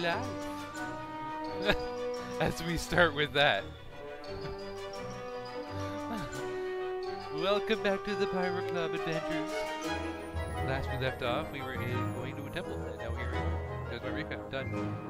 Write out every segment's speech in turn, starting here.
life. As we start with that. Welcome back to the Pyro Club Adventures. Last we left off, we were going to a temple, and now we're here. There's my recap. Done.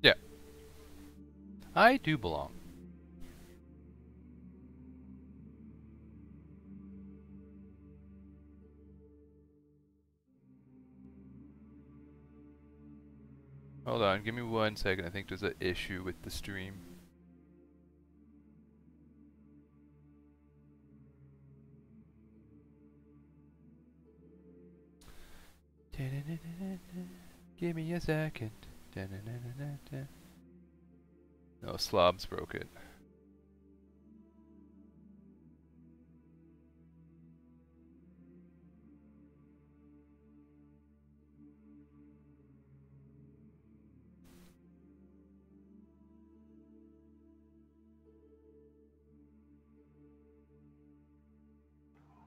Yeah. I do belong. Hold on, give me 1 second. I think there's an issue with the stream. Give me a second. No, Slobs broke it.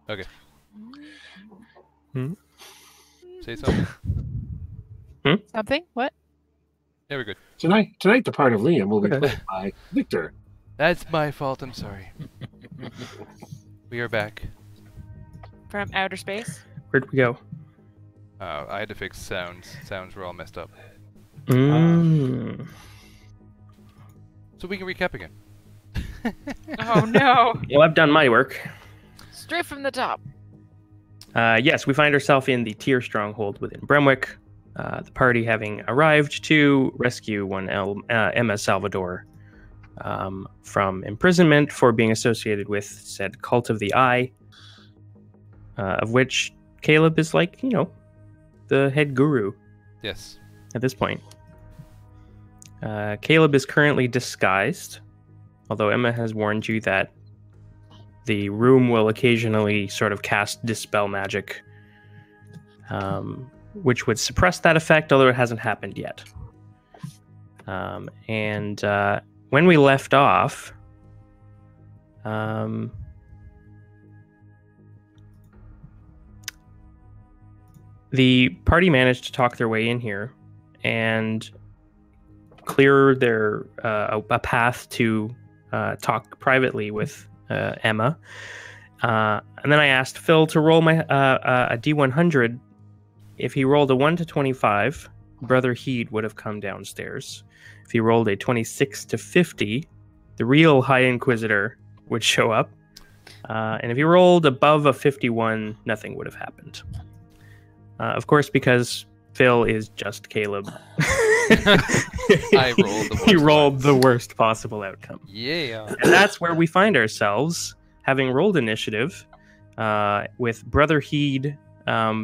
Okay. Say something. Something? What? Yeah, we're good. Tonight, the part of Liam will be played by Victor. That's my fault. I'm sorry. We are back. From outer space? Where'd we go? I had to fix sounds. Sounds were all messed up. So we can recap again. Oh no! Well, I've done my work. Straight from the top. Yes, we find ourselves in the Tyr stronghold within Bremwick. The party having arrived to rescue one Ema Salvador from imprisonment for being associated with said cult of the eye, of which Caleb is like, you know, the head guru. Yes. At this point. Caleb is currently disguised, although Emma has warned you that the room will occasionally sort of cast dispel magic, which would suppress that effect, although it hasn't happened yet. And when we left off, the party managed to talk their way in here and clear their a path to talk privately with Emma. And then I asked Phil to roll my a D100. If he rolled a 1 to 25, Brother Heed would have come downstairs. If he rolled a 26 to 50, the real High Inquisitor would show up. And if he rolled above a 51, nothing would have happened. Of course, because Phil is just Caleb. I rolled the He worst rolled ones. the worst possible outcome. Yeah. And that's where we find ourselves, having rolled initiative, with Brother Heed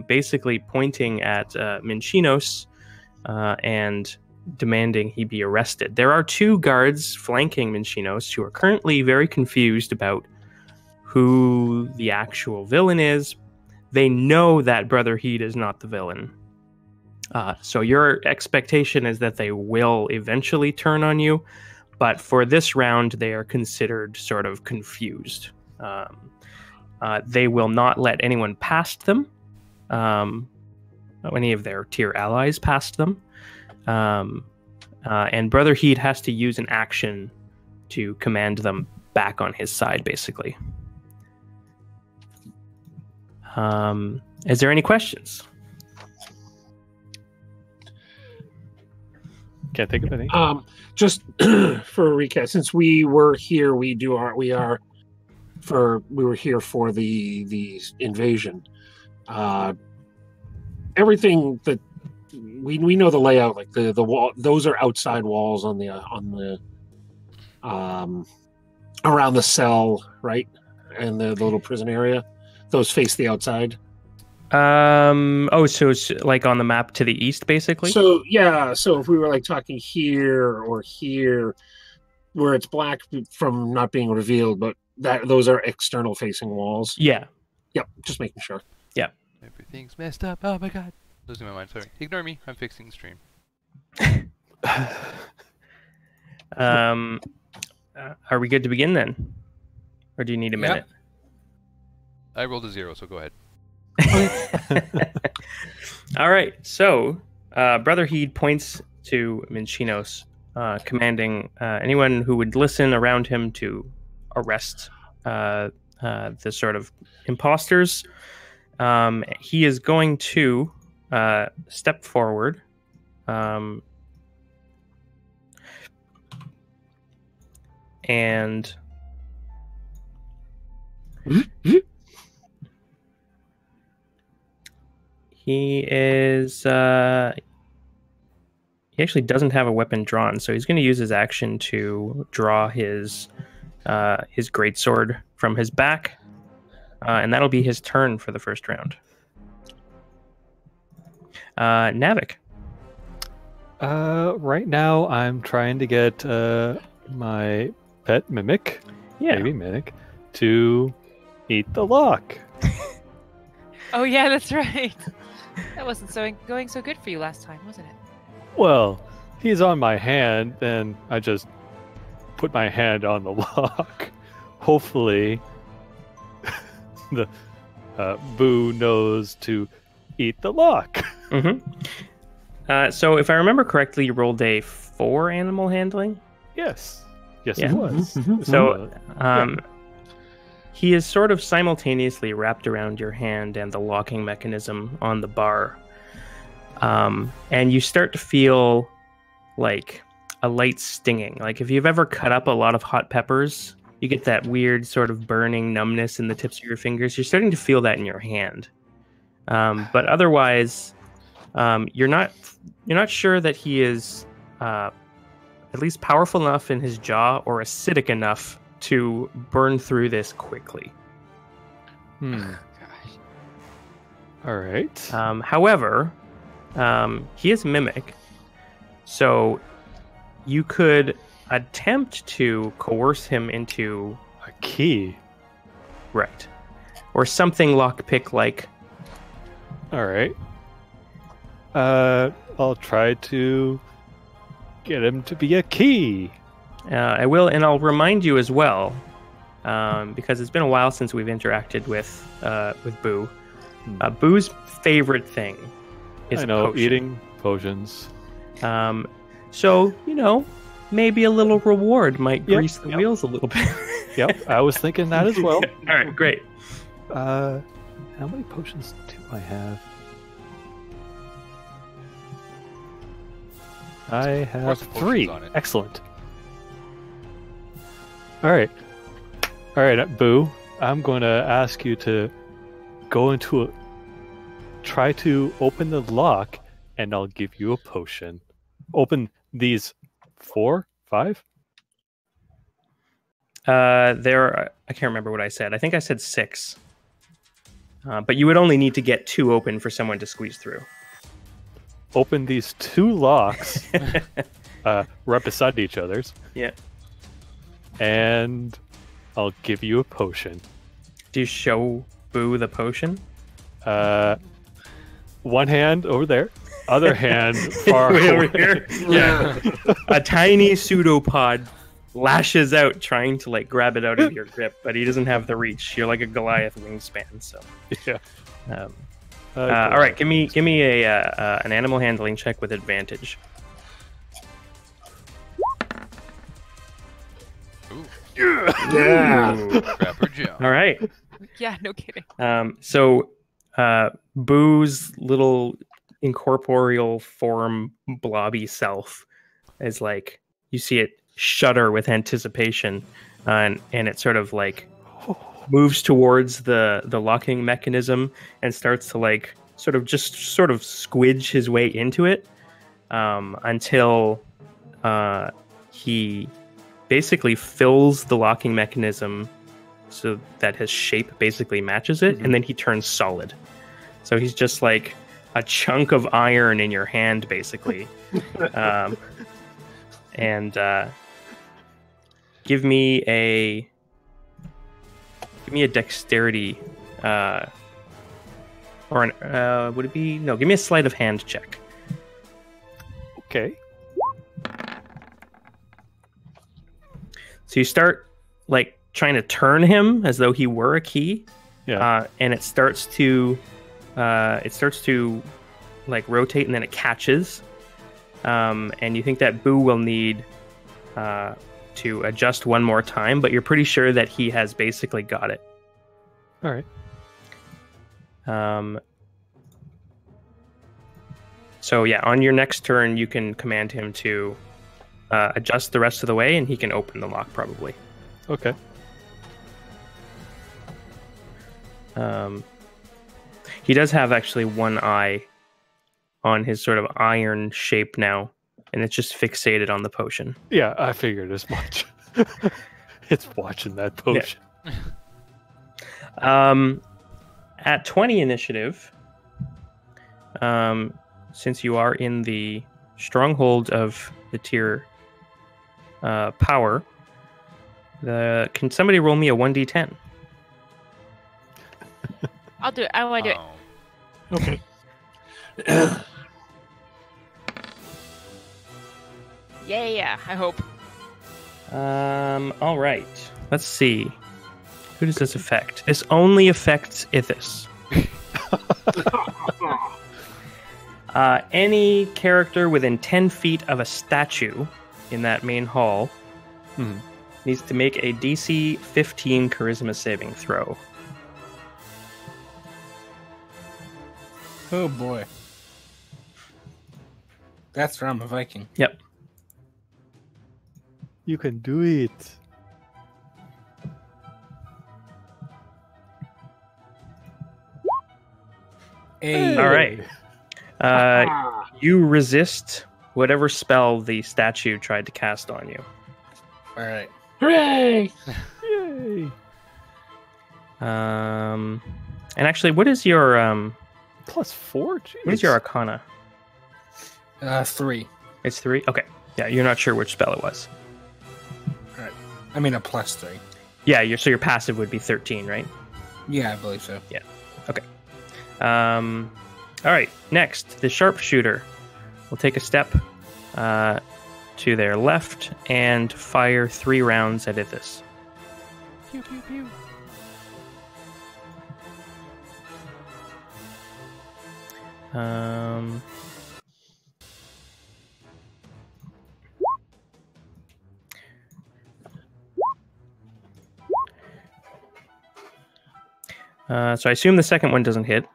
basically pointing at Minchinos and demanding he be arrested. There are 2 guards flanking Minchinos who are currently very confused about who the actual villain is. They know that Brother Heed is not the villain. So your expectation is that they will eventually turn on you, but for this round, they are considered sort of confused. They will not let anyone past them, any of their tier allies past them. And Brother Heed has to use an action to command them back on his side, basically. Is there any questions? Can't think of any. Just for a recap, since we were here, we were here for the invasion. Everything that we know the layout, like the wall, those are outside walls on the around the cell, right, and the little prison area. Those face the outside. So it's like on the map to the east, basically? So yeah, so if we were like talking here or here, where it's black from not being revealed, but those are external facing walls. Yeah. Yep, just making sure. Everything's messed up. Oh my god. Losing my mind. Sorry. Ignore me. I'm fixing the stream. Are we good to begin then? Or do you need a minute? I rolled a 0, so go ahead. All right. So, Brother Heed points to Minchinos, commanding anyone who would listen around him to arrest the sort of imposters. He is going to step forward. And he is he actually doesn't have a weapon drawn, so he's going to use his action to draw his greatsword from his back, and that'll be his turn for the first round. Navik. Right now, I'm trying to get my pet mimic, baby mimic, to eat the lock. Oh yeah, that's right. That wasn't going so good for you last time, wasn't it? Well, he's on my hand, and I just put my hand on the lock. Hopefully, the Boo knows to eat the lock. Mm-hmm. So if I remember correctly, you rolled a 4 animal handling? Yes. Yes, Yeah. it was. So he is sort of simultaneously wrapped around your hand and the locking mechanism on the bar. And you start to feel like a light stinging. Like if you've ever cut up a lot of hot peppers, you get that weird sort of burning numbness in the tips of your fingers. You're starting to feel that in your hand. But otherwise, you're not sure that he is at least powerful enough in his jaw or acidic enough to burn through this quickly. All right. However, he is mimic, so you could attempt to coerce him into A key. right, or something lockpick like. All right. I'll try to get him to be a key. I will, and I'll remind you as well, because it's been a while since we've interacted with Boo. Boo's favorite thing is potion. Eating potions. So maybe a little reward might grease the wheels a little bit. Yep, I was thinking that as well. All right, great. How many potions do I have? I have Lots of potions 3. on it. Excellent. All right, Boo. I'm going to ask you to go try to open the lock and I'll give you a potion. Open these 4, 5. There, I can't remember what I said. I think I said 6. But you would only need to get 2 open for someone to squeeze through. Open these 2 locks, right beside each other's, Yeah. and I'll give you a potion. Do you show Boo the potion? One hand over there, other hand far Way away. over here. Yeah. A tiny pseudopod lashes out, trying to like grab it out of your grip, but he doesn't have the reach. You're like a Goliath wingspan. So, Yeah. all right, give me an animal handling check with advantage. Ooh, Yeah. Crapper Joe. All right. Yeah, no kidding. So Boo's little incorporeal form blobby self is like, you see it shudder with anticipation, and it sort of like moves towards the locking mechanism and starts to like sort of squidge his way into it, until he basically fills the locking mechanism so that his shape basically matches it, and then he turns solid. So he's just like a chunk of iron in your hand, basically. And give me a dexterity, or an would it be no? Give me a sleight of hand check. Okay. So you start like trying to turn him as though he were a key, Yeah. and it starts to like rotate, and then it catches, and you think that Boo will need to adjust one more time, but you're pretty sure that he has basically got it. All right. So yeah, on your next turn, you can command him to adjust the rest of the way, and he can open the lock probably. Okay. He does have actually one eye on his sort of iron shape now, and it's just fixated on the potion. Yeah, I figured as much. It's watching that potion. At 20 initiative, since you are in the stronghold of the Tyr power, can somebody roll me a 1d10? I'll do it. I want to do it. Oh. Okay. Yeah, I hope. All right. Let's see. Who does this affect? This only affects Ithis. Any character within 10 feet of a statue in that main hall needs to make a DC 15 charisma saving throw. Oh boy. That's from a Viking. Yep. You can do it. Hey. All right. You resist whatever spell the statue tried to cast on you. All right. Hooray! Yay. And actually, what is your +4? Jeez. what is your Arcana? 3. It's 3. Okay. Yeah, you're not sure which spell it was. I mean a +3. Yeah, your passive would be 13, right? Yeah, I believe so. All right. Next, the sharpshooter will take a step to their left and fire 3 rounds at Ithis. Pew pew pew. So I assume the second one doesn't hit.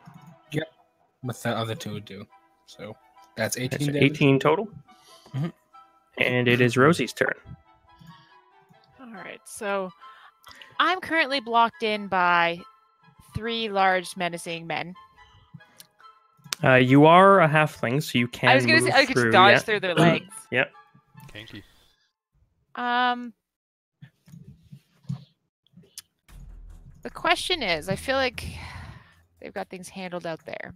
What the other two would do. So that's 18 That's damage. 18 total. Mhm. And it is Rosie's turn. All right, so I'm currently blocked in by 3 large menacing men. You are a halfling, so you can. I was gonna say I could just dodge through their legs. Yep. Kinky. The question is, I feel like they've got things handled out there.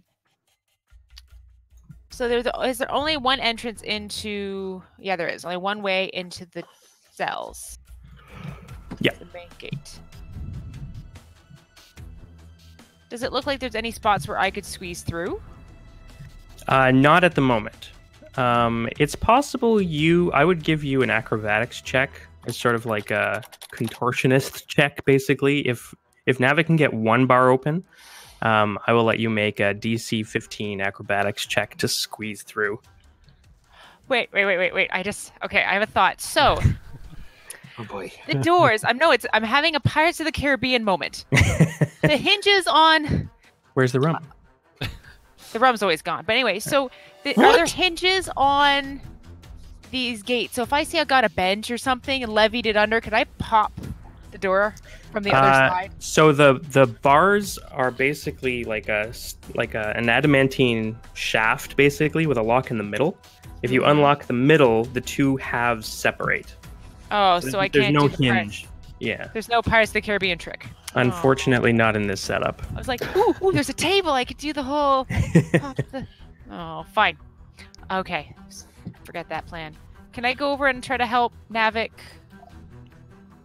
So is there only one entrance into? Yeah, there is only one way into the cells. Yeah. The main gate. Does it look like there's any spots where I could squeeze through? Not at the moment. It's possible I would give you an acrobatics check. It's sort of like a contortionist check, basically. If Navik can get one bar open, I will let you make a DC 15 acrobatics check to squeeze through. Wait. Okay, I have a thought. So, Oh boy. the doors. I'm having a Pirates of the Caribbean moment. The hinges on. Where's the rum? The rum's always gone. But anyway, so are there hinges on these gates? So if I say I got a bench or something and levied it under, could I pop the door from the other side? So the bars are basically like an adamantine shaft, basically, with a lock in the middle. If you unlock the middle, the two halves separate. Oh, so I can't. There's no do the hinge. Yeah. There's no Pirates of the Caribbean trick. Unfortunately, not in this setup. I was like, ooh, there's a table. I could do the whole. Oh, fine. Okay, forget that plan. Can I go over and try to help Navik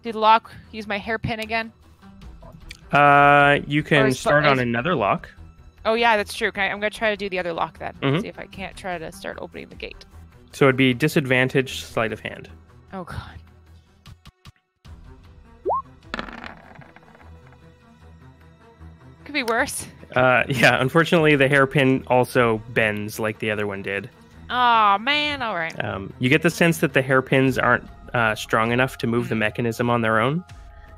do the lock? Use my hairpin again? You can start on another lock. Oh yeah, that's true. I'm gonna try to do the other lock then. Mhm. See if I can't try to start opening the gate. So it'd be disadvantage, sleight of hand. Oh god. Could be worse. Yeah, unfortunately, the hairpin also bends like the other one did. Oh man, all right. You get the sense that the hairpins aren't strong enough to move the mechanism on their own.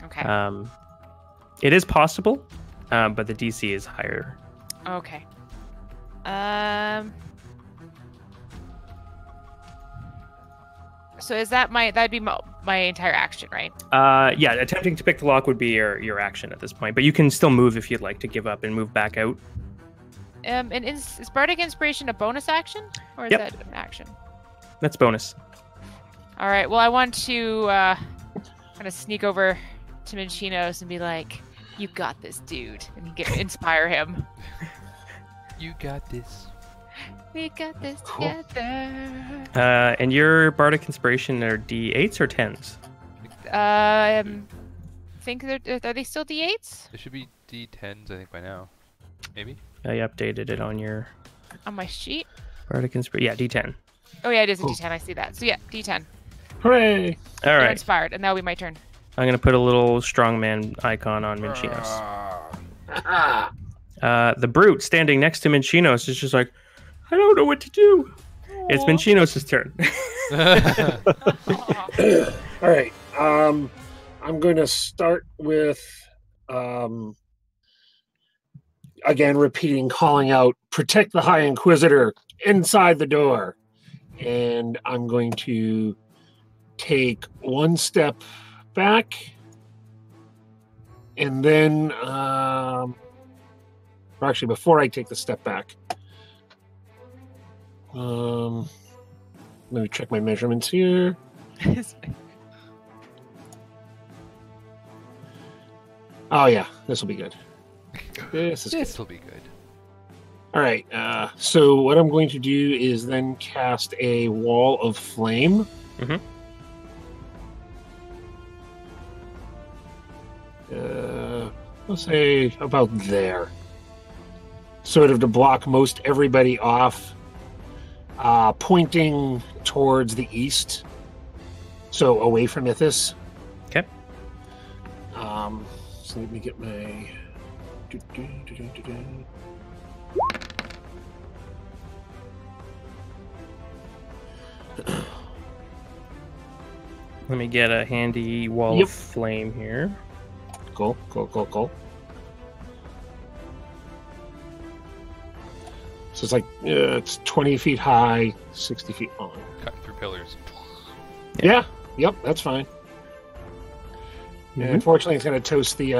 Okay. It is possible, but the DC is higher. Okay. So is that'd be my entire action, right? Yeah, attempting to pick the lock would be your action at this point, but you can still move if you'd like to give up and move back out. And is Bardic Inspiration a bonus action, or is that an action? That's bonus. All right. Well, I want to kind of sneak over to Minchinos and be like, "You got this, dude," and inspire him. You got this. We got this together. And your Bardic Inspiration are D8s or 10s? Think are they still D8s? There should be D10s, I think, by now. Maybe? I updated it on your On my sheet? Bardic Inspiration. Yeah, D10. Oh yeah, it is a D10. I see that. So yeah, D10. Hooray! All They're right. inspired, and that'll be my turn. I'm going to put a little strongman icon on Minchinos. The brute standing next to Minchinos is just like, I don't know what to do. It's Minchinos' turn. All right. I'm going to start with, again, repeating, calling out, protect the High Inquisitor inside the door. And I'm going to take one step back. And then, actually, before I take the step back, let me check my measurements here. Oh yeah, this will be good. This will be good. All right. So what I'm going to do is then cast a wall of flame. Mhm. Let's say about there, sort of to block most everybody off. Pointing towards the east, so away from Ithis. Okay. So let me get my. Let me get a handy wall of flame here. Go. So it's like it's 20 feet high, 60 feet long. Cutting through pillars. Yeah. Yep. That's fine. Mhm. And unfortunately, it's going to toast the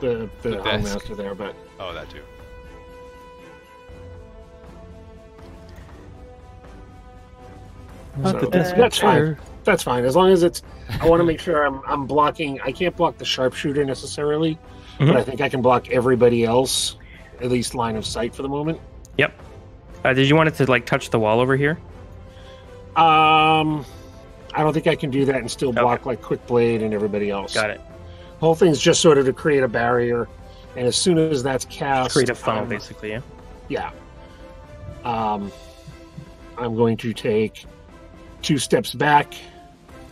desk. Hellmaster there, but Oh, that too. Not that that's that's fine. fair. That's fine. As long as it's, I want to make sure I'm blocking. I can't block the sharpshooter necessarily, but Mhm. I think I can block everybody else, at least line of sight for the moment. Yep. Did you want it to like touch the wall over here? I don't think I can do that and still block like Quick Blade and everybody else. Got it. The whole thing's just sort of to create a barrier, and as soon as that's cast, Create a funnel, basically. Yeah. yeah. I'm going to take 2 steps back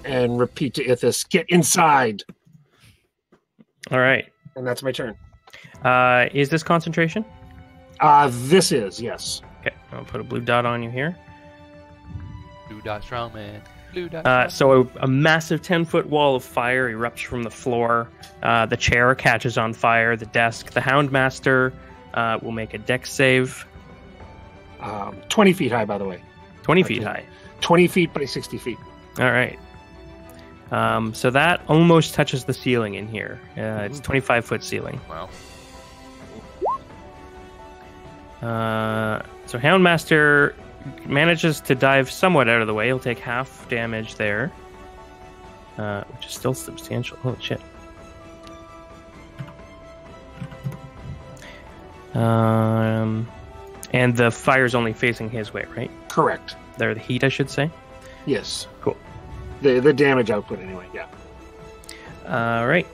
and repeat to Ithis, "Get inside," All right. and that's my turn. Is this concentration? This is yes. Okay. I'll put a blue dot on you here. Blue dot strongman. Blue dot. So a massive 10-foot wall of fire erupts from the floor. The chair catches on fire. The desk. The Houndmaster will make a dex save. 20 feet high, by the way. 20 feet Okay. high. 20 feet by 60 feet. All right. So that almost touches the ceiling in here. It's 25-foot ceiling. Wow. So Houndmaster manages to dive somewhat out of the way. He'll take half damage there, which is still substantial. Holy shit. And the fire's only facing his way, right? Correct. There, the heat, I should say. Yes. Cool. The damage output, anyway. Yeah. All right.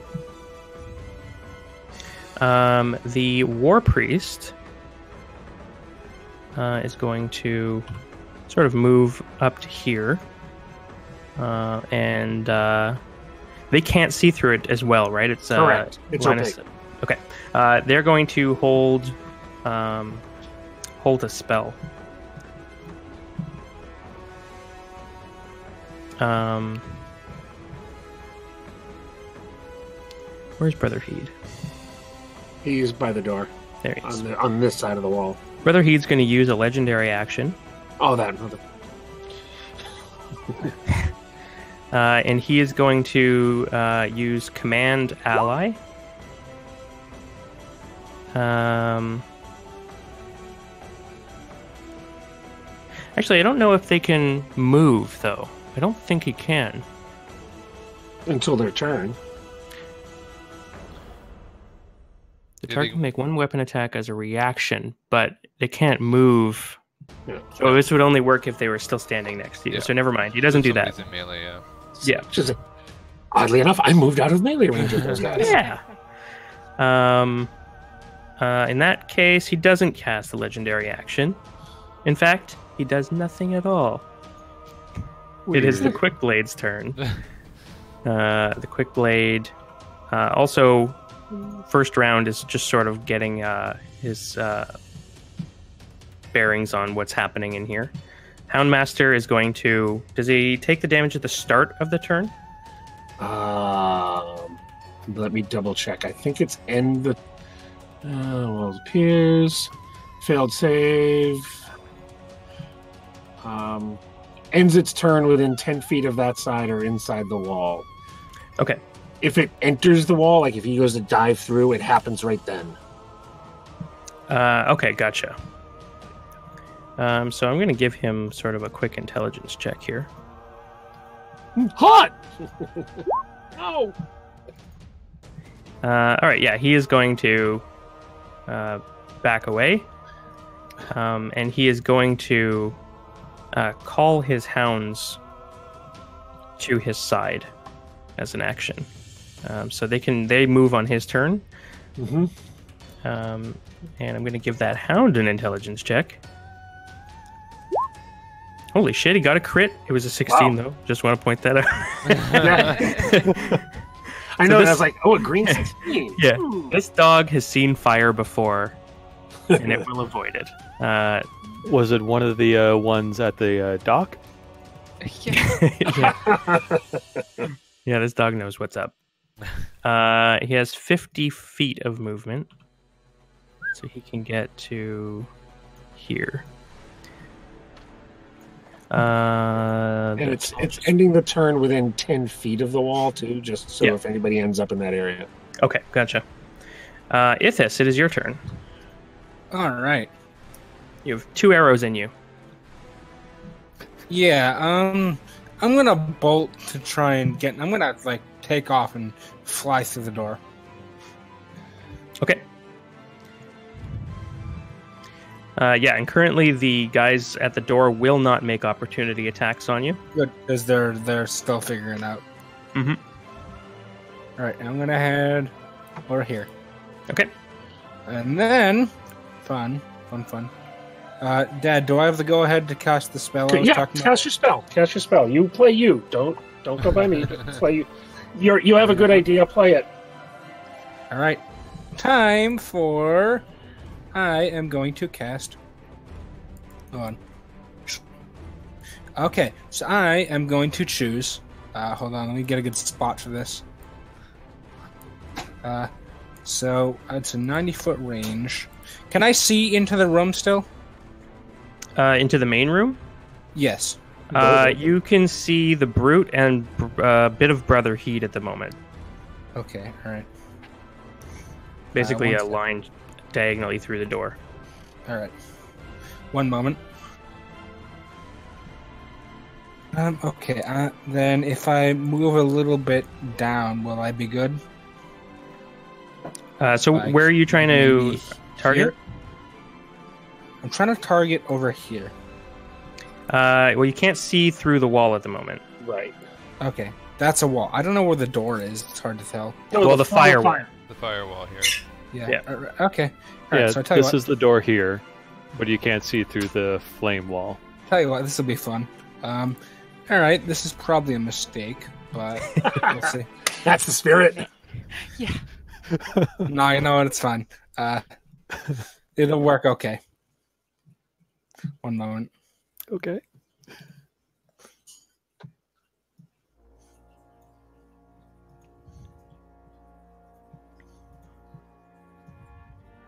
The War Priest is going to sort of move up to here. And they can't see through it as well, right? It's Correct. It's line of opaque. sight. Okay. They're going to hold a spell. Where's Brother Heed? He's by the door There he is. on this side of the wall. Brother Heed's going to use a legendary action. Oh, that mother. And he is going to use Command Ally. Actually, I don't know if they can move, though. I don't think he can. Until their turn. The Yeah, target they- can make one weapon attack as a reaction, but they can't move. Yeah. So this would only work if they were still standing next to you. Yeah. So never mind. He doesn't do that. Somebody's in melee, yeah. Yeah. Just, oddly enough, I moved out of melee range of those guys. Yeah. In that case, he doesn't cast a legendary action. In fact, he does nothing at all. It is the Quick Blade's turn. The Quick Blade. Also, first round is just sort of getting his bearings on what's happening in here. Houndmaster is going to... Does he take the damage at the start of the turn? Let me double check. I think it's end the well, it appears failed save. Ends its turn within 10 feet of that side or inside the wall. Okay. If it enters the wall, like if he goes to dive through, it happens right then. Okay, gotcha. So I'm going to give him sort of a quick intelligence check here. Hot! No! All right, yeah, he is going to back away, and he is going to call his hounds to his side as an action. So they move on his turn, Mm-hmm. and I'm going to give that hound an intelligence check. Holy shit, he got a crit. It was a 16, Wow. though. Just want to point that out. I know, this- I was like, oh, a green 16. Yeah. Hmm. This dog has seen fire before, and it will avoid it. Was it one of the ones at the dock? Yeah. Yeah, this dog knows what's up. He has 50 feet of movement, so he can get to here. And it's ending the turn within 10 feet of the wall, too, just so Yeah. if anybody ends up in that area. Okay, gotcha. Ithis, it is your turn. All right. You have 2 arrows in you. Yeah, I'm gonna bolt to try and get. I'm gonna like take off and fly through the door. Okay. Yeah, and currently the guys at the door will not make opportunity attacks on you. Good, because they're still figuring it out. Mm-hmm. All right, I'm gonna head over here, Okay. and then fun. Dad, do I have the go ahead to cast the spell? I was Yeah, talking about? cast your spell. Cast your spell. You play you. Don't go by me. Play you. You have a good idea. Play it. All right, time for. I am going to cast. Hold on. Okay, so I am going to choose. Hold on, let me get a good spot for this. So it's a 90-foot range. Can I see into the room still? Into the main room. Yes. You can see the brute and a bit of Brother Heat at the moment. Okay. All right. Basically, one a sec. line diagonally through the door. All right. One moment. Okay. Then if I move a little bit down, will I be good? So Like, where are you trying to maybe target? here? I'm trying to target over here. Well, you can't see through the wall at the moment. Right. Okay. That's a wall. I don't know where the door is. It's hard to tell. No, Well, the firewall. The firewall here. Yeah. Yeah. Okay. All right. Yeah, So I tell you this what. is the door here, but you can't see through the flame wall. Tell you what. This will be fun. All right. This is probably a mistake, but we'll see. That's the spirit. Yeah. No, you know what? It's fine. It'll work okay. One moment. Okay.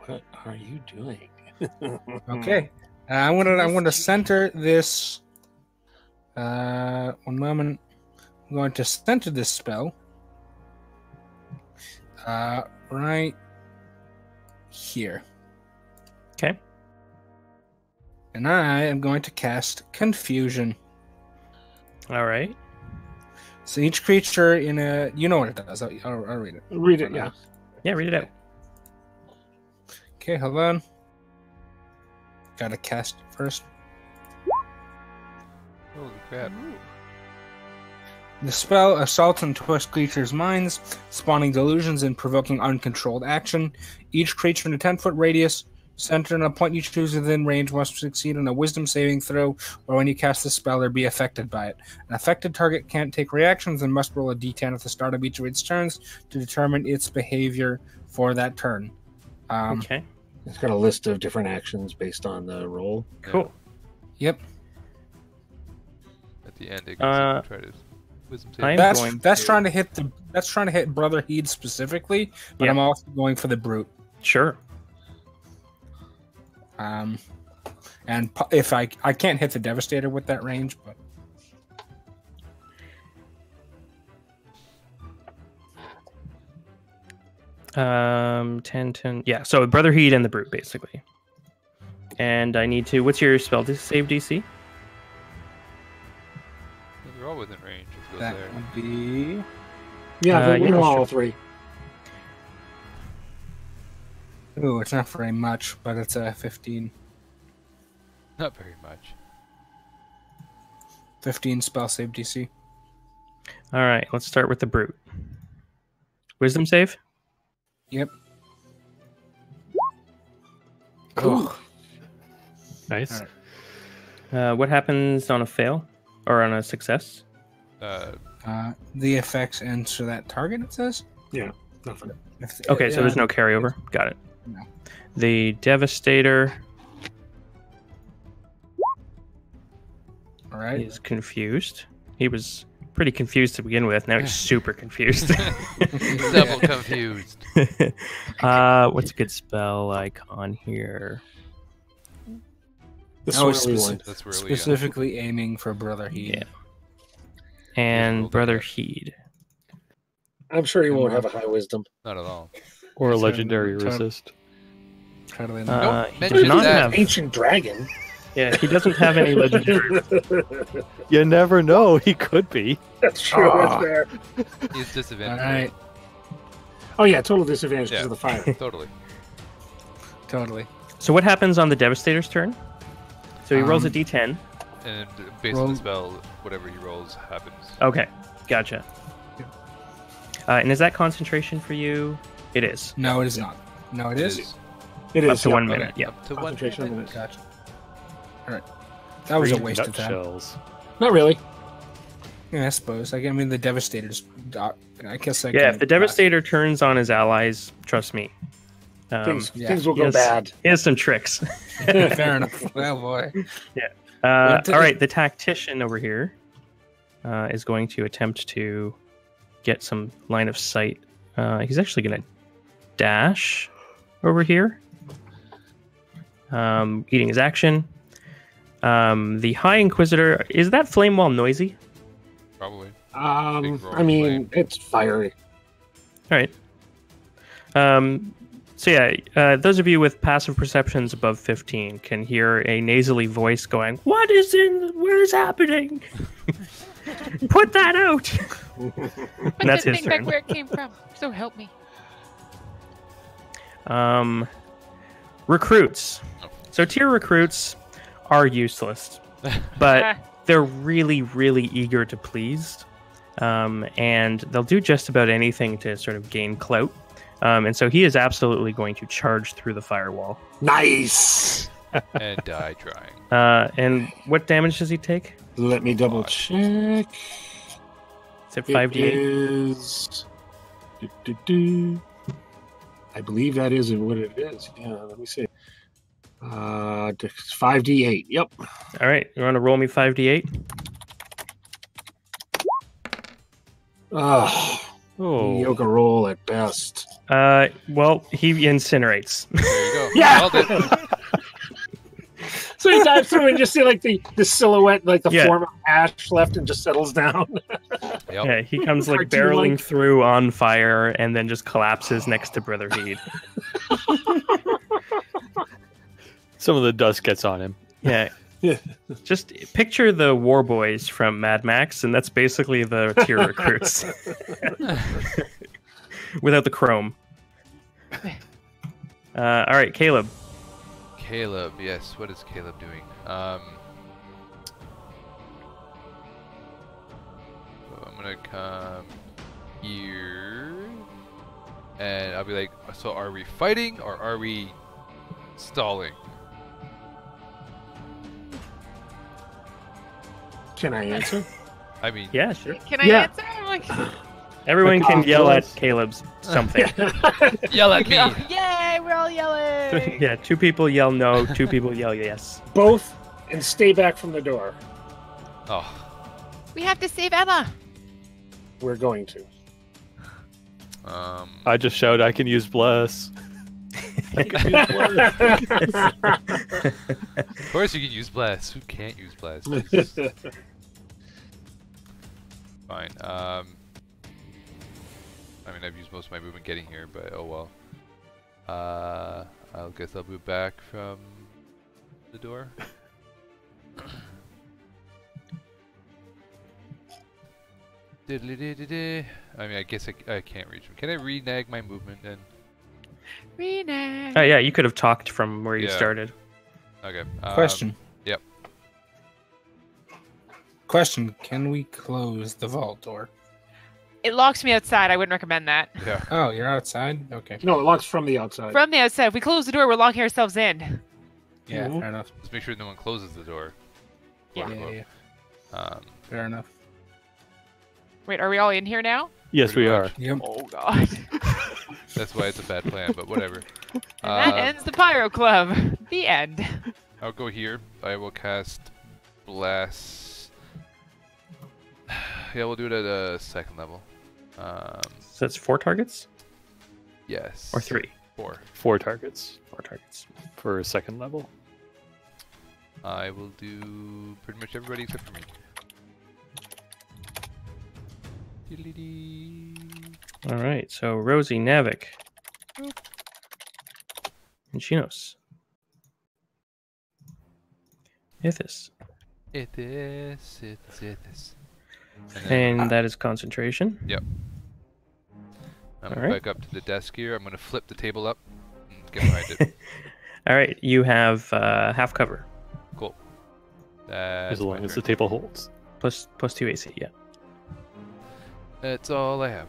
What are you doing? Okay. I'm gonna center this. One moment. I'm going to center this spell. Right here. Okay. And I am going to cast Confusion. All right. So each creature in a... You know what it does. I'll read it. Read it. Yeah. Yeah, read it out. Okay, hold on. Gotta cast it first. Holy crap. The spell assaults and twists creatures' minds, spawning delusions and provoking uncontrolled action. Each creature in a 10-foot radius, center on a point you choose within range, must succeed on a wisdom saving throw, or when you cast the spell or be affected by it. An affected target can't take reactions and must roll a d10 at the start of each of its turns to determine its behavior for that turn. Okay. It's got a list of different actions based on the roll. Cool. Yep. At the end, it can try to wisdom save. I'm going That's to- trying to hit Brother Heed specifically, but Yeah. I'm also going for the brute. Sure. And if I can't hit the Devastator with that range, but 10. Yeah, so Brother Heat and the Brute, basically. And I need to... What's your spell to save DC? They're all within range. It goes that there. would be Yeah, yeah, all sure. three. ooh, it's not very much, but it's a 15 Not very much. 15 spell save DC. All right, let's start with the Brute. Wisdom save? Yep. Ooh. Nice. All right. What happens on a fail? Or on a success? The effects enter that target, it says? Nothing. Okay, so there's no carryover. Got it. No. The Devastator All right. is confused. He was pretty confused to begin with. Now he's super confused. Double confused. What's a good spell icon here? The Oh, swirly one. That's really Specifically aiming for Brother Heed. Yeah. And Brother Heed. I'm sure he won't have a high wisdom. Not at all. Or a Totally- legendary totally- resist. Totally Don't not. He mention does not that. have. Ancient dragon. Yeah, he doesn't have any legendary. You never know. He could be. That's true. That's Ah. fair. He's All disadvantaged. right, Oh yeah, total disadvantage because Yeah. of the fire. Totally. totally. So what happens on the Devastator's turn? So he rolls a Um, d10. And based on Roll- the spell, whatever he rolls happens. Okay, gotcha. And is that concentration for you? It is. No, it is not. No, it is. It Up is to yeah. 1 okay. minute. Yeah. Up to one Concentration minute. minute. Gotcha. All right, that was a Three waste of time. nutshells. Not really. Yeah, I suppose. I mean, the Devastator's. I guess I Yeah, can- if the Devastator turns on his allies, trust me. Things, yeah. things will go Yes. bad. He has some tricks. Fair enough. Oh boy. All What the- right, the tactician over here is going to attempt to get some line of sight. He's actually going to dash over here, eating his action. The High Inquisitor, is that flame wall noisy? Probably. Big I roaring mean, flame. it's fiery. All right. So yeah, those of you with passive perceptions above 15 can hear a nasally voice going, "What is happening? Put that out." But That's didn't his think back turn. where it came from. So help me. Recruits. So tier recruits are useless, but Ah. they're really, really eager to please. And they'll do just about anything to sort of gain clout. And so he is absolutely going to charge through the firewall. Nice. And die trying. And what damage does he take? Let me double check. Is it It 5d8? is. I believe that is what it is. Yeah, let me see. 5d8. Yep. All right, you want to roll me 5d8? Oh, Oh, mediocre roll at best. Well, he incinerates. There you go. Yeah! Called it. So he dives through and just see like the silhouette, like the Yeah. form of ash left, and just settles down. Yep. Yeah, he comes like Cartoon-like. barreling through on fire and then just collapses next to Brother Heed. some of the dust gets on him. Yeah. Yeah. Just picture the war boys from Mad Max, and that's basically the tier recruits. Without the chrome. All right, Caleb. Caleb, yes. What is Caleb doing? So I'm gonna come here, and I'll be like, so are we fighting or are we stalling? Can I answer? I mean, Yeah, sure. Can I Yeah. answer? I'm like, Everyone can yell at Yes. Caleb's something. yell at me. yay, we're all yelling. Yeah, 2 people yell no, 2 people yell yes. Both, and stay back from the door. Oh, We have to save Emma. We're going to. I just shout, I can use bless. of course you can use blast. Who can't use blast? Fine. I mean, I've used most of my movement getting here, but oh well. I'll guess I'll move back from the door. Diddly-dee-dee-dee. I mean, I guess I can't reach him. Can I renege my movement then? Renee. Oh yeah, you could have talked from where you Yeah. started. Okay. Question. Yep. Question. Can we close the vault door? It locks me outside. I wouldn't recommend that. Yeah. Oh, you're outside? Okay. No, it locks from the outside. From the outside, if we close the door, we're locking ourselves in. Yeah, Mhm. fair enough. Let's make sure no one closes the door. Yeah. Quote, Yeah, unquote. yeah. Fair enough. Wait, are we all in here now? Yes, we Pretty are. much. Yep. Oh god. That's why it's a bad plan, but whatever. And that ends the Pyro Club. The end. I'll go here. I will cast Blast. Yeah, we'll do it at a second level. So that's 4 targets? Yes. Or 3? 4. 4 targets 4 targets. for a second level. I will do pretty much everybody except for me. Diddly-dee. Alright, so Rosie, Navik. And Chinos. Ithis. Ithis. And that is concentration. Yep. I'm All right. back up to the desk here. I'm gonna flip the table up and get behind it. All right, you have half cover. Cool. That's As long as the table holds. Plus 2 AC, yeah. That's all I have.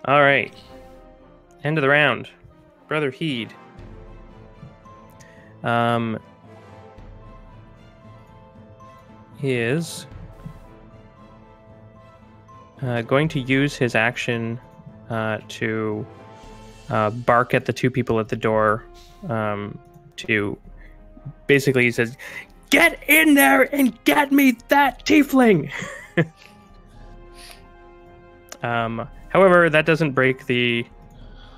All right. End of the round. Brother Heed. He is going to use his action to bark at the two people at the door. To basically, he says, "Get in there and get me that tiefling." However, that doesn't break the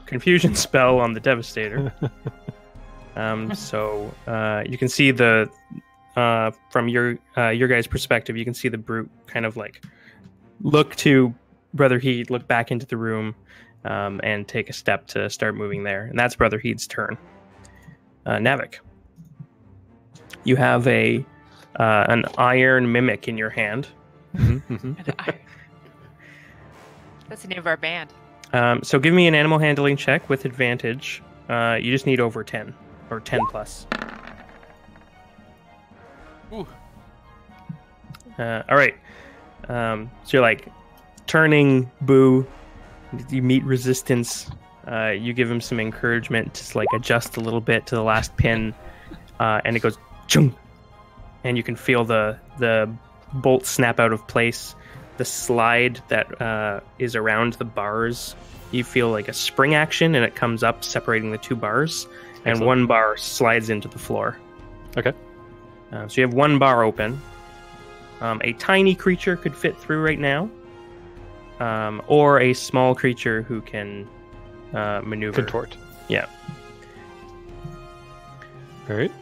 confusion spell on the Devastator. So you can see the from your guys' perspective, you can see the brute kind of like look to Brother Heed, look back into the room, and take a step to start moving there. And that's Brother Heed's turn. Navik, you have an iron mimic in your hand. That's the name of our band. So give me an animal handling check with advantage. You just need over 10 or 10 plus. Ooh. All right. So you're like turning Boo. You meet resistance. You give him some encouragement to like adjust a little bit to the last pin, and it goes chung, and you can feel the bolt snap out of place. The slide that is around the bars, you feel like a spring action, and it comes up, separating the two bars, and Excellent. one bar slides into the floor. Okay. So you have one bar open. A tiny creature could fit through right now, or a small creature who can maneuver. Contort. Yeah. All right.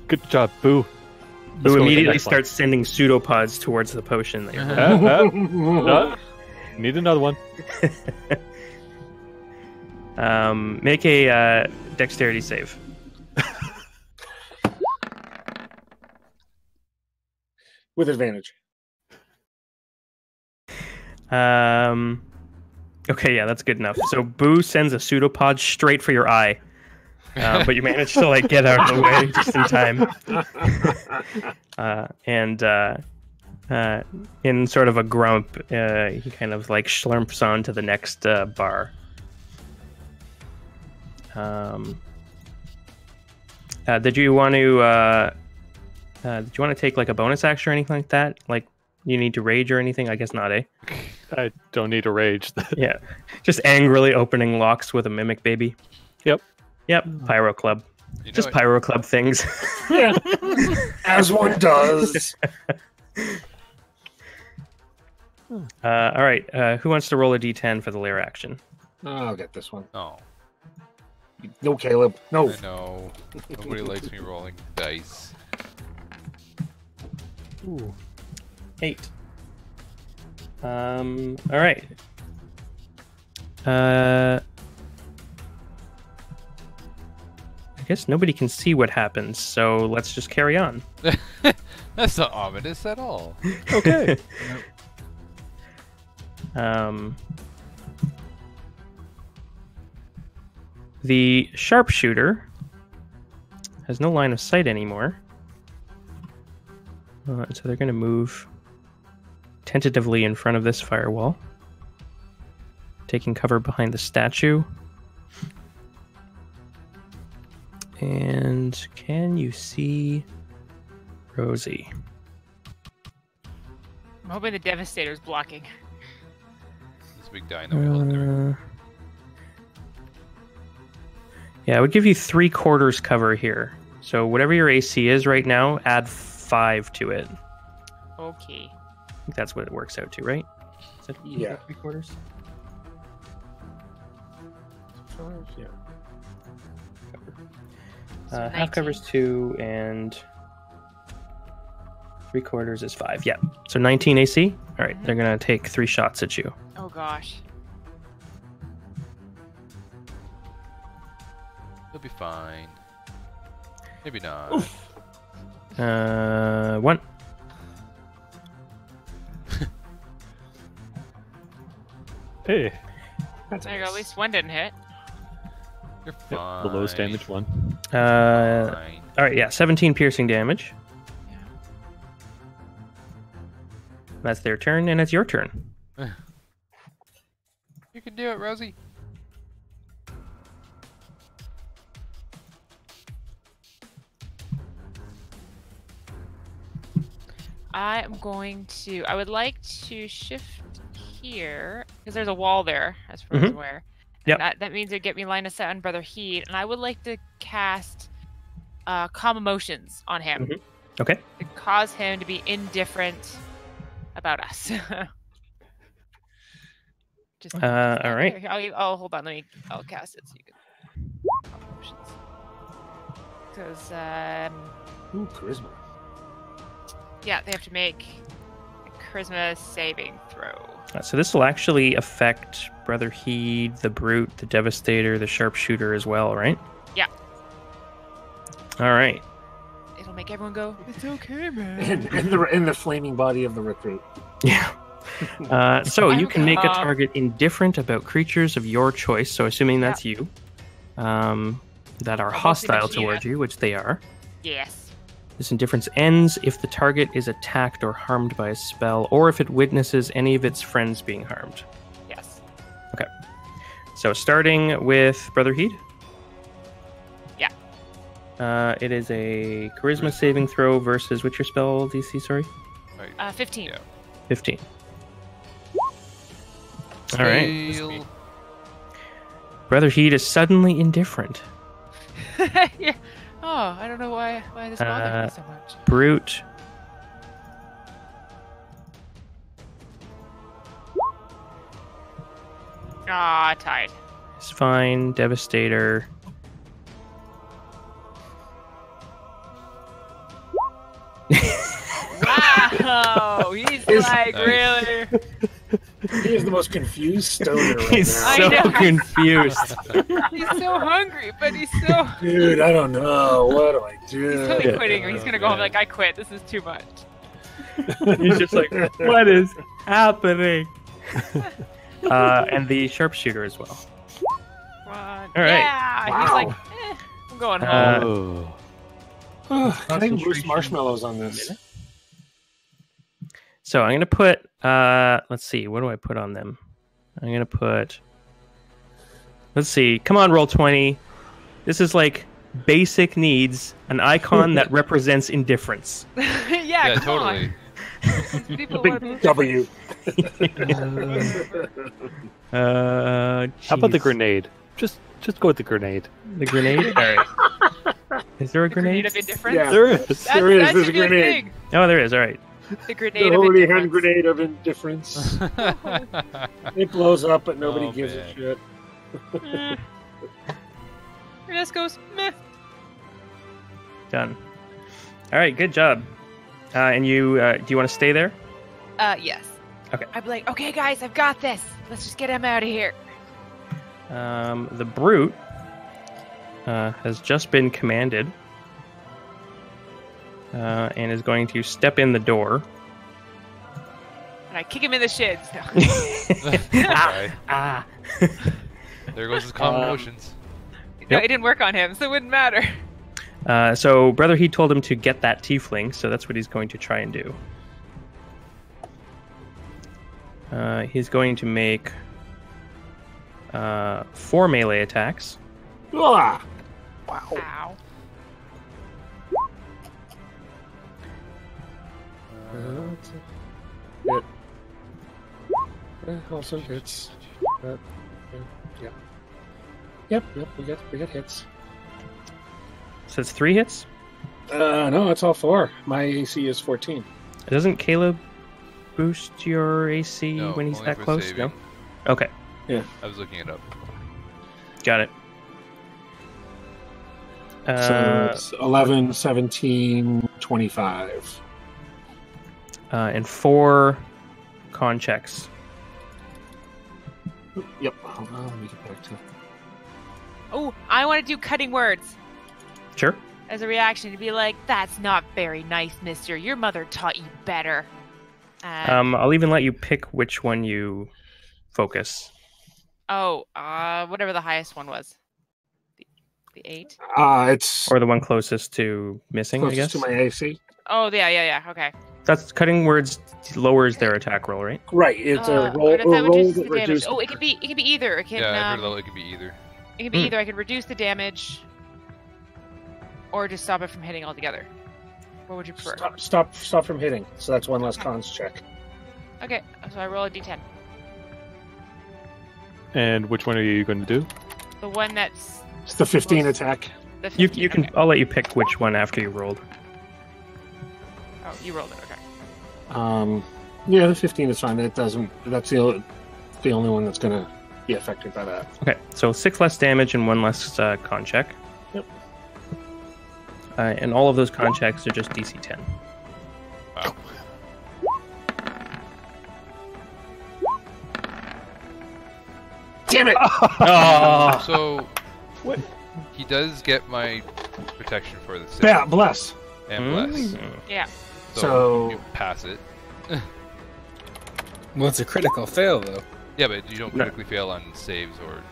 Good job, Boo. Who Let's go with the immediately next one. starts sending pseudopods towards the potion that you're Need another one. Make a dexterity save. With advantage. Okay, yeah, that's good enough. So Boo sends a pseudopod straight for your eye, but you manage to like get out of the way just in time. And in sort of a grump, he kind of like slurps on to the next bar. Did you want to take like a bonus action or anything like that? Like you need to rage or anything? I guess not, eh? I don't need to rage. Yeah, just angrily opening locks with a mimic baby. Yep. Pyro Club. You know Just it. Pyro Club things. Yeah. As one does. All right. Who wants to roll a d10 for the lair action? I'll get this one. Oh, No, Caleb. No. I know. Nobody likes me rolling dice. Ooh. 8. All right. I guess nobody can see what happens, so let's just carry on. That's not ominous at all. Okay. The sharpshooter has no line of sight anymore. So they're going to move tentatively in front of this firewall, taking cover behind the statue. And can you see Rosie? I'm hoping the Devastator's blocking. This big die in the middle there. Yeah, I would give you 3/4 cover here. So whatever your AC is right now, add 5 to it. Okay. I think that's what it works out to, right? Is that Yeah. 3/4? Yeah. So Half 19. cover's 2 and 3/4 is 5. Yeah. So 19 AC. All right, they're gonna take 3 shots at you. Oh gosh. You'll be fine. Maybe not. 1. Hey, That's There you go. At nice. least one didn't hit. You're yep, fine. the lowest damage one. Fine. All right, yeah, 17 piercing damage. Yeah. That's their turn, and it's your turn. You can do it, Rosie. I am going to. I would like to shift here because there's a wall there, as far as I'm aware. Yep. And that means it'd get me line of sight on Brother Heat, and I would like to cast Calm Emotions on him Okay. to cause him to be indifferent about us. Just All right. Here, I'll hold on. I'll cast it so you can. Calm Emotions. Because Ooh, charisma. yeah, they have to make a charisma saving throw. So this will actually affect Brother Heed, the Brute, the Devastator, the Sharpshooter as well, right? Yeah. All right. It'll make everyone go, "It's okay, man." and the flaming body of the recruit. Yeah. So you can make a Okay. target indifferent about creatures of your choice. So assuming that's you, that are Well, hostile mostly Machina. towards you, which they are. Yes. This indifference ends if the target is attacked or harmed by a spell, or if it witnesses any of its friends being harmed. Yes. So starting with Brother Heed. Yeah. It is a charisma saving throw versus what's your spell DC? Sorry, Right. 15. Yeah. 15. All right. Fail. Brother Heed is suddenly indifferent. Yeah. Oh, I don't know why this bothered me so much. Brute. Ah, tied. Is fine. Devastator. Wow, he's like, Nice. really? He is the most confused stoner right He's now. I so know. confused. He's so hungry, but he's so. Dude, I don't know. What do I do? He's totally quitting, or he's gonna go home like, I quit. This is too much. He's just like, what is happening? And the Sharpshooter as well. Come on. All right. Yeah, he's Wow. like, I'm going home. Oh. Can I boost marshmallows on this? So I'm going to put, let's see, what do I put on them? I'm going to put, let's see, come on, roll 20. This is like basic needs, an icon that represents indifference. yeah, Yeah, come totally. on. People A big wanna be- W. How about the jeez. grenade? Just go with the grenade. The grenade? All right. Is there a Grenade grenade? of indifference? Yeah. There is. That's, There is, that there's should a be a grenade. thing. Oh, there is. All right. The The grenade of holy indifference. hand grenade of indifference. It blows up, but nobody Oh, gives man. a shit. Eh. And this goes, meh. Done. All right. Good job. And you, do you want to stay there? Yes. Okay. I'd be like, okay, guys, I've got this. Let's just get him out of here. The Brute has just been commanded and is going to step in the door. And I kick him in the shins. Alright. Ah. There goes his calm emotions. No, Yep. it didn't work on him, so it wouldn't matter. So Brother He told him to get that tiefling, so that's what he's going to try and do. He's going to make 4 melee attacks. Ah! Wow. Ow. Hit. Also hits. Yep. Yep, we get hits. So it's 3 hits. No, it's all 4. My AC is 14. Doesn't Caleb boost your AC No, when he's only that for close? saving. No. Okay, I was looking it up. got it. So it's 11, 17, 25. And 4 con checks. Yep. Hold on, let me get back to. Oh, I want to do cutting words. Sure. as a reaction to be like, "That's not very nice, mister. Your mother taught you better." I'll even let you pick which one you focus. Whatever the highest one was. The 8? It's Or the one closest to missing, I guess. closest to my AC. Oh, yeah. Okay. That's cutting words lowers their attack roll, right? Right, it's a roll, but that or roll reduces that the damage. reduces. Oh, it can be either. It can Yeah, I heard that it could be either. it can be either. I can reduce the damage, or just stop it from hitting altogether. What would you prefer? Stop from hitting. So that's one less cons check. Okay, so I roll a d10. And which one are you going to do? The one that's It's the 15 attack. the You 15. can. Okay. I'll let you pick which one after you rolled. Oh, you rolled it. Okay. Yeah, the 15 is fine. That's the only one that's gonna be affected by that. Okay, so 6 less damage and 1 less con check. Yep. And all of those con checks are just DC 10. Wow. Damn it! Oh, So, What? he does get my protection for the save Yeah, bless. and bless. Yeah. So- you pass it. Well, it's a critical fail, though. Yeah, but you don't No. critically fail on saves or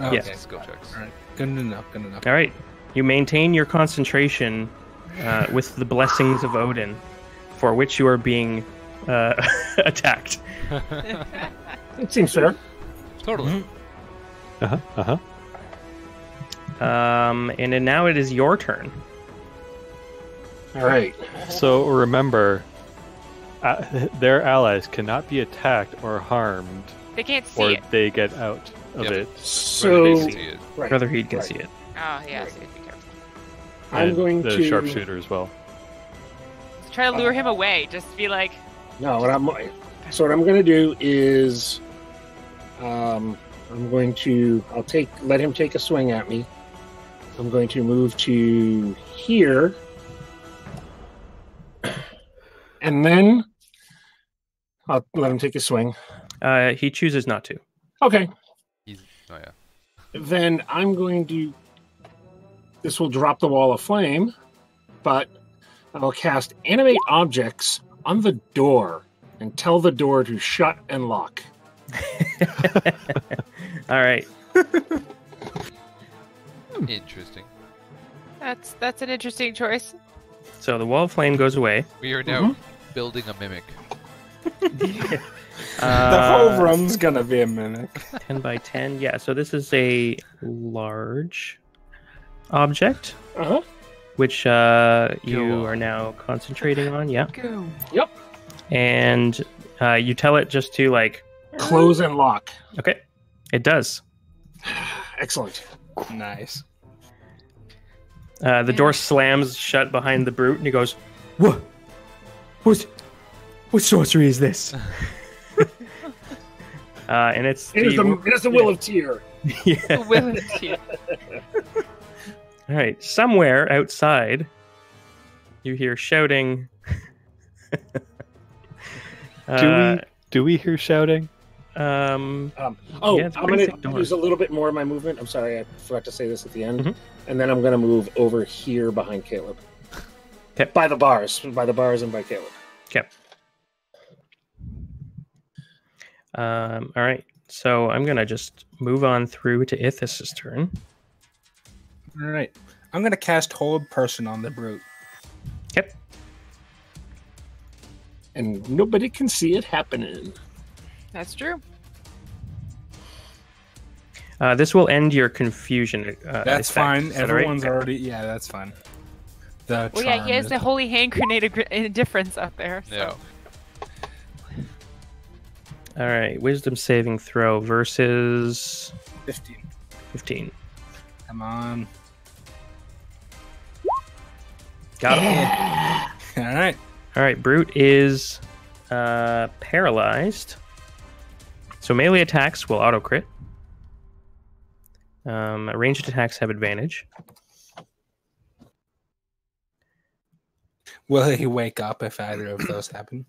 Okay. skill checks. All right. Good enough. All right, you maintain your concentration with the blessings of Odin, for which you are being attacked. It seems fair. Totally. And then now it is your turn. All right. So remember, their allies cannot be attacked or harmed, They can't see or it. they get out of Yeah, it. So Whether they see it. right, Brother Heed can right. see it. Oh, yeah. So be careful. I'm And going the to sharpshooter as well. Just try to lure him away. Just be like, No, what I'm going to do is, I'm going to let him take a swing at me. I'm going to move to here, and then I'll let him take a swing. He chooses not to. Okay, Oh yeah. then I'm going to. This will drop the wall of flame, but I will cast animate objects on the door and tell the door to shut and lock. All right. Interesting. that's an interesting choice. So the wall of flame goes away. We are now building a mimic. The whole room's gonna be a mimic. 10 by 10. Yeah, so this is a large object, Uh-huh. which you Go. are now concentrating on. Yeah. Go. And you tell it just to, like, Close and lock. okay, it does. Excellent. Nice. The door slams shut behind the brute, and he goes, "What? What sorcery is this?" And it's It is the will of Tyr. yeah. Will it to All right, somewhere outside, you hear shouting. Do we hear shouting? Yeah, it's I'm pretty going thick to door. use a little bit more of my movement. I'm sorry, I forgot to say this at the end. Mhm. And then I'm going to move over here behind Caleb. 'Kay. By the bars and by Caleb. Okay. All right. So I'm gonna just move on through to Ithis' turn. All right. I'm gonna cast Hold Person on the brute. Yep. And nobody can see it happening. That's true. This will end your confusion. That's effect. fine. Is that all right? Everyone's already. Yeah, that's fine. The Well, yeah, he charm has is- the holy hand grenade of indifference up there. So. Yeah. All right. Wisdom saving throw versus 15. 15. Come on. Got it. All right. All right. Brute is paralyzed. So melee attacks will auto crit. Ranged attacks have advantage. Will he wake up if either of those happen?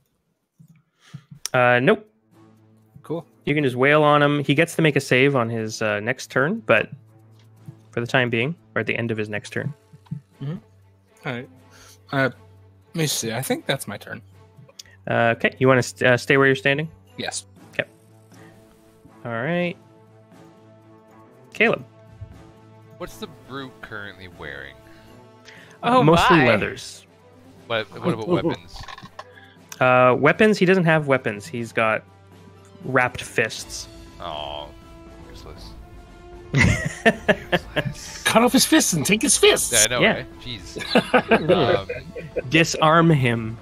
Nope. Cool. You can just wail on him. He gets to make a save on his next turn, but for the time being, or at the end of his next turn. All right. Let me see. I think that's my turn. Okay, you want to stay where you're standing? Yes. All right. Caleb. What's the brute currently wearing? Oh, Mostly my. leathers. What about weapons? Weapons, he doesn't have weapons. He's got wrapped fists. Oh, useless. Cut off his fists and take his fists. Yeah, I know, Yeah. right? Jeez. Disarm him.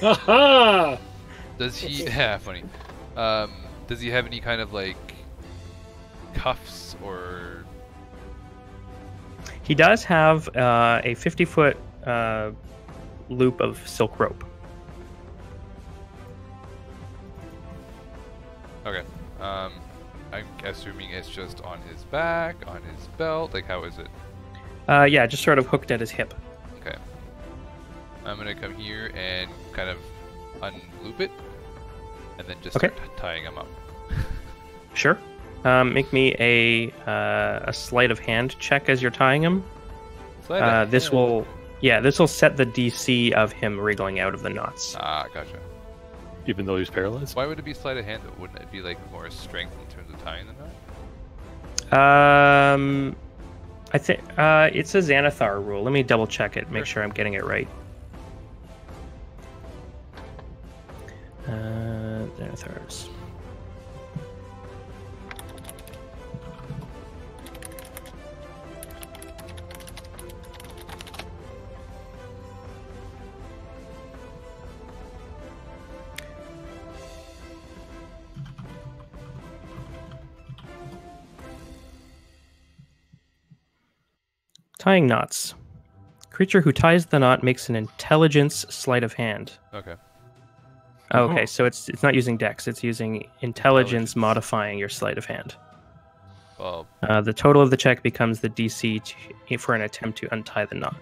Aha! Does he? Yeah, funny. Does he have any kind of like cuffs or? He does have a 50-foot loop of silk rope. Okay. I'm assuming it's just on his back, on his belt. Like, how is it? Yeah, just sort of hooked at his hip. Okay. I'm gonna come here and kind of unloop it, and then just Okay. start tying him up. Sure. Make me a sleight of hand check as you're tying him. This will set the DC of him wriggling out of the knots. Ah, gotcha. Even though he's paralyzed. Why would it be sleight of hand though? Wouldn't it be like more strength in terms of tying the knot? I think it's a Xanathar rule. Let me double check it, make sure I'm getting it right. Xanathars. Tying knots. Creature who ties the knot makes an intelligence sleight of hand. Okay. Okay, so it's not using dex, it's using intelligence modifying your sleight of hand. Well, The total of the check becomes the DC for an attempt to untie the knot.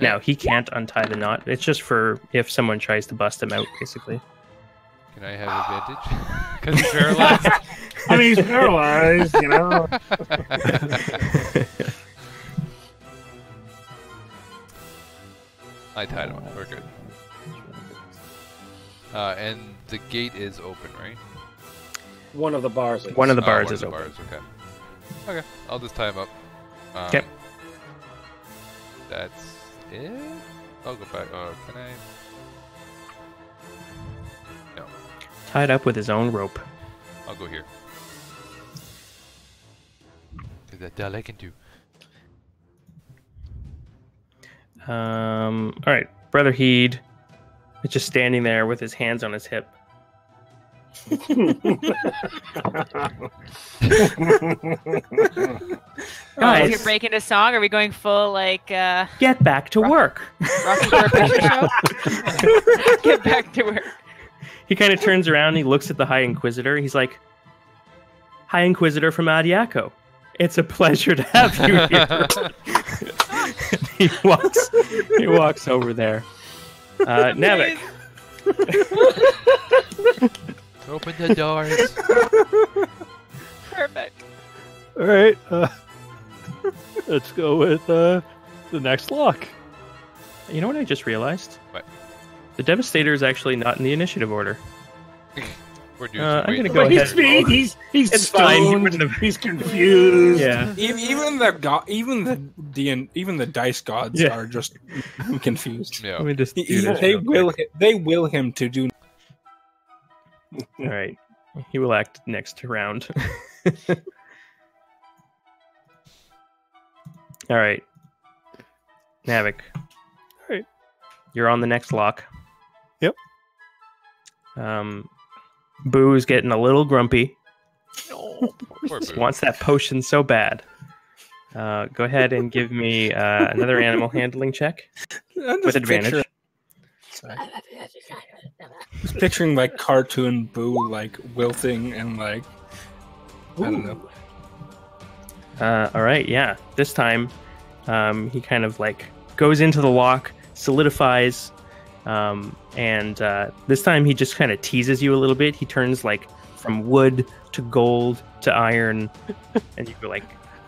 Now, he can't untie the knot. It's just for if someone tries to bust him out, basically. can I have advantage? Because he's paralyzed. I mean, he's paralyzed, you know. I tied him up. We're good. And the gate is open, right? One of the bars. Is. One of the bars one is of the open. bars, okay. Okay, I'll just tie him up. Okay. That's it? I'll go back. Can I? No, Tied up with his own rope. I'll go here. That's all I can do. All right, Brother Heed is just standing there with his hands on his hip. Guys, You're breaking a song? Are we going full like get back to work. Rocky Horror Picture Show? Get back to work. He kind of turns around and he looks at the High Inquisitor. He's like, High Inquisitor from Adiaco. It's a pleasure to have you here. he walks over there. Navik. Open the doors. Perfect. All right. Let's go with the next lock. You know what I just realized? What? The Devastator is actually not in the initiative order. We're doing I'm some gonna waiting. go But ahead. he's It's fine, he stoned. wouldn't have- He's confused. Yeah. Even the dice gods Yeah. are just confused. Yeah. Let me just do this They real quick. will him to do. All right. He will act next round. All right. Navik. All right. You're on the next lock. Yep. Boo's getting a little grumpy. Poor Boo. Wants that potion so bad. Go ahead and give me another animal handling check with advantage. I was picturing like cartoon Boo like wilting and like I don't know. All right, yeah. This time, he kind of like goes into the lock, solidifies, and this time he just kind of teases you a little bit. He turns like from wood to gold to iron, and you like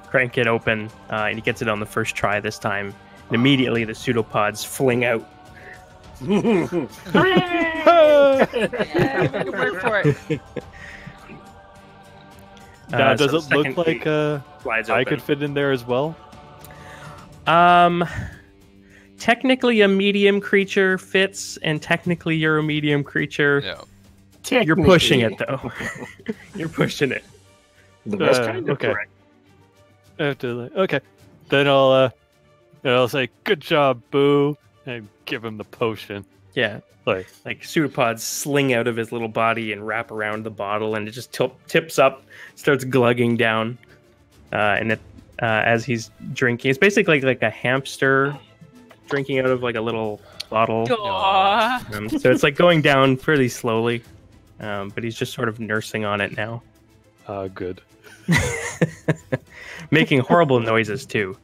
crank it open, and he gets it on the first try this time. And immediately the pseudopods fling out. Yeah, make it work for it. Now, So does the it look second like gate slides I open. could fit in there as well? Technically a medium creature fits, and technically you're a medium creature. No. You're pushing it though. You're pushing it. The best kind of okay. correct. I have to. Okay, then I'll say good job, Boo, and give him the potion. Yeah. Like pseudopods sling out of his little body and wrap around the bottle, and it just tips up, starts glugging down, and it as he's drinking, it's basically like a hamster drinking out of like a little bottle. Aw. So it's like going down fairly slowly, but he's just sort of nursing on it now, Good. making horrible noises too.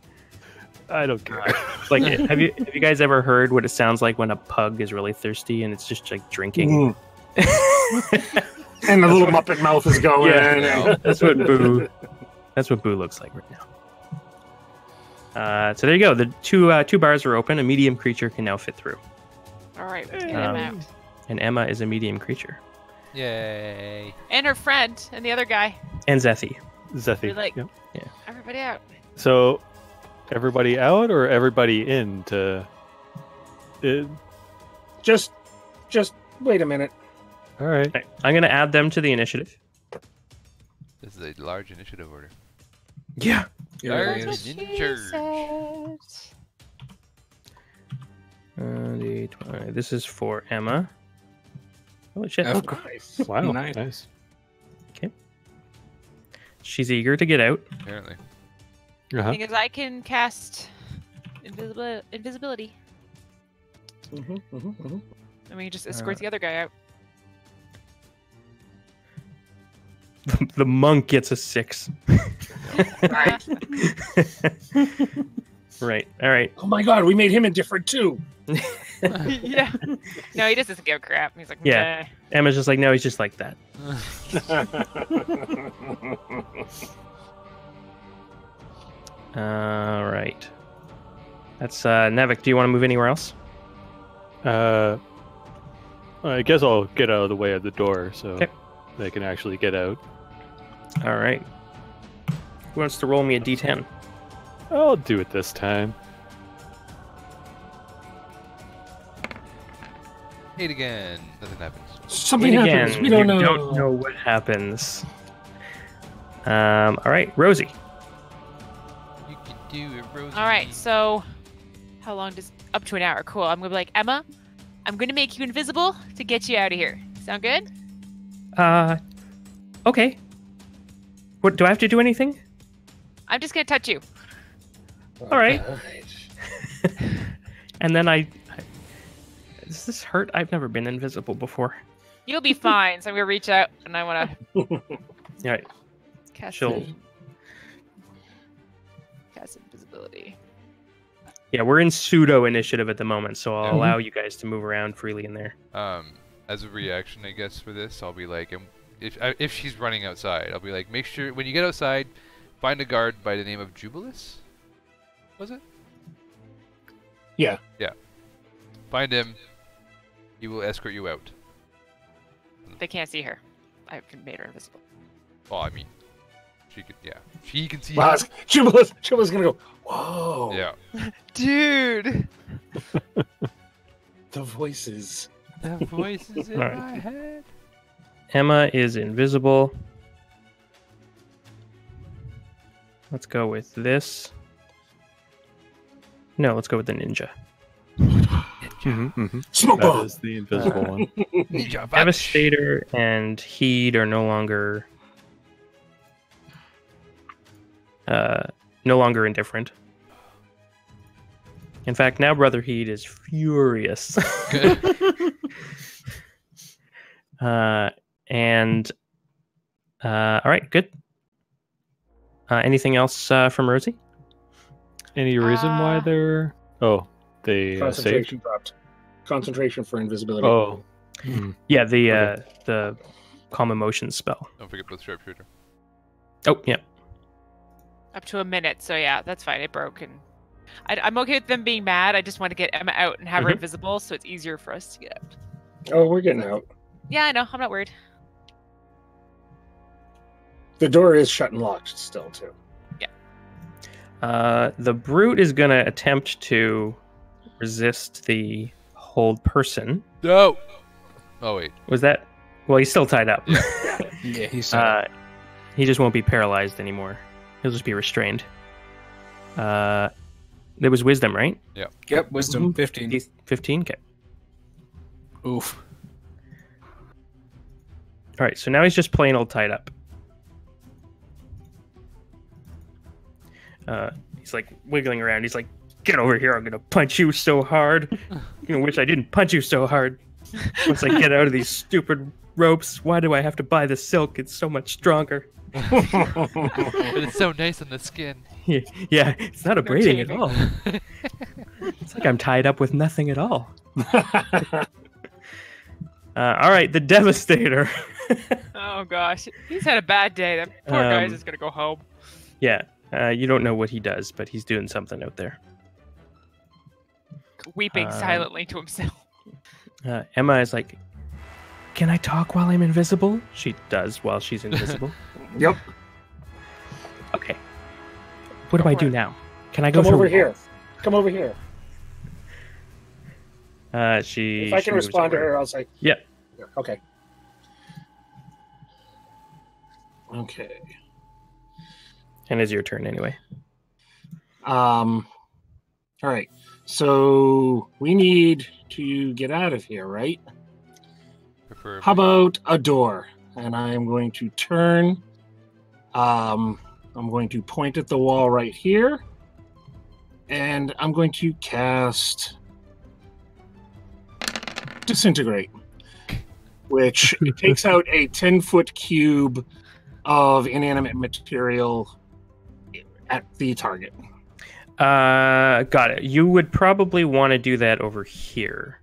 I don't care. Like, have you guys ever heard what it sounds like when a pug is really thirsty and it's just like drinking? And the little Muppet mouth is going. Yeah. That's what Boo looks like right now. So there you go. The two bars are open. A medium creature can now fit through, All right, let's get him out. and Emma is a medium creature, Yay. And her friend and the other guy. and Zethi. Zephy. You're like- Yep. Everybody out. So, everybody out or everybody in to? Just wait a minute. All right. Okay, I'm gonna add them to the initiative. This is a large initiative order. Yeah. Large Yes. in charge. This is for Emma. Holy shit! Of course. Wow. Nice. Nice. She's eager to get out. Apparently. Uh-huh. Thing is, I can cast invisibility. I mean, just escort the other guy out. The monk gets a 6. Right. All right. Oh my god, we made him indifferent too. Yeah. No, he just doesn't give a crap. He's like, Yeah. "Nah." Emma's just like, no, he's just like that. All right. That's Nevik. Do you want to move anywhere else? I guess I'll get out of the way of the door so Okay. they can actually get out. All right. Who wants to roll me a d10? I'll do it this time. 8 again. Nothing happens. Something And happens. again, We don't you know. don't know what happens. All right, Rosie. You can do it, Rosie. All right, so how long does up to an hour? Cool. I'm gonna be like, Emma, I'm gonna make you invisible to get you out of here. Sound good? Okay. What do I have to do anything? I'm just gonna touch you. All right. And then does this hurt? I've never been invisible before. You'll be fine. So I'm gonna reach out and I wanna All right. cast She'll. invisibility. Yeah, we're in pseudo initiative at the moment, so I'll Mhm. allow you guys to move around freely in there. As a reaction, I guess, for this, I'll be like, if she's running outside, I'll be like, make sure when you get outside, find a guard by the name of Jubilus. Was it? Yeah. Yeah. Find him. He will escort you out. They can't see her. I made her invisible. Oh, I mean, she could. Yeah, she can see. Wow, you. Chibila's gonna go, whoa. Yeah. Dude. The voices. The voices in Alright. my head. Emma is invisible. Let's go with this. No, let's go with the ninja. Smoke That bomb. is the invisible one. Ninja Devastator and Heed are no longer indifferent. In fact, now Brother Heed is furious. And all right, good. Anything else from Rosie? Any reason why Uh, they're? Oh, they saved. Concentration dropped. Concentration for invisibility. Oh. Yeah, the calm emotions spell. Don't forget both sharpshooter. Oh, yeah. Up to a minute. So yeah, that's fine. It broke and I'm okay with them being mad. I just want to get Emma out and have her Mhm. invisible, so it's easier for us to get out. Oh, we're getting out. Yeah, I know. I'm not worried. The door is shut and locked still, too. The brute is going to attempt to resist the hold person. No. Oh wait. Was that? Well, he's still tied up. Yeah. Yeah, he's He just won't be paralyzed anymore. He'll just be restrained. There was wisdom, right? Yep, wisdom 15. 15? Okay. Oof. All right, so now he's just plain old tied up. He's like wiggling around. He's like, "Get over here! I'm gonna punch you so hard. You wish I didn't punch you so hard. Once I get out of these stupid ropes, why do I have to buy the silk? It's so much stronger." But it's so nice on the skin. Yeah, it's not abrading at chafing. all. It's like I'm tied up with nothing at all. All right, the Devastator. Oh gosh, he's had a bad day. That poor guy's just gonna go home. Yeah, you don't know what he does, but he's doing something out there. Weeping silently to himself. Emma is like, "Can I talk while I'm invisible?" She does while she's invisible. Yep. Okay. What do I do now? Can I go Come through over here. Come over here. She. If I she can moves respond to over. her, I'll say, Yeah. okay. Okay. And it's your turn anyway. All right. So we need to get out of here, right? Preferably. How about a door? And I am going to turn. I'm going to point at the wall right here. And I'm going to cast Disintegrate, which takes out a 10-foot cube of inanimate material at the target. Got it. You would probably want to do that over here.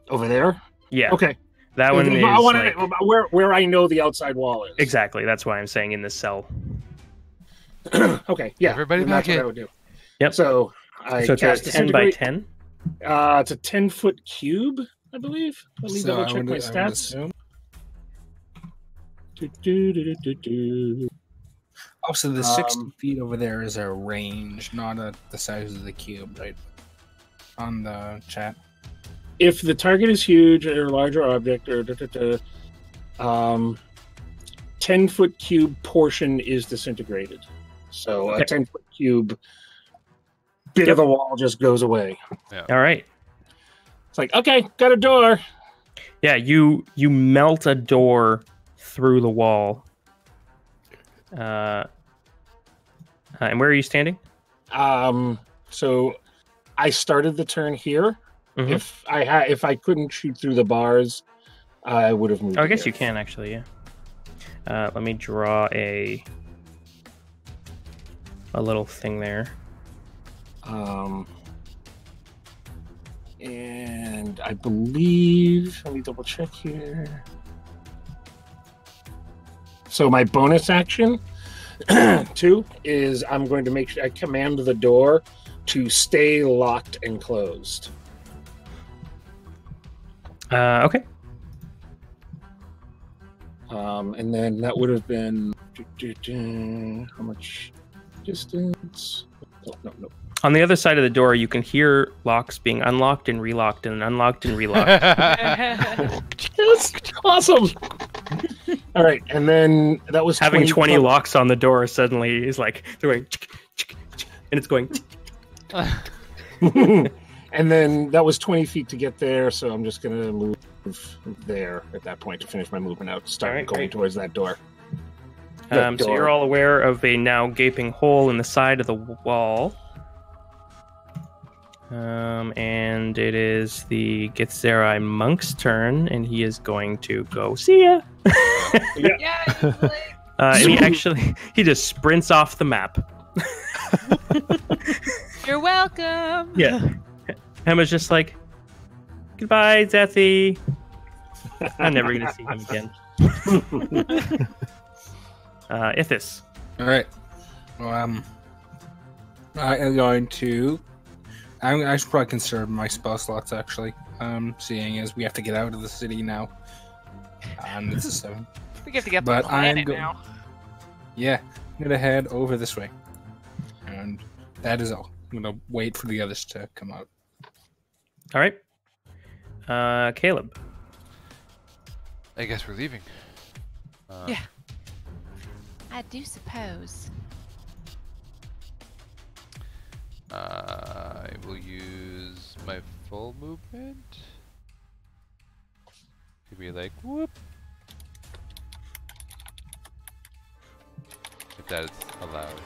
Over there? Yeah. Okay. That one is I want like- to where I know the outside wall is. Exactly. That's why I'm saying in the cell. Okay. Yeah. Everybody then back that's what in. I would do. Yep. So I So it's a cast 10 by Disintegrate. 10. It's a 10-foot cube, I believe. Let me double check my stats. assume. Do. Also, the 60 Um, feet over there is a range, not the size of the cube, right? On the chat. If the target is huge or a larger object, or 10-foot cube portion is disintegrated. So a 10-foot cube bit of the wall just goes away. All right. It's like, okay, got a door. Yeah, you melt a door through the wall. And where are you standing? So I started the turn here. Mhm. If I couldn't shoot through the bars, I would have moved. Oh, I guess here. you can actually, yeah. Let me draw a little thing there. And I believe, let me double check here. So my bonus action, too, is I'm going to make sure I command the door to stay locked and closed. Okay. And then that would have been how much distance? No. On the other side of the door, you can hear locks being unlocked and relocked and unlocked and relocked. That's awesome. All right, and then that was Having 20 locks. locks on the door suddenly is like they're going, and it's going. And then that was 20 feet to get there, so I'm just gonna move there at that point to finish my movement out. Start All right, going great. towards that door. So you're all aware of a now gaping hole in the side of the wall. And it is the Githzerai monk's turn, and he is going to go, see ya! Yeah. And he just sprints off the map. You're welcome. Yeah. Emma's just like, goodbye, Zethy. I'm never going to see him again. Ithis. All right. Well, I'm going to. I should probably conserve my spell slots actually. Seeing as we have to get out of the city now. And it's a 7. We get to get But the planet I'm now. Yeah, I'm gonna head over this way, and that is all. I'm gonna wait for the others to come out. All right. Caleb. I guess we're leaving. Yeah. I do suppose. I will use my full movement. Could be like whoop. If that is allowed.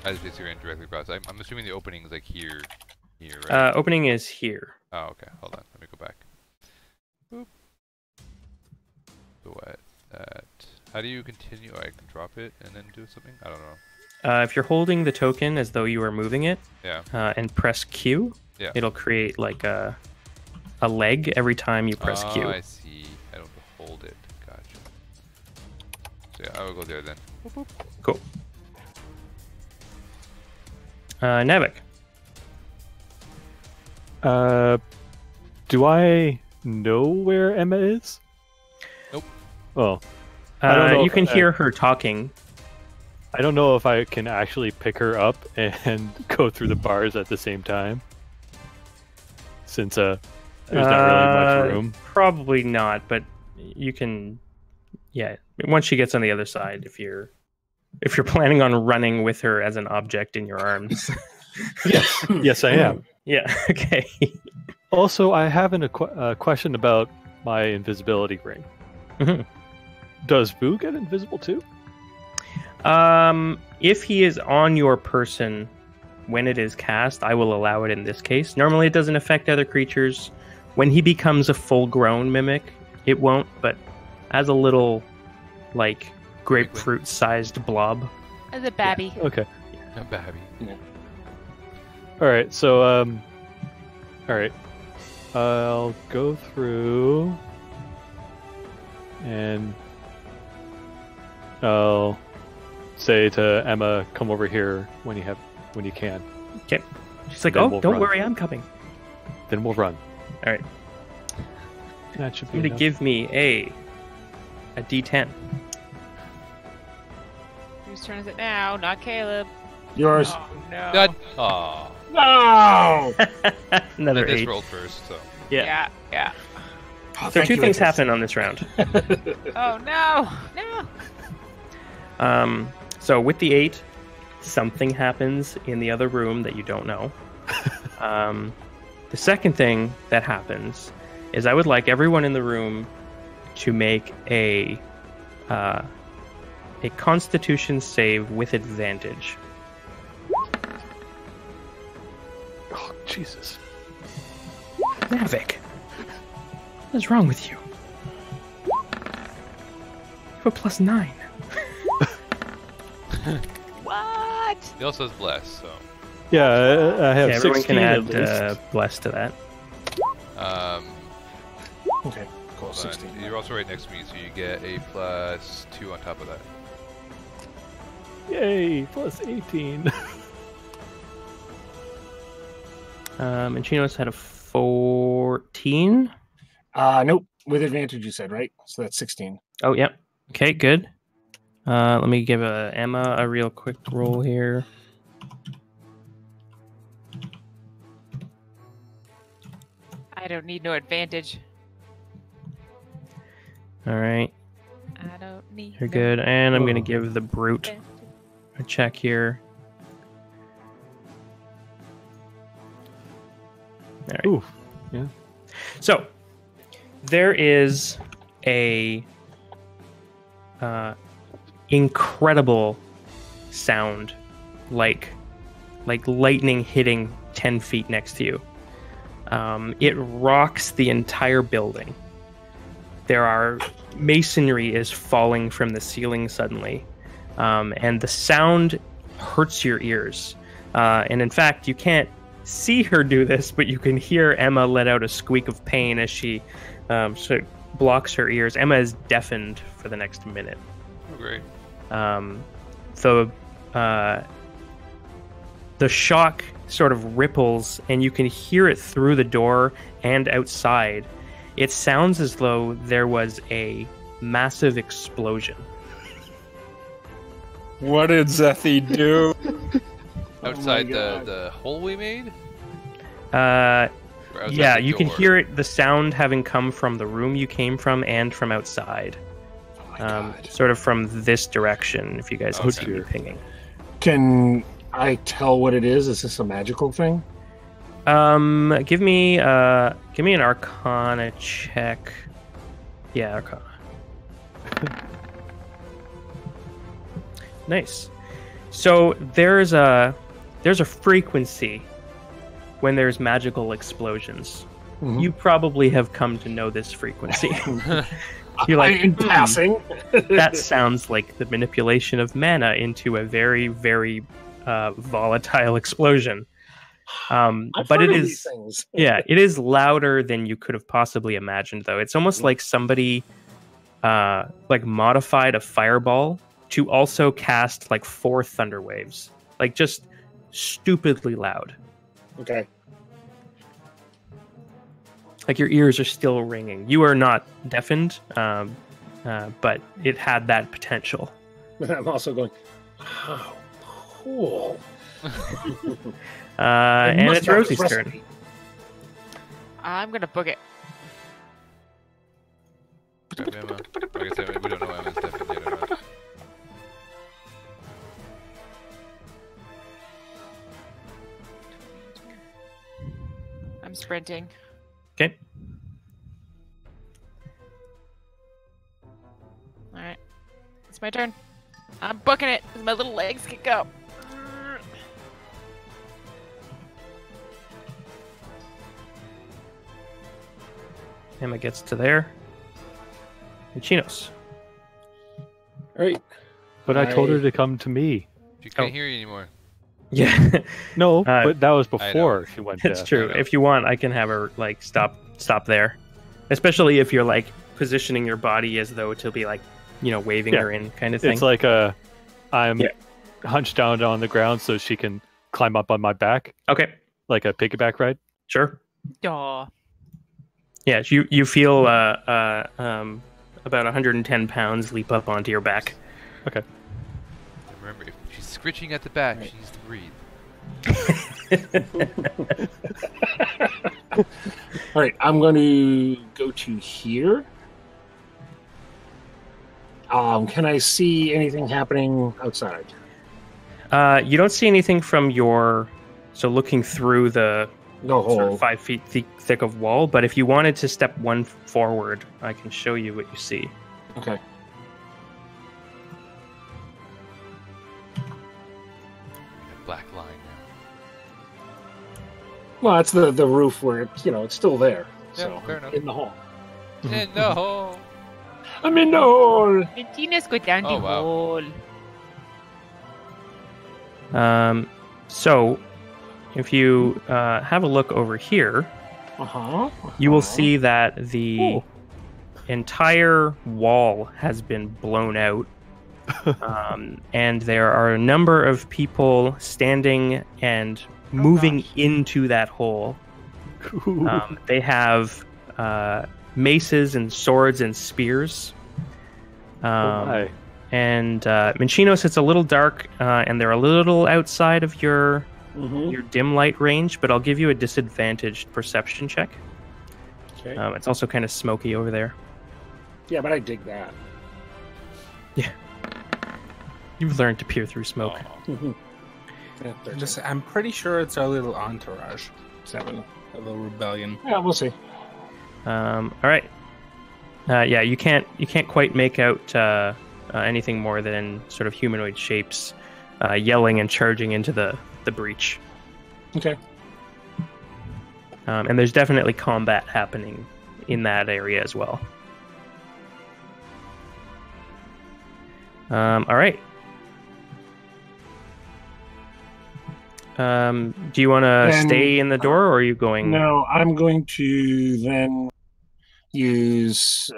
I just basically ran directly across. I'm assuming the opening is like here, right? Opening is here. Oh, okay. Hold on. Let me go back. Boop. So what? That. How do you continue? Oh, I can drop it and then do something? I don't know. If you're holding the token as though you are moving it, Yeah. and press Q, Yeah. it'll create like a leg every time you press Oh, Q. I see. I don't hold it. Gotcha. So yeah, I will go there then. Boop, boop. Cool. Navik. Do I know where Emma is? Nope. Well, I don't know You if can hear her talking. I don't know if I can actually pick her up and go through the bars at the same time. Since there's not really much room. Probably not, but you can. Yeah, once she gets on the other side, if you're planning on running with her as an object in your arms. Yes, yes, I am. Yeah. Okay. Also, I have a question about my invisibility ring. Mhm. Does Boo get invisible too? If he is on your person when it is cast, I will allow it in this case. Normally, it doesn't affect other creatures. When he becomes a full-grown mimic, it won't. But as a little, like, grapefruit-sized blob. As a babby. Okay. A babby. All right. So, all right. I'll go through, and I'll say to Emma, "Come over here when you can." Okay. She's like, Then "Oh, we'll don't run. worry, I'm coming." Then we'll run. All right. That should be Somebody enough. give me a D10. Whose turn is it now? Not Caleb. Yours. Oh no. God. Aw. No! Another I just 8. rolled first, so. Yeah. Yeah. Oh, So thank two you, things Atlas. happen on this round. Oh no. No. So with the 8, something happens in the other room that you don't know. The second thing that happens is I would like everyone in the room to make a Constitution save with advantage. Oh, Jesus. Navik, what is wrong with you? You have a +9. What? He also has bless, so. Yeah, I have Yeah, everyone 16 can at add least. bless to that. Okay, cool. Hold on. 16. You're also right next to me, so you get a +2 on top of that. Yay, plus 18. And Chino's had a 14. Nope. With advantage, you said, right? So that's 16. Oh, yep. Okay, good. Let me give Emma a real quick roll here. I don't need no advantage. All right, I don't need. you're no good. And I'm going to give the brute advantage. a check here. All right. Ooh, yeah. So there is a incredible sound, like lightning hitting 10 feet next to you. It rocks the entire building. Masonry is falling from the ceiling suddenly, and the sound hurts your ears. And in fact, you can't see her do this, but you can hear Emma let out a squeak of pain as she blocks her ears. Emma is deafened for the next minute. Oh, great. the shock sort of ripples, and you can hear it through the door and outside. It sounds as though there was a massive explosion. What did Zethi do? Outside God. the hole we made? Uh, Or outside yeah, the you can door? hear it, the sound having come from the room you came from and from outside. Oh my God. Sort of from this direction, if you guys can Okay. see me pinging. Can I tell what it is? Is this a magical thing? Give me an Arcana check. Yeah, Arcana. Nice. So there's a frequency when there's magical explosions. Mhm. You probably have come to know this frequency. You're like, in passing. that sounds like the manipulation of mana into a very, very volatile explosion. I've But heard it of these is, things. yeah, it is louder than you could have possibly imagined, though. It's almost like somebody like modified a fireball to also cast like 4 thunder waves, like just stupidly loud. Okay. Like your ears are still ringing. You are not deafened, but it had that potential. I'm also going, wow, cool. And must it's have Rosie's this turn. recipe. I'm gonna book it. Grab Emma. Like I said, we don't know Emma's deafened yet or not. I'm sprinting. Okay. All right, it's my turn. I'm booking it as my little legs can go. Emma gets to there. And Chinos. All right. But I told her I- to come to me. She can't Oh. hear you anymore. Yeah, No, Uh, but that was I know. before she went that's deaf. true. I know. If you want, I can have her like stop there. Especially if you're like positioning your body as though to be like, waving Yeah. her in kind of thing. It's like I'm Yeah. hunched down on the ground so she can climb up on my back, Okay, like a piggyback ride. sure. Aw. Yeah, you feel about 110 pounds leap up onto your back. And remember, if she's scritching at the back, she needs to breathe. All right. I'm going to go to here. Can I see anything happening outside? You don't see anything from so looking through the No sort hole. of 5 feet thick of wall. But if you wanted to step one forward, I can show you what you see. Okay. A black line now. Well, it's the roof where it's still there. Yeah, So fair enough. in the hole. And no hole. I'm in the hole. Tina's go down Oh, the wow. hole. So if you have a look over here, you will see that the entire wall has been blown out. And there are a number of people standing and moving into that hole. They have maces and swords and spears. Hi. And Minchinos, it's a little dark, and they're a little outside of your dim light range, but I'll give you a disadvantaged perception check. Okay. It's also kind of smoky over there. Yeah, but I dig that. You've learned to peer through smoke. Aw. Yeah, 13, I'm pretty sure it's our little entourage, 7. a little rebellion. Yeah, we'll see. All right. Yeah, you can't quite make out anything more than sort of humanoid shapes yelling and charging into the breach. Okay. And there's definitely combat happening in that area as well. All right. Do you want to Then- stay in the door, or are you going? No, I'm going to then use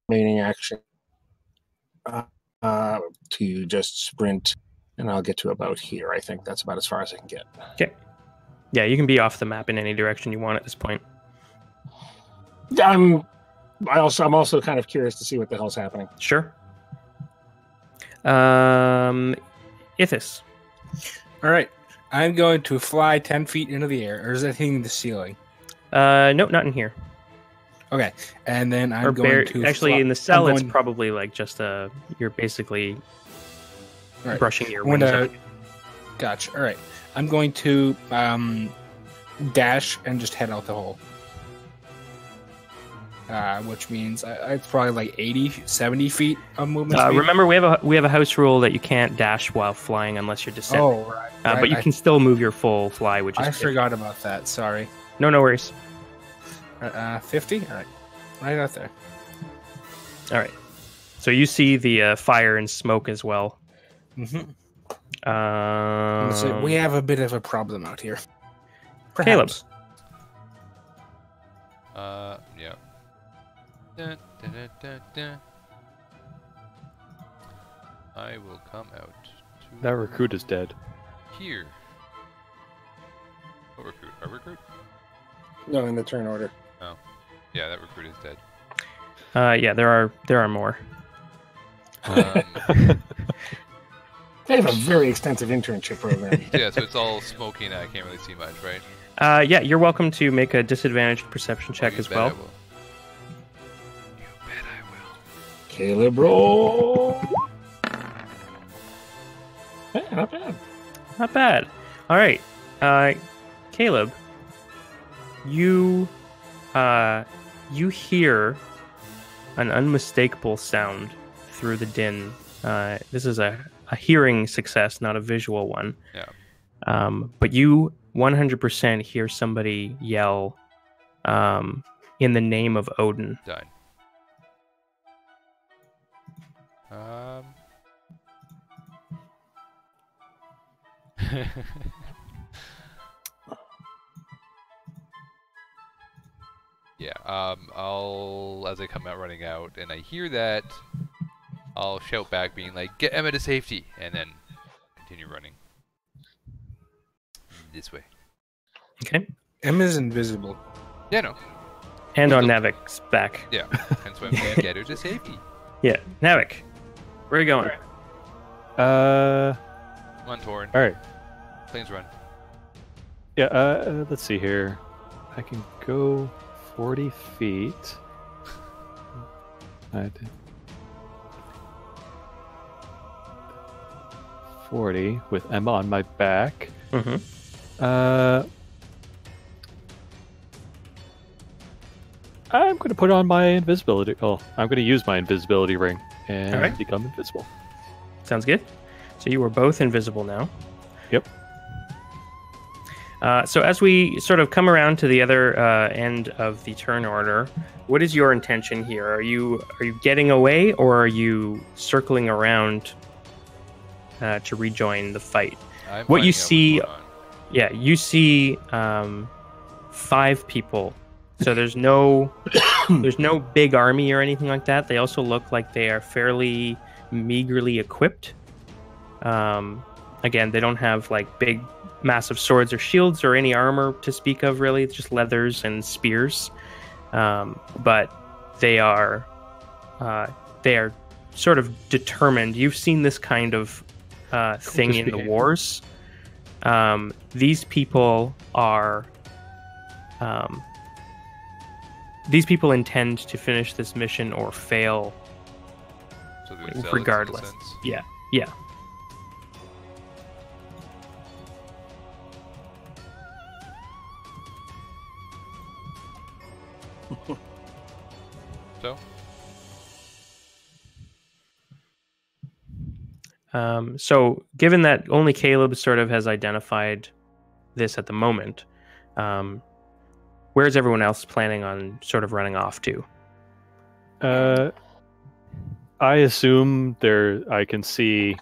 remaining action to just sprint And I'll get to about here. I think that's about as far as I can get. Okay. Yeah, you can be off the map in any direction you want at this point. I'm also kind of curious to see what the hell's happening. Sure. Ithis. All right. I'm going to fly 10 feet into the air, or is that hitting the ceiling? Nope, not in here. Okay. And then I'm Or going to actually, fly- in the cell, I'm it's going- probably like just you're basically All right. brushing your I'm wings. gonna- up. Gotcha. All right. I'm going to dash and just head out the hole. Which means it's probably like 80, 70 feet of movement. speed. Remember, we have a house rule that you can't dash while flying unless you're descending. Oh, right. But you can still move your full fly, which is I 50. forgot about that. Sorry. No worries. 50? All right. Right out there. All right. So you see the fire and smoke as well. Mm-hmm. We have a bit of a problem out here. Caleb. Perhaps. Yeah. Dun, dun, dun, dun, dun. I will come out to That recruit is dead. here. What recruit? Our recruit? No, in the turn order. Yeah, that recruit is dead. Yeah, there are more. They have a very extensive internship program. Yeah, so it's all smoky and I can't really see much, right? Yeah, you're welcome to make a disadvantaged perception check You as bet well. I will. You bet I will. Caleb, roll. Hey, not bad. Not bad. All right, Caleb, you hear an unmistakable sound through the din. This is a hearing success, not a visual one. Yeah. But you 100% hear somebody yell in the name of Odin. Done. Yeah, I'll, as I come out running out and I hear that, I'll shout back being like, get Ema to safety, and then continue running. This way. Okay. Emma's invisible. Yeah, no. And on Navik's back. Yeah, hence why I'm saying get her to safety. Yeah. Navik, where are you going? Uh, Come on, Torin. all right. Planes run. Yeah. Let's see here. I can go 40 feet. I did 40 with Emma on my back. Mm-hmm. I'm going to put on my invisibility. Oh, I'm going to use my invisibility ring and All right. become invisible. Sounds good. So you are both invisible now. Yep. So as we sort of come around to the other end of the turn order, what is your intention here? Are you getting away, or are you circling around to rejoin the fight? I'm What you finding out see- what's going on. Yeah, you see 5 people. So there's no big army or anything like that. They also look like they are fairly meagerly equipped. Again, they don't have like big, massive swords or shields or any armor to speak of. Really, it's just leathers and spears. But they are sort of determined. You've seen this kind of thing in the behavior. wars. These people are. These people intend to finish this mission or fail. So they're zealots in a regardless. sense. Yeah. So? So given that only Caleb sort of has identified this at the moment, where's everyone else planning on sort of running off to? I assume I can see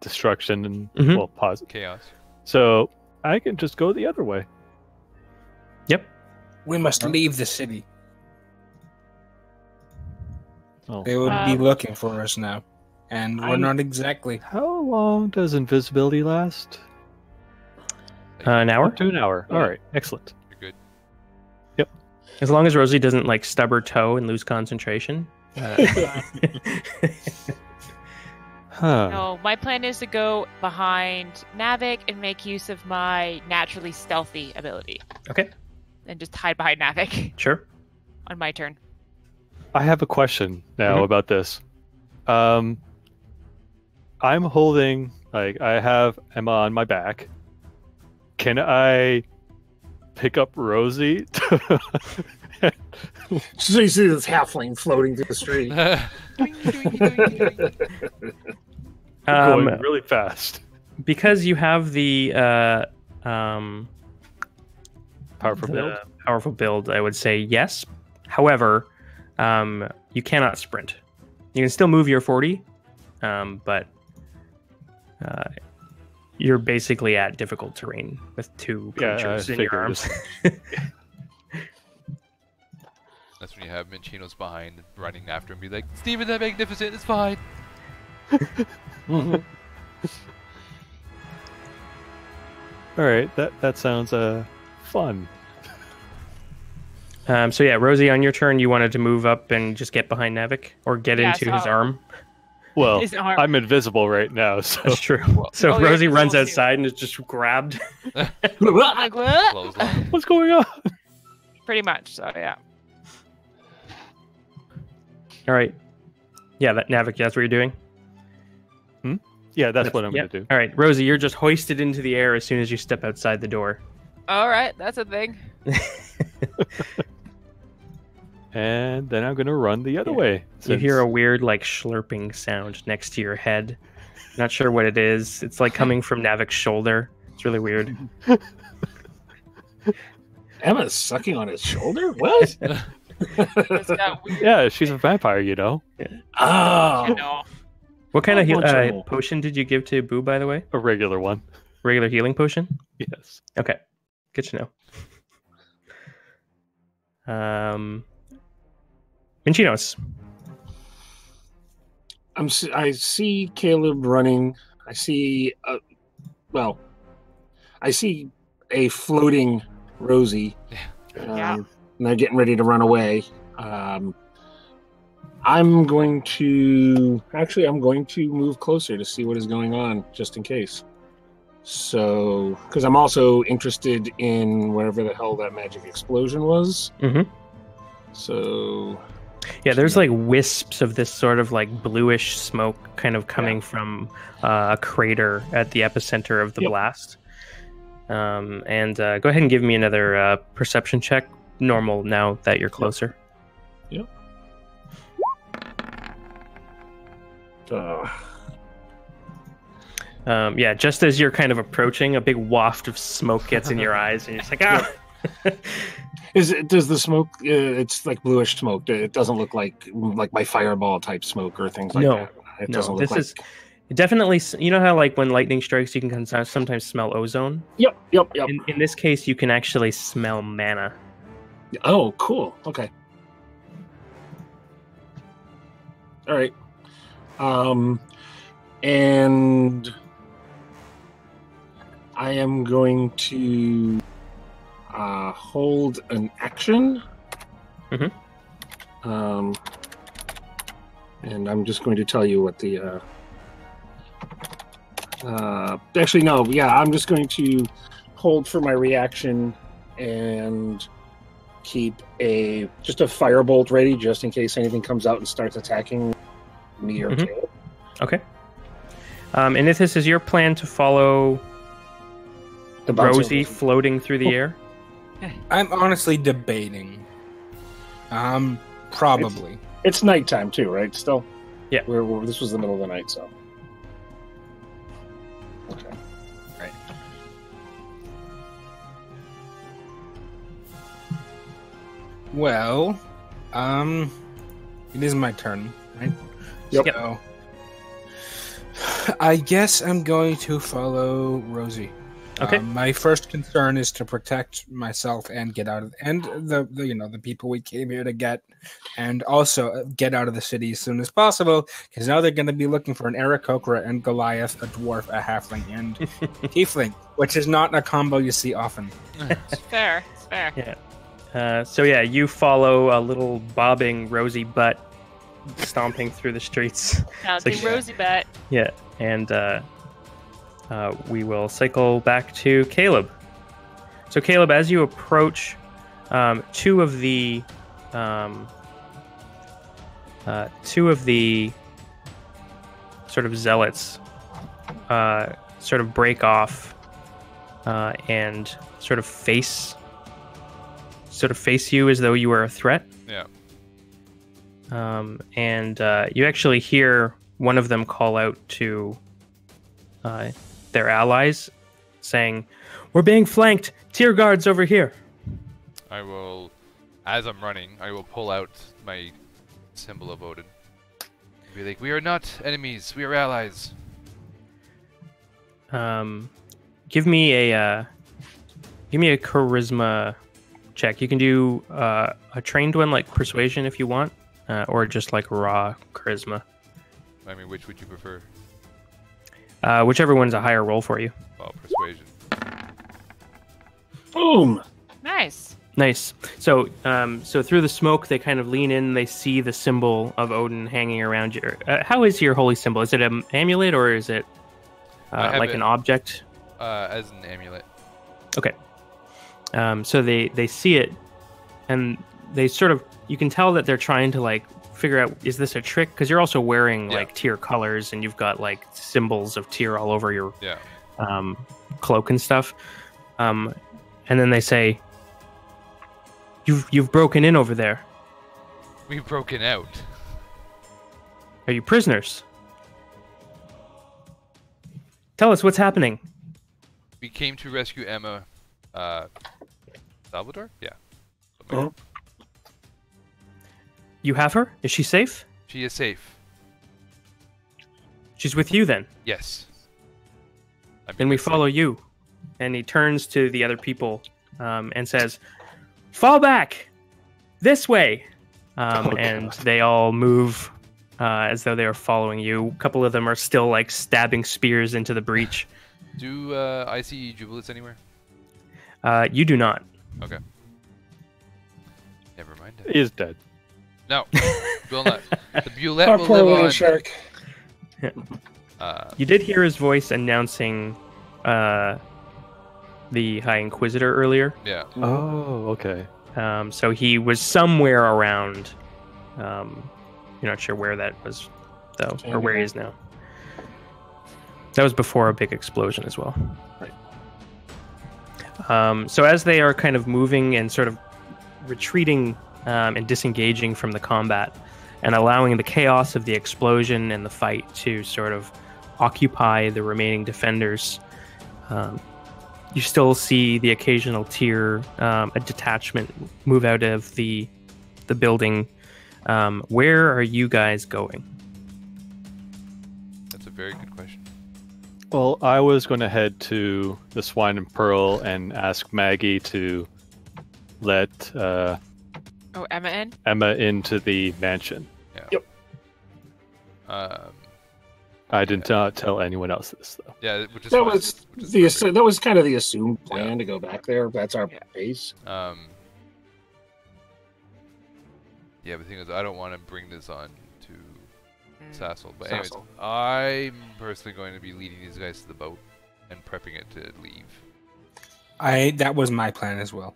destruction and Mhm. well, positive. Chaos. So I can just go the other way. Yep. We must leave the city. Oh, They will be looking for us now. And we're not exactly. How long does invisibility last? An hour? Up to an hour. All right, excellent. You're good. As long as Rosie doesn't like stub her toe and lose concentration. Huh. No, my plan is to go behind Navik and make use of my naturally stealthy ability. Okay, And just hide behind Navik sure. on my turn. I have a question now Mhm. about this. I'm holding, like, I have Emma on my back. Can I pick up Rosie? So you see this halfling floating through the street. Going really fast. Because you have the Powerful build? powerful build, I would say yes. However, you cannot sprint. You can still move your 40, but you're basically at difficult terrain with two creatures in your arms. That's when you have Minchino's behind, running after him, be like, Stephen the Magnificent, it's fine. All right, that sounds fun. So yeah, Rosie, on your turn, you wanted to move up and just get behind Navik or get Yeah, into his so- arm. Well, His arm. I'm invisible right now, so That's true. So Oh, yeah, Rosie you runs will too. outside and is just grabbed. Like, what? Clothesline. what's going on? Pretty much, so yeah. All right. Yeah, Navik, that's what you're doing. Yeah, that's what I'm Yep. gonna do. All right, Rosie, you're just hoisted into the air as soon as you step outside the door. Alright, that's a thing. And then I'm gonna run the other Yeah. way. You hear a weird, like, slurping sound next to your head. Not sure what it is. It's like coming from Navik's shoulder. It's really weird. Emma's sucking on his shoulder? What? It's got weird, Yeah, she's a vampire, you know. Oh. you know. What kind of Unfortunately. potion did you give to Boo, by the way? A regular one. Regular healing potion? Yes. Okay. Good to know. Minchinos. I see Caleb running. I see, I see a floating Rosie. Yeah. And they're getting ready to run away. I'm going to move closer to see what is going on, just in case. So, because I'm also interested in wherever the hell that magic explosion was. Mm-hmm. So, Yeah, there's like wisps of this sort of like bluish smoke kind of coming from a crater at the epicenter of the Yep. blast. And go ahead and give me another perception check. Normal now that you're closer. Yeah, just as you're kind of approaching, a big waft of smoke gets in your eyes, and you're just like, ah! does the smoke? It's like bluish smoke. It doesn't look like my fireball type smoke or things like No. that. It No, doesn't look this like. is definitely. You know how like when lightning strikes, you can sometimes smell ozone. Yep. In this case, you can actually smell mana. Oh, cool. Okay. All right. And I am going to hold an action. Mhm. And I'm just going to tell you what the. Actually, no. Yeah, I'm just going to hold for my reaction and keep just a firebolt ready just in case anything comes out and starts attacking me or Mhm. Caleb. Okay. And if this is your plan to follow The bouncing Rosie person. floating through the air, I'm honestly debating. Probably. It's nighttime too, right? Still. Yeah. This was the middle of the night, so. Okay. Right. Well, it is my turn, right? Yep. So, I guess I'm going to follow Rosie. Okay. My first concern is to protect myself and get out of the people we came here to get, and also get out of the city as soon as possible, because now they're going to be looking for an Aarakocra and Goliath, a dwarf, a halfling, and tiefling, which is not a combo you see often. It's fair. It's fair. Yeah. So yeah, you follow a little bobbing rosy butt stomping through the streets. Sounds like- like rosy bet. Yeah, and we will cycle back to Caleb. So Caleb, as you approach, two of the sort of zealots sort of break off and sort of face you as though you were a threat. Yeah. And you actually hear one of them call out to their allies, saying, "We're being flanked. Tier guards over here." I will, as I'm running, I will pull out my symbol of Odin. Be like, we are not enemies. We are allies. Give me a charisma check. You can do a trained one like persuasion if you want, or just like raw charisma. I mean, which would you prefer? Whichever one's a higher roll for you. Well, persuasion. Boom. Nice. Nice. So, so through the smoke, they kind of lean in. They see the symbol of Odin hanging around you. How is your holy symbol? Is it an amulet or is it like an object? As an amulet. Okay. So they see it, and they sort of, you can tell that they're trying to like figure out, is this a trick? Because you're also wearing like Tyr colors, and you've got like symbols of Tyr all over your cloak and stuff. And then they say, "You've broken in over there. We've broken out. Are you prisoners? Tell us what's happening." We came to rescue Ema Salvador? Yeah. Oh. You have her? Is she safe? She is safe. She's with you then. Yes. Then we follow you. And he turns to the other people and says, "Fall back! This way!" And they all move as though they are following you. A couple of them are still like stabbing spears into the breach. Do I see Jubilus anywhere? You do not. Okay. Never mind. He is dead. No. Will not. The Bulette Our will poor live little on. shark. You did hear his voice announcing the High Inquisitor earlier. Yeah. Oh, okay. So he was somewhere around. You're not sure where that was, though, or where he is now. That was before a big explosion as well. Right. So as they are kind of moving and sort of retreating and disengaging from the combat and allowing the chaos of the explosion and the fight to sort of occupy the remaining defenders, you still see the occasional Tyr, a detachment move out of the building. Where are you guys going? That's a very good question. Well, I was going to head to the Swine and Pearl and ask Maggie to let Ema in? Ema into the mansion. Yeah. Yep. I did not tell anyone else this, though. Yeah, which is That fine. was Which is the perfect. that was kind of the assumed plan to go back there. That's our base. Yeah, but the thing is, I don't want to bring this on to Sassel. But anyways, Sassel. I'm personally going to be leading these guys to the boat and prepping it to leave. That was my plan as well.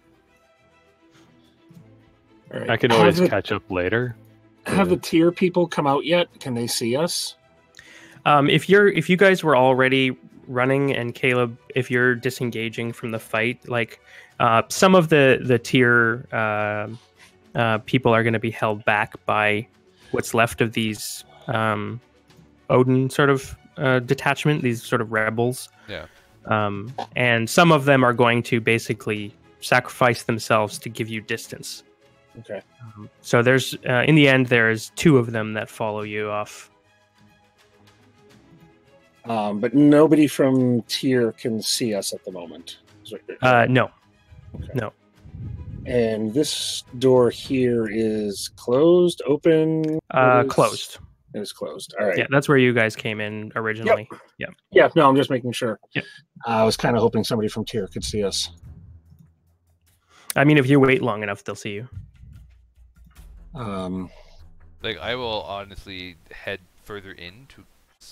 All right. I can always catch up later. Have the tier people come out yet? Can they see us? If you guys were already running, and Caleb, if you're disengaging from the fight, like some of the Tyr people are going to be held back by what's left of these Odin sort of detachment, these sort of rebels. Yeah. And some of them are going to basically sacrifice themselves to give you distance. Okay. So there's in the end there's two of them that follow you off. But nobody from Tyr can see us at the moment. No. Okay. No. And this door here is closed, open? Closed. It is closed. All right. Yeah, that's where you guys came in originally. Yeah, no, I'm just making sure. Yep. I was kind of hoping somebody from Tyr could see us. I mean, if you wait long enough, they'll see you. Like, I will honestly head further in to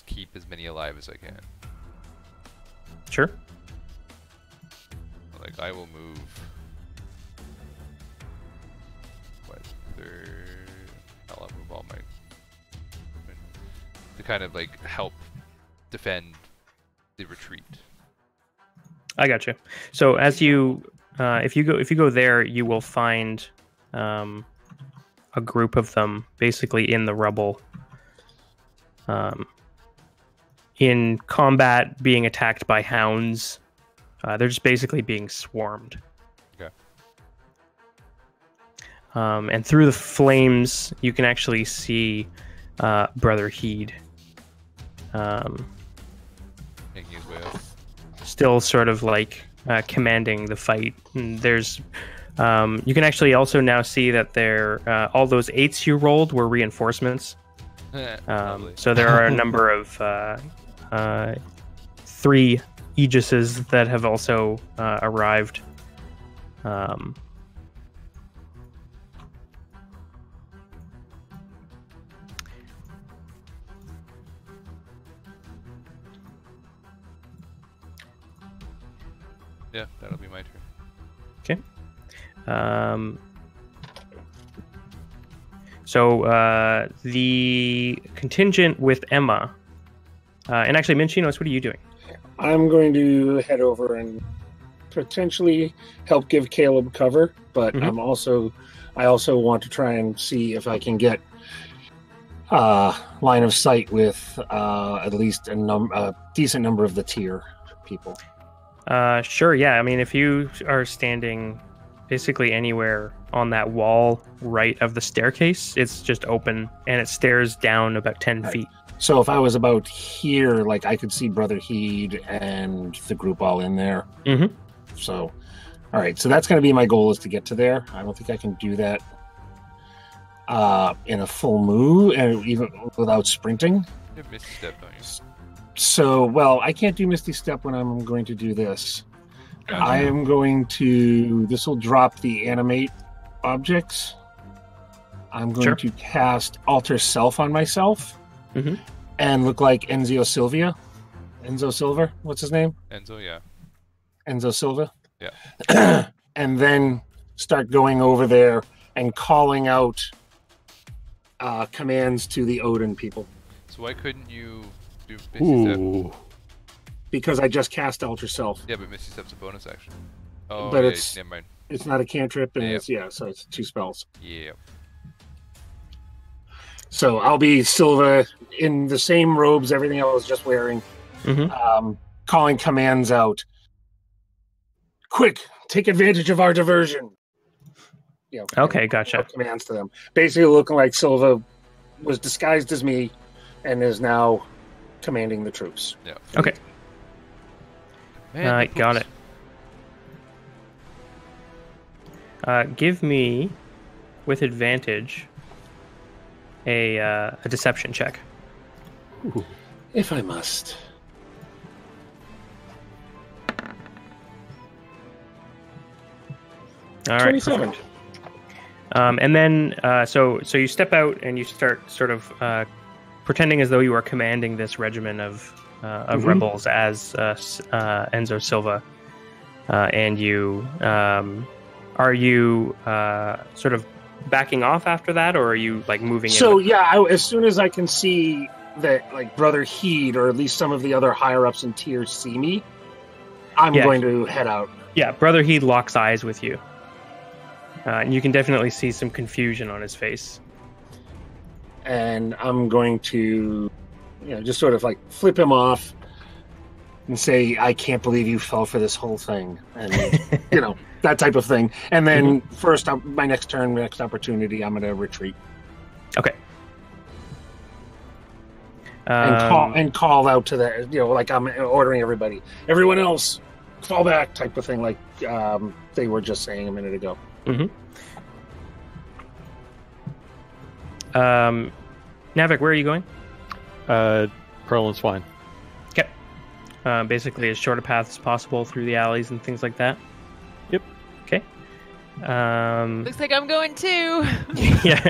keep as many alive as I can. Sure. Like, I will move. I'll move all my movement to kind of like help defend the retreat. I got you. So as you, if you go there, you will find a group of them basically in the rubble, in combat, being attacked by hounds. They're just basically being swarmed. Okay. And through the flames, you can actually see Brother Heed. Making his way up. Still sort of like commanding the fight. And there's, you can actually also now see that there, all those 8s you rolled were reinforcements. So there are a number of 3 Aegises that have also arrived. Yeah, that'll be my turn. Okay. So the contingent with Ema, and actually, Minchinos, what are you doing? I'm going to head over and potentially help give Caleb cover, but I also want to try and see if I can get line of sight with at least a decent number of the Tyr people. Sure, yeah. I mean, if you are standing basically anywhere on that wall right of the staircase, it's just open and it stares down about 10 feet. So if I was about here, like I could see Brother Heed and the group all in there. Mm-hmm. So, all right. So that's going to be my goal, is to get to there. I don't think I can do that in a full move, and even without sprinting. You have Misty Step, don't you? So, well, I can't do Misty Step when I'm going to do this. Gotcha. I am going to... This will drop the animate objects. I'm going to cast Alter Self on myself and look like Enzo Silva. What's his name? Enzo, yeah. Enzo Silva. Yeah. And then start going over there and calling out commands to the Odin people. So why couldn't you do Misty Step? Because I just cast Alter Self. Yeah, but Misty Step's a bonus action. Oh, but yeah, it's never mind. It's not a cantrip, and so it's 2 spells. Yeah. So I'll be Silva in the same robes, everything I was just wearing, calling commands out. Quick, take advantage of our diversion. Okay, gotcha. Commands to them. Basically looking like Silva was disguised as me and is now commanding the troops. Yeah. Okay. Man, got it. Give me, with advantage, a deception check. Ooh. If I must. All right. 27. And then, so you step out and you start sort of pretending as though you are commanding this regiment of rebels as Enzo Silva, and you are you sort of backing off after that, or are you like moving? So as soon as I can see that, like, Brother Heed or at least some of the other higher ups in Tyr see me, I'm going to head out. Yeah, Brother Heed locks eyes with you. And you can definitely see some confusion on his face. And I'm going to, just sort of like flip him off and say, I can't believe you fell for this whole thing. And, that type of thing. And then first, my next opportunity, I'm going to retreat. Okay. and call out to the, like I'm ordering everybody, everyone else, fall back, type of thing, like they were just saying a minute ago. Navik, where are you going? Pearl and Swine. Okay. Basically as short a path as possible through the alleys and things like that. Yep. Okay. Looks like I'm going too. Yeah.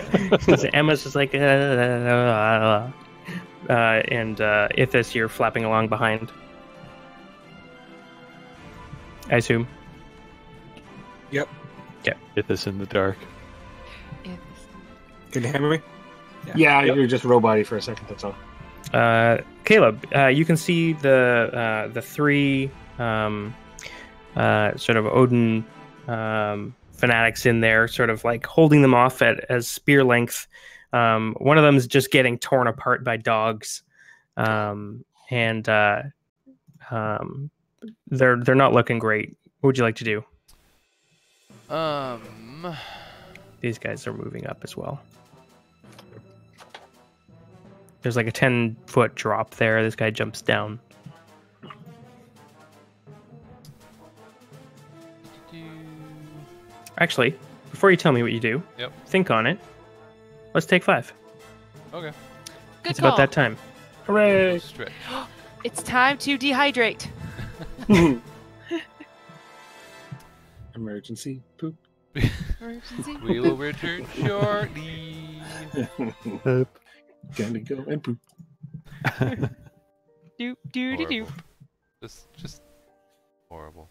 Emma's just like, and Ithis, you're flapping along behind. I assume. Yep. Okay. Get this in the dark. Can you hear me? Yeah, Yep. you're just robot-y for a second, that's all. Caleb, you can see the three sort of Odin fanatics in there, sort of like holding them off as spear length. One of them is just getting torn apart by dogs, and they're not looking great. What would you like to do? These guys are moving up as well. There's like a 10-foot drop there. This guy jumps down. Actually, before you tell me what you do, Yep. think on it. Let's take 5. Okay. Good It's call. about that time. Hooray! Stretch. It's time to dehydrate. Emergency poop. Emergency. We will return shortly. Gonna go and poop. Doop doody doop. Horrible. Just horrible.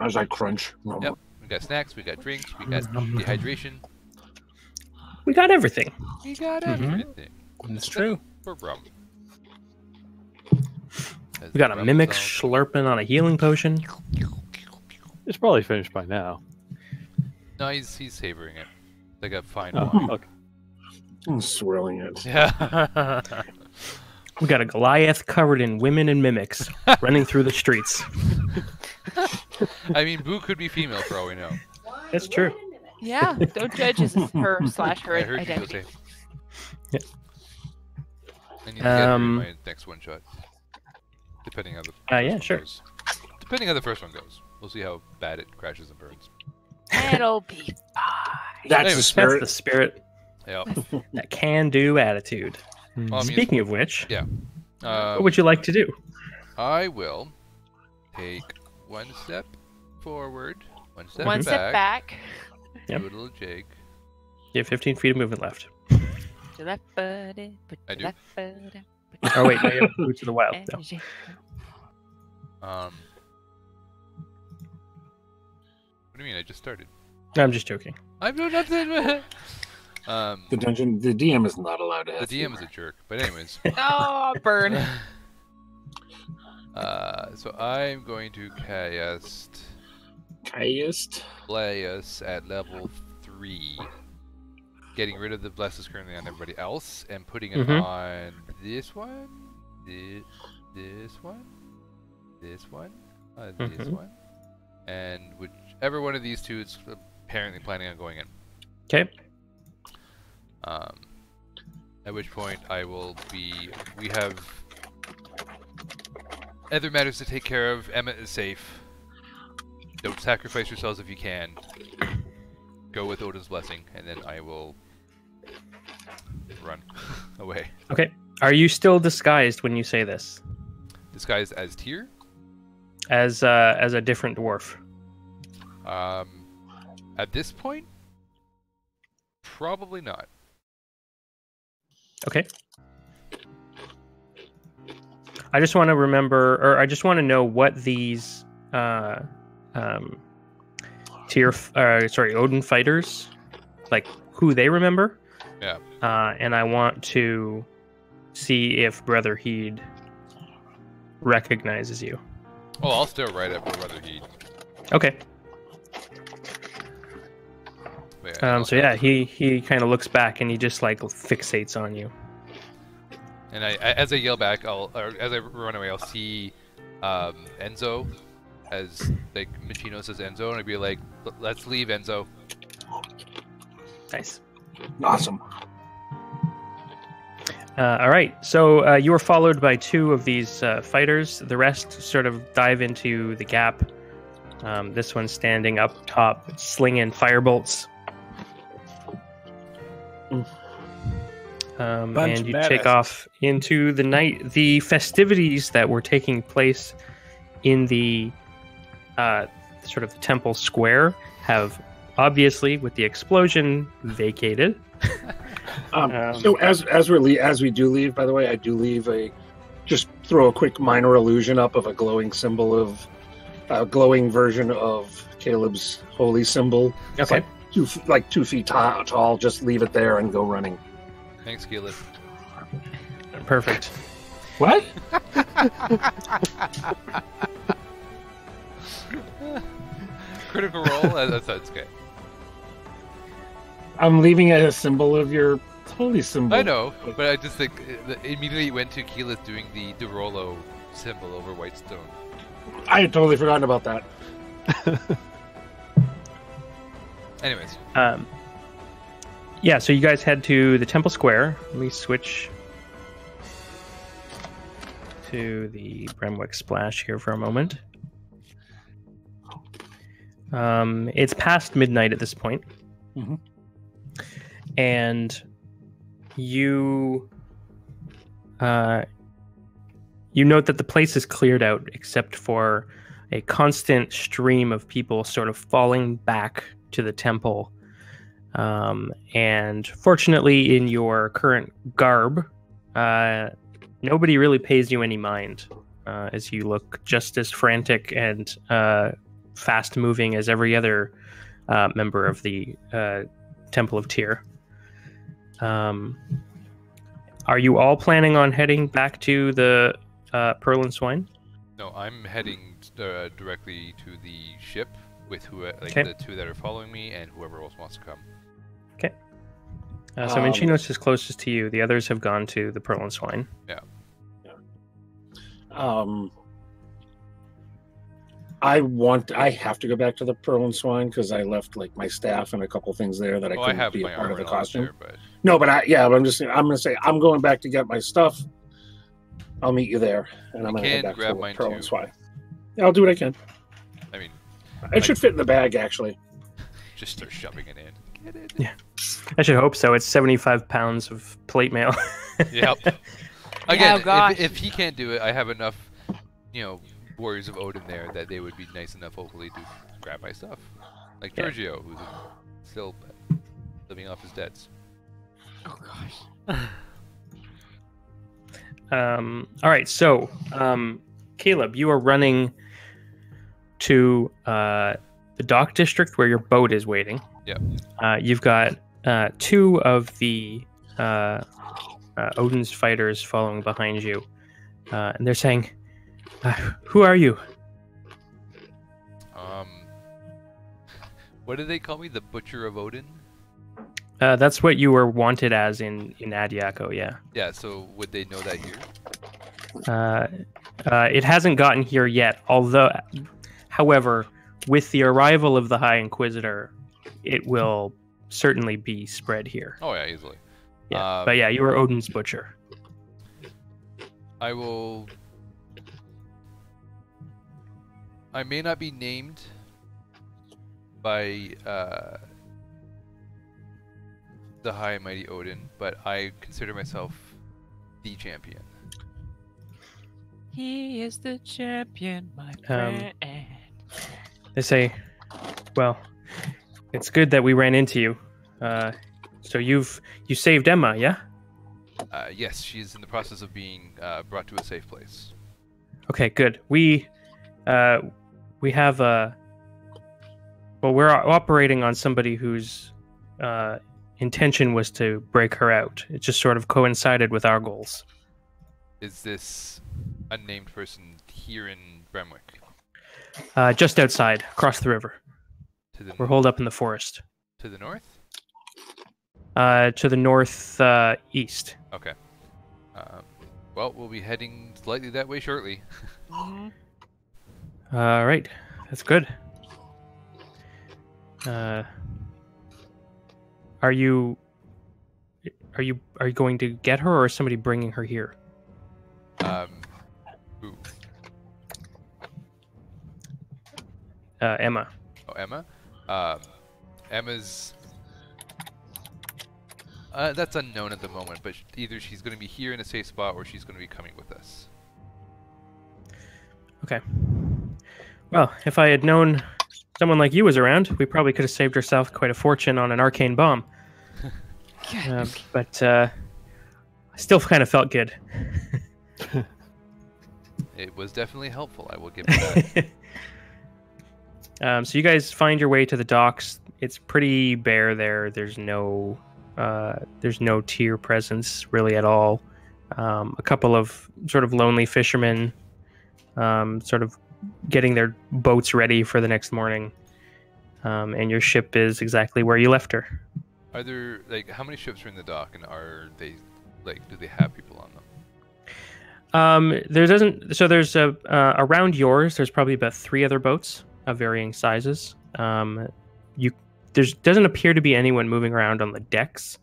As I crunch. Yep. We got snacks, we got drinks, we got dehydration. We got everything. We got Mhm. everything. It's true. For rum. We got a mimic slurping on a healing potion. It's probably finished by now. No, he's savoring it. Like a fine Oh, wine. okay. I'm swirling it. Yeah. We got a Goliath covered in women and mimics running through the streets. I mean, Boo could be female for all we know. That's true. Yeah, don't judge as her slash her I heard you feel identity. safe. Yeah. I need to get her in my next one shot. Depending how the Yeah, one sure. goes. Depending how the first one goes. We'll see how bad it crashes and burns. It'll be fine. That's Anyways, the That's spirit. the spirit. Yep. That can-do attitude. Well, I mean, Speaking of which, what would you like to do? I will take one step forward, one step One back, step back. Yep. do a little jig. You have 15 feet of movement left. To left footed, put I your do. left foot up, Oh wait, no, you have to move to the wild. No. and shake. What do you mean? I just started. I'm just joking. I'm doing nothing. The DM is not allowed to The have DM is a jerk. But anyways. Oh, burn. So I'm going to cast Highest. Bless at level 3. Getting rid of the Bless is currently on everybody else and putting it on this one, this one, this one, this one, and whichever one of these two is apparently planning on going in. Okay. At which point I will be. We have other matters to take care of. Emma is safe. Don't sacrifice yourselves if you can. Go with Odin's blessing, and then I will run away. Okay. Are you still disguised when you say this? Disguised as Tyr? As a different dwarf? At this point, probably not. Okay. I just want to remember, or I just want to know what these Odin fighters, like who they remember. Yeah. And I want to see if Brother Heed recognizes you. Oh, I'll still write up with Brother Heed. Okay. But yeah, So yeah, he kind of looks back and he just like fixates on you. And as I yell back, as I run away, I'll see Enzo, as like Michino says Enzo, and I'd be like, "Let's leave, Enzo." Nice. Awesome. All right, so you are followed by two of these fighters. The rest sort of dive into the gap. This one's standing up top, slinging firebolts. Bunch And you of take badasses. off into the night. The festivities that were taking place in the sort of temple square have obviously, with the explosion, vacated. So as we do leave, by the way, I do leave just throw a quick minor illusion up of a glowing symbol of a glowing version of Caleb's holy symbol. It's Okay. like 2 feet tall. Just leave it there and go running. Thanks, Caleb. Perfect. What? Critical roll. That's okay. I'm leaving it a symbol of your holy symbol. I know, but I just think immediately went to Keyleth doing the Derolo symbol over white stone. I had totally forgotten about that. Anyways, Yeah, so you guys head to the temple square. Let me switch to the Bremwick splash here for a moment. It's past midnight at this point. Mhm. And you note that the place is cleared out except for a constant stream of people sort of falling back to the temple. And fortunately, in your current garb, nobody really pays you any mind as you look just as frantic and fast moving as every other member of the Temple of Tyr. Are you all planning on heading back to the Pearl and Swine? No, I'm heading directly to the ship with Okay. the two that are following me and whoever else wants to come. Okay. So Minchinos is closest to you. The others have gone to the Pearl and Swine. Yeah. I have to go back to the Pearl and Swine because I left like my staff and a couple things there that I I couldn't have be a my part of armor the and all costume. there, but No, but I'm gonna say I'm going back to get my stuff. I'll meet you there, and I'm You gonna head can back grab to mine Pearl too. and Swine. Yeah, I'll do what I can. I mean, It should fit in the bag, actually. just start shoving it in. Get it. Yeah. I should hope so. It's 75 pounds of plate mail. Yep. Yeah, Again, gosh. if he can't do it, I have enough, warriors of Odin there that they would be nice enough, hopefully, to grab my stuff. Like Yeah. Giorgio, who's still living off his debts. Oh gosh. All right, so Caleb, you are running to the dock district where your boat is waiting. Yep. You've got two of the Odin's fighters following behind you, and they're saying, "Who are you?" What do they call me? The Butcher of Odin? That's what you were wanted as in Adiaco, yeah. Yeah, so would they know that here? It hasn't gotten here yet, however, with the arrival of the High Inquisitor, it will certainly be spread here. Oh, yeah, easily. Yeah, but yeah, you are Odin's butcher. I may not be named by the High and Mighty Odin, but I consider myself the champion. He is the champion, my friend. They say, well, it's good that we ran into you. So you saved Ema, yeah? Yes, she's in the process of being brought to a safe place. Okay, good. We have we're operating on somebody whose intention was to break her out. It just sort of coincided with our goals. Is this unnamed person here in Bremwick? Just outside, across the river. We're holed up in the forest. To the north? To the north east. Okay. Well, we'll be heading slightly that way shortly. Mhm. All right, that's good. Are you going to get her, or is somebody bringing her here? Who? Ema. Oh, Ema? Emma's... that's unknown at the moment, but either she's going to be here in a safe spot or she's going to be coming with us. Okay. Well, if I had known someone like you was around, we probably could have saved ourselves quite a fortune on an arcane bomb. But I still kind of felt good. It was definitely helpful, I will give it that. So you guys find your way to the docks. It's pretty bare there. There's no Tyr presence really at all. A couple of sort of lonely fishermen sort of getting their boats ready for the next morning. And your ship is exactly where you left her. Are there, how many ships are in the dock, and are they, do they have people on them? There's around yours, there's probably about 3 other boats of varying sizes. There doesn't appear to be anyone moving around on the decks,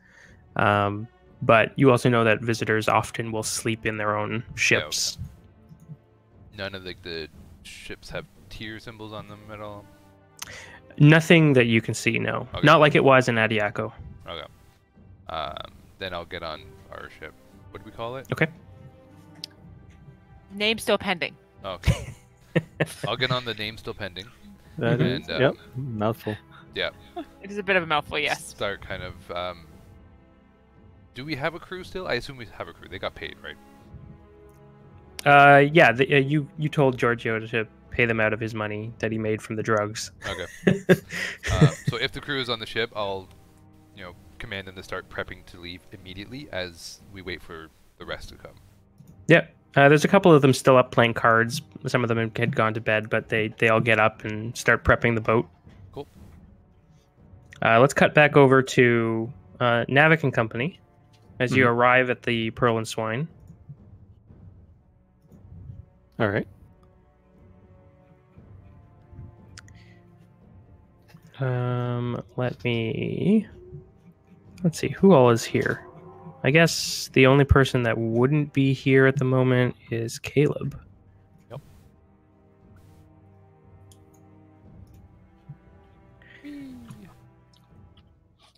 but you also know that visitors often will sleep in their own ships. Yeah, okay. None of the ships have Tyr symbols on them at all? Nothing that you can see, no. Okay. Not like it was in Adiaco. Okay. Then I'll get on our ship. What do we call it? Okay. Name still pending. Okay. I'll get on the name still pending. That is, And, yep, mouthful. Yeah. It is a bit of a mouthful, yes. Start kind of. Do we have a crew still? I assume we have a crew. They got paid, right? Yeah. You told Giorgio to pay them out of his money that he made from the drugs. Okay. So if the crew is on the ship, I'll, command them to start prepping to leave immediately as we wait for the rest to come. Yeah. There's a couple of them still up playing cards. Some of them had gone to bed, but they all get up and start prepping the boat. Cool. Let's cut back over to Navik and Company as you arrive at the Pearl and Swine. All right. Let's see, who all is here? I guess the only person that wouldn't be here at the moment is Caleb. Yep.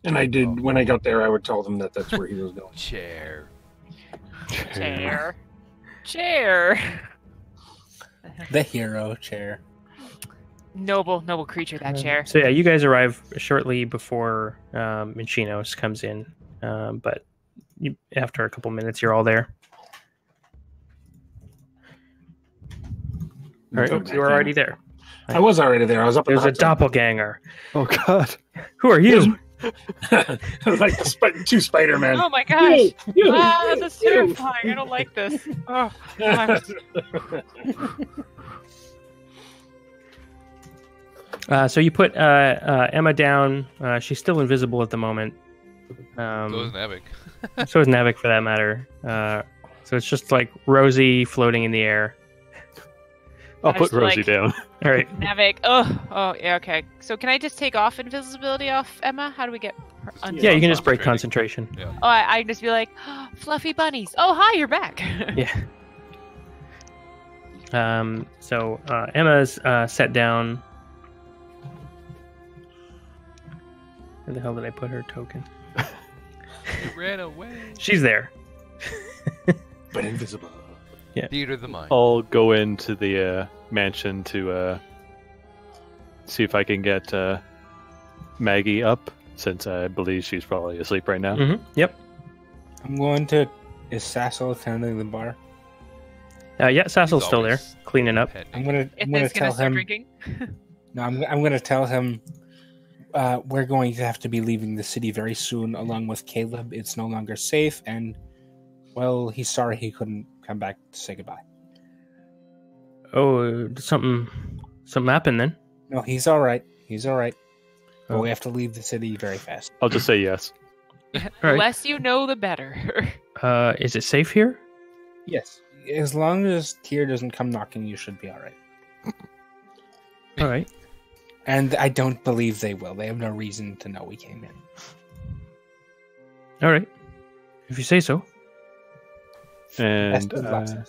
And I did, when I got there, I would tell them that that's where he was going. Chair. The hero chair. Noble creature, that chair. So yeah, you guys arrive shortly before Minchinos comes in, but after a couple minutes, you're all there. All right, you were already there. I was already there. I was up. There's a doppelganger. Oh God. Who are you? Like two Spider-Man. Oh my gosh! Ah, that's terrifying. I don't like this. Oh, So you put Emma down. She's still invisible at the moment. So is Navik. So is Navik, for that matter. So it's just like Rosie floating in the air. I'll I put just, Rosie like- down. All right. Navik. Oh, yeah, okay. So can I just take off invisibility off Emma? How do we get her Yeah, you can just break Concentrating. concentration. Oh, I can just be like, oh, fluffy bunnies. Oh, hi, you're back. Yeah. So Emma's set down. Where the hell did I put her token? You ran away. She's there. But invisible. Theater of the mind. I'll go into the mansion to see if I can get Maggie up, since I believe she's probably asleep right now. Mm-hmm. Yep. I'm going to. Is Sassel attending the bar? Yeah, Sassel's He's still there, always cleaning up. petting. I'm gonna If tell start him. drinking. No, I'm gonna tell him. We're going to have to be leaving the city very soon, along with Caleb. It's no longer safe, and well, he's sorry he couldn't come back to say goodbye. Oh, something happened then. No, he's all right. He's all right. But Oh. we have to leave the city very fast. I'll just say yes. All The right. less you know, the better. Is it safe here? Yes, as long as Tyr doesn't come knocking, you should be all right. All right. And I don't believe they will. They have no reason to know we came in. All right. If you say so. And Best of luck.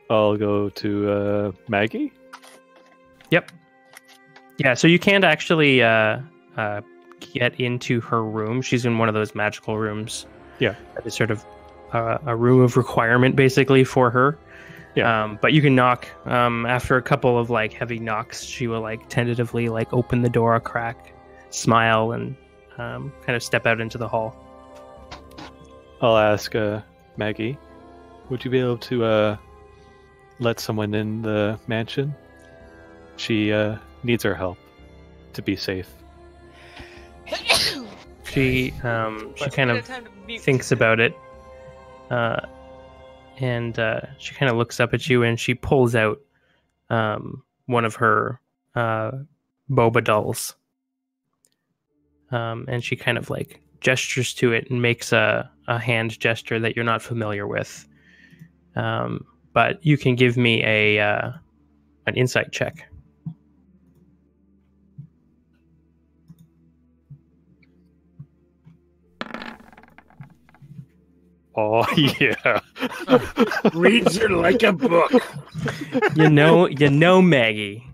I'll go to Maggie. Yep. Yeah, so you can't actually get into her room. She's in one of those magical rooms. Yeah. That is sort of a room of requirement, basically, for her. Yeah. But you can knock. After a couple of heavy knocks, she will tentatively open the door a crack, smile, and kind of step out into the hall. I'll ask Maggie, would you be able to let someone in the mansion? She needs our help to be safe. She kind of thinks about it, and she kind of looks up at you, and she pulls out one of her boba dolls, and she kind of gestures to it and makes a hand gesture that you're not familiar with. But you can give me an insight check. Oh yeah. Reads her like a book. You know Maggie.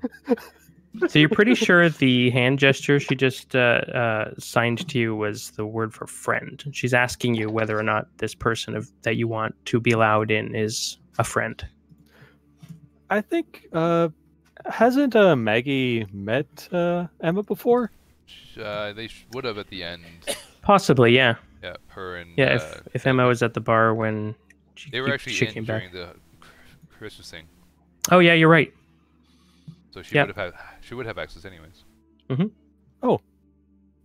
So you're pretty sure the hand gesture she just signed to you was the word for friend. She's asking you whether or not this person that you want to be allowed in is a friend. I think hasn't Maggie met Emma before? They would have at the end. Possibly, yeah. Yeah, her and Yeah, if Emma was at the bar when they were actually she in came back. during the Christmas thing. Oh yeah, you're right. So she Yep. would have access anyways.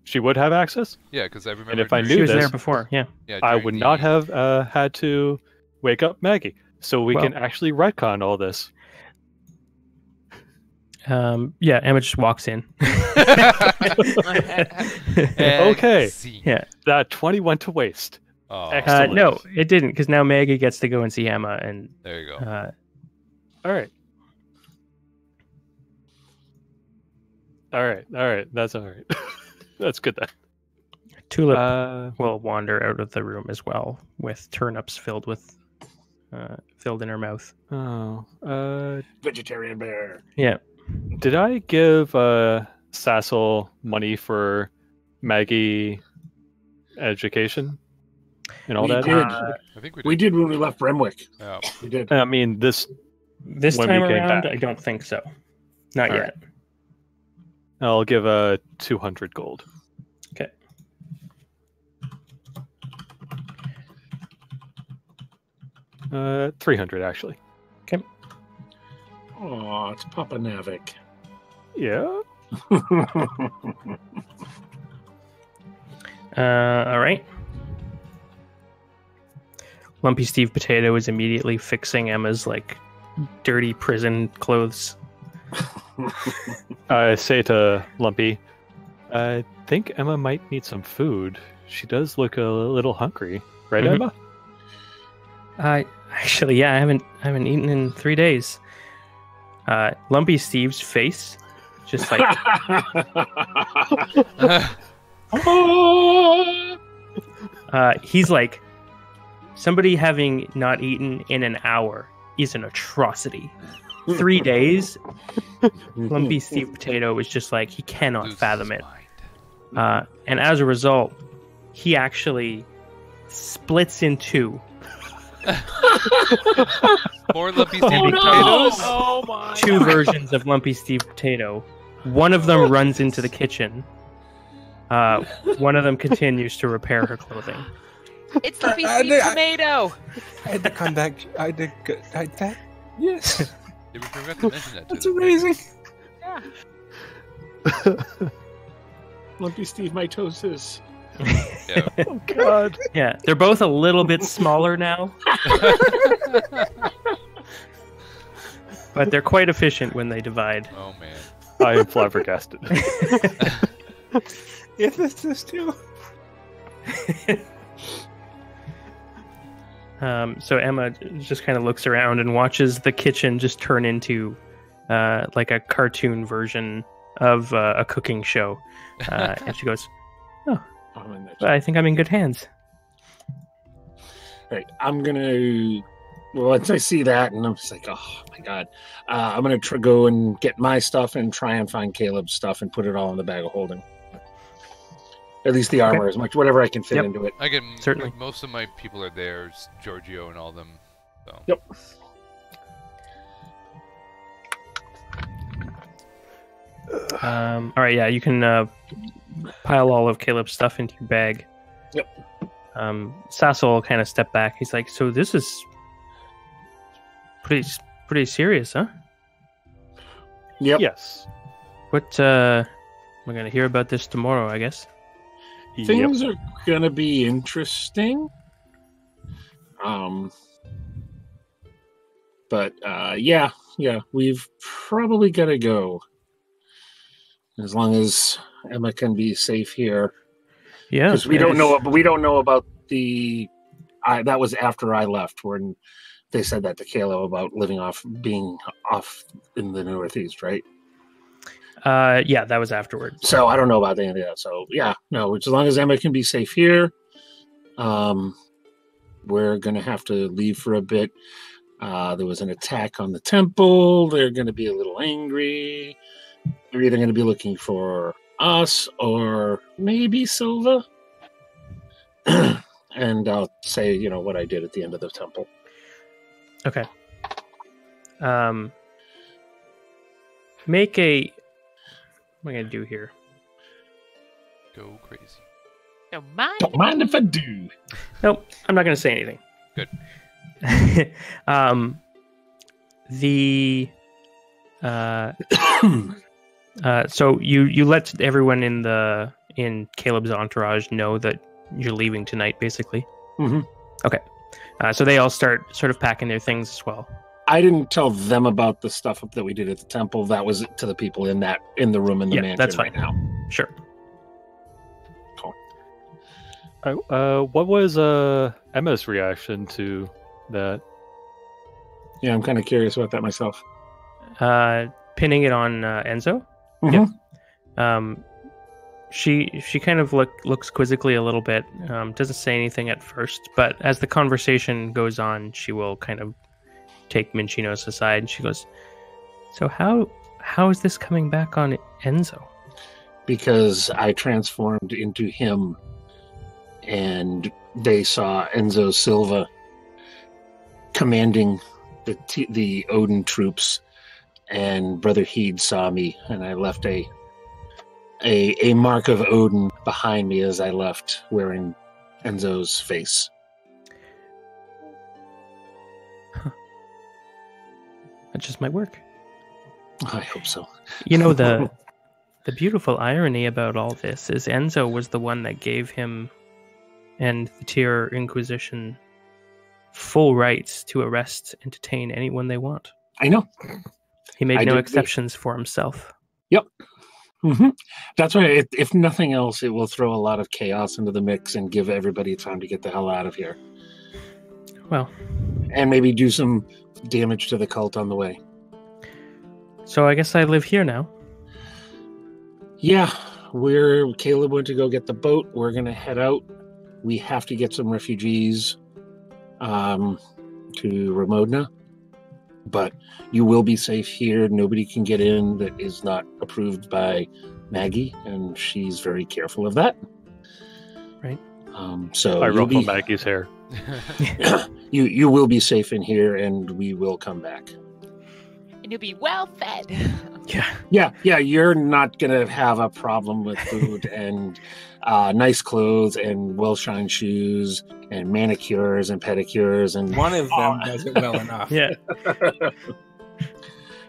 She would have access. Yeah, because I remember. And if I during- knew She was this, there before. Yeah. yeah, I during would not the- have had to wake up Maggie. So we Well- can actually retcon all this. Yeah. Emma just walks in. Okay. Scene. Yeah. That 20 went to waste. Oh, Excellent. No, it didn't, because now Maggie gets to go and see Emma, and there you go. All right. All right. That's all right. That's good then. Tulip will wander out of the room as well, with turnips filled in her mouth. Vegetarian bear. Yeah. Did I give Sassel money for Maggie education and all We that? did. I think we did. We did when we left Brimwick. Yeah. We did. I mean, this. This When we time came around, back. I don't think so. Not All yet. I'll give 200 gold. Okay. 300 actually. Oh, it's Papa Navik. Yeah. All right. Lumpy Steve Potato is immediately fixing Emma's dirty prison clothes. I say to Lumpy, I think Emma might need some food. She does look a little hungry, right, Mhm. Emma? Actually, yeah, I haven't eaten in 3 days. Lumpy Steve's face, just he's like, somebody having not eaten in an hour is an atrocity. 3 days, Lumpy Steve Potato is just like, he cannot Loses fathom his it. mind. And as a result, he actually splits in two. More Lumpy Steve no! potatoes. Oh my! Two versions of Lumpy Steve Potato. One of them runs into the kitchen. One of them continues to repair her clothing. It's Lumpy I Steve did- Tomato. I had to come back. Yes, Yeah, we forgot to mention that. that's to them. amazing. Yeah. Lumpy Steve mitosis. Yeah. Oh God. Yeah, they're both a little bit smaller now, but they're quite efficient when they divide. Oh man. I am flabbergasted. Yes, this is too. So Emma just kind of looks around and watches the kitchen just turn into like a cartoon version of a cooking show. And she goes, I think I'm in good hands. Right. I'm gonna. Well, once I see that, and I'm just like, oh my god, I'm gonna go and get my stuff and try and find Caleb's stuff and put it all in the bag of holding. At least the armor, as much whatever I can fit Yep. into it. Again, Certainly. most of my people are there. It's Giorgio and all of them. So. Yep. All right, yeah, you can pile all of Caleb's stuff into your bag. Yep. Sassel will kind of step back. He's like, so this is pretty serious, huh? Yep. Yes. What, we're going to hear about this tomorrow, I guess. Yep. Things are gonna be interesting. But yeah, we've probably got to go. As long as Emma can be safe here, Yeah. because we don't know about the. That was after I left when they said that to Kalo about being off in the Northeast, right? Yeah, that was afterwards. So I don't know about any of that. So yeah, no. As long as Emma can be safe here, we're gonna have to leave for a bit. There was an attack on the temple. They're gonna be a little angry. They're either gonna be looking for us or maybe Silva. And I'll say, what I did at the end of the temple. Okay. Make a. What am I going to do here? Go crazy. Don't mind. Don't mind if I do. Nope, I'm not going to say anything. Good. The So you let everyone in Caleb's entourage know that you're leaving tonight, basically. Mm-hmm. Okay. So they all start sort of packing their things as well. I didn't tell them about the stuff that we did at the temple. That was to the people in the room in the mansion that's fine. right now. Sure. Cool. What was Emma's reaction to that? Yeah, I'm kind of curious about that myself. Pinning it on Enzo. Mhm. Yeah. She kind of looks quizzically a little bit. Doesn't say anything at first, but as the conversation goes on, she will kind of take Minchinos aside, and she goes, "So how is this coming back on Enzo?" Because I transformed into him, and they saw Enzo Silva commanding the Odin troops, and Brother Heed saw me, and I left a mark of Odin behind me as I left, wearing Enzo's face. That just might work. I hope so. You know, the beautiful irony about all this is Enzo was the one that gave him and the Tyr Inquisition full rights to arrest and detain anyone they want. I know. He made I no did exceptions for himself. Yep. Mm-hmm. That's why, if nothing else, it will throw a lot of chaos into the mix and give everybody time to get the hell out of here. Well, and maybe do some damage to the cult on the way. so I guess I live here now. Yeah, Caleb went to go get the boat. We're going to head out. We have to get some refugees to Ramodna. But you will be safe here. Nobody can get in that is not approved by Maggie, and she's very careful of that. Right. So I ruffle Maggie's hair. you will be safe in here, and we will come back. And you'll be well fed. Yeah. Yeah. You're not gonna have a problem with food and nice clothes and well-shined shoes and manicures and pedicures and One of them does it well enough. Yeah.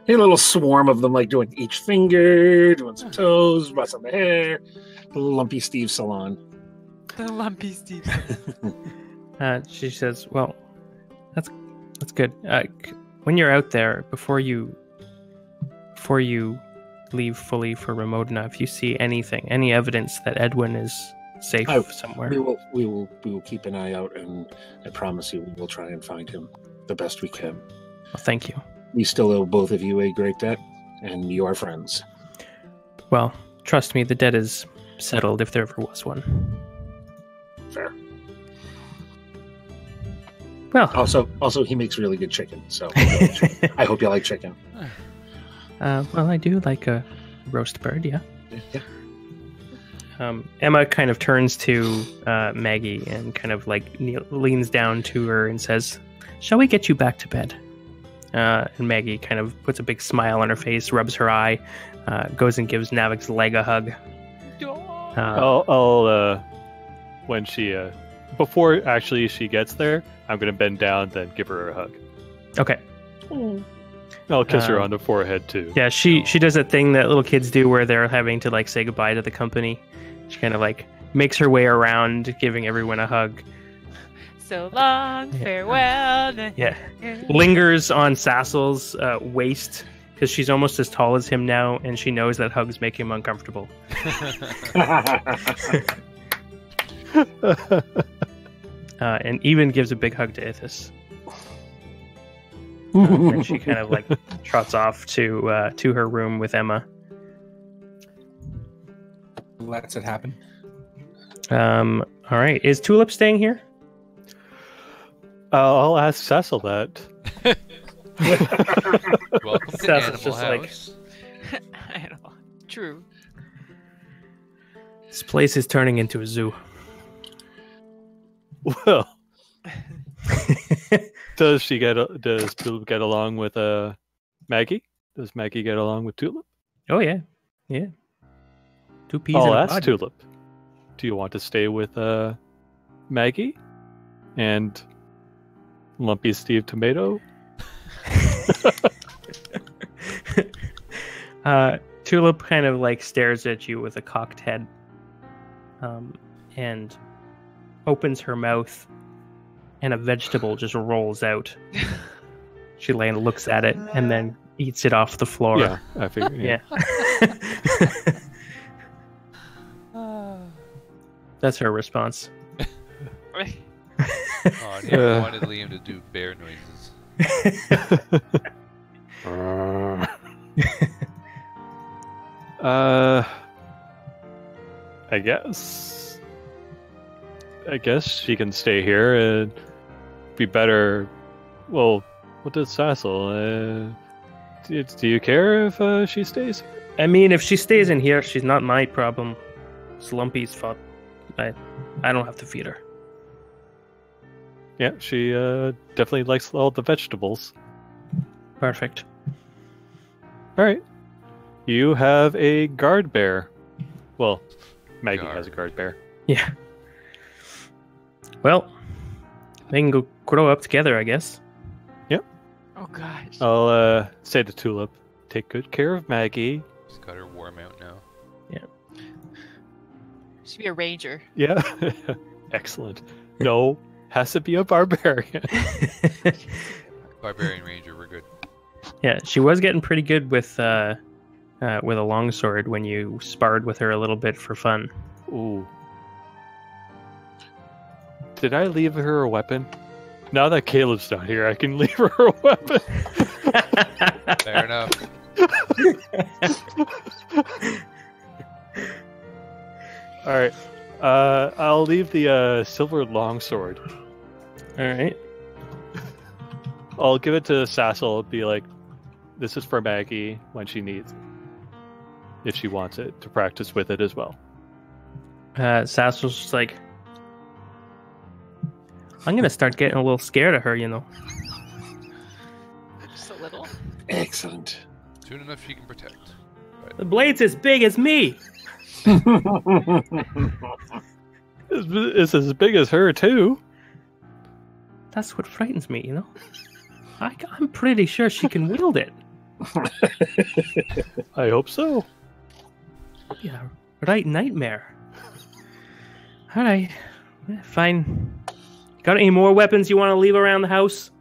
a little swarm of them, like doing each finger, doing some toes, brushing the hair, the little lumpy Steve salon. The lumpy Steve. She says, "Well, that's good. When you're out there, before you leave fully for Ramodna, if you see any evidence that Edwin is safe somewhere, We will keep an eye out, and I promise you, we will try and find him the best we can. Well, thank you. We still owe both of you a great debt, and you are friends. Well, trust me, the debt is settled if there ever was one." Fair. Well, Also, he makes really good chicken, so I hope you like chicken. well, I do like a roast bird, yeah. Yeah. Emma kind of turns to Maggie and kind of like leans down to her and says, "Shall we get you back to bed?" And Maggie kind of puts a big smile on her face, rubs her eye, goes and gives Navik's leg a hug. I'll when she before actually she gets there, I'm gonna bend down, then give her a hug. Okay. I'll kiss her on the forehead too. Yeah, she does that thing that little kids do where they're having to like say goodbye to the company. She kind of like makes her way around, giving everyone a hug. So long, farewell. Yeah. Lingers on Sassel's waist because she's almost as tall as him now, and she knows that hugs make him uncomfortable. And even gives a big hug to Ithis. And she kind of like trots off to her room with Emma. Lets it happen. All right. Is Tulip staying here? I'll ask Cecil that. Welcome to Seth is Animal just like- House. I know. True. This place is turning into a zoo. Well, does Tulip get along with Maggie? Does Maggie get along with Tulip? Oh yeah. Two peas I'll in a ask pod. Tulip. Do you want to stay with Maggie and Lumpy Steve Tomato? Tulip kind of like stares at you with a cocked head, and opens her mouth, and a vegetable just rolls out. She looks at it and then eats it off the floor. Yeah, I figured. Yeah. That's her response. Oh, I never wanted Liam to do bear noises. I guess she can stay here and be better. Well, what does Sassel? Do you care if she stays? I mean, if she stays in here, she's not my problem. It's Lumpy's fault. I don't have to feed her. Yeah, she definitely likes all the vegetables. Perfect. All right. You have a guard bear. Well, Maggie has a guard bear. Yeah. Well, they can go grow up together, I guess. Yep. Oh gosh. I'll say to Tulip, take good care of Maggie. She's got her warm out now. Yeah. Should be a ranger. Yeah. Excellent. No, has to be a barbarian. Barbarian ranger, we're good. Yeah, she was getting pretty good with a longsword when you sparred with her a little bit for fun. Ooh. Did I leave her a weapon? Now that Caleb's not here, I can leave her a weapon. Fair enough. All right. I'll leave the silver longsword. All right. I'll give it to Sassel. Be like, this is for Maggie when she needs it. If she wants it, to practice with it as well. Sassel's just like, I'm going to start getting a little scared of her, you know. Just a little. Excellent. Soon enough she can protect. But The blade's as big as me. It's as big as her, too. That's what frightens me, you know. I'm pretty sure she can wield it. I hope so. Yeah, right nightmare. All right, fine. Got any more weapons you want to leave around the house?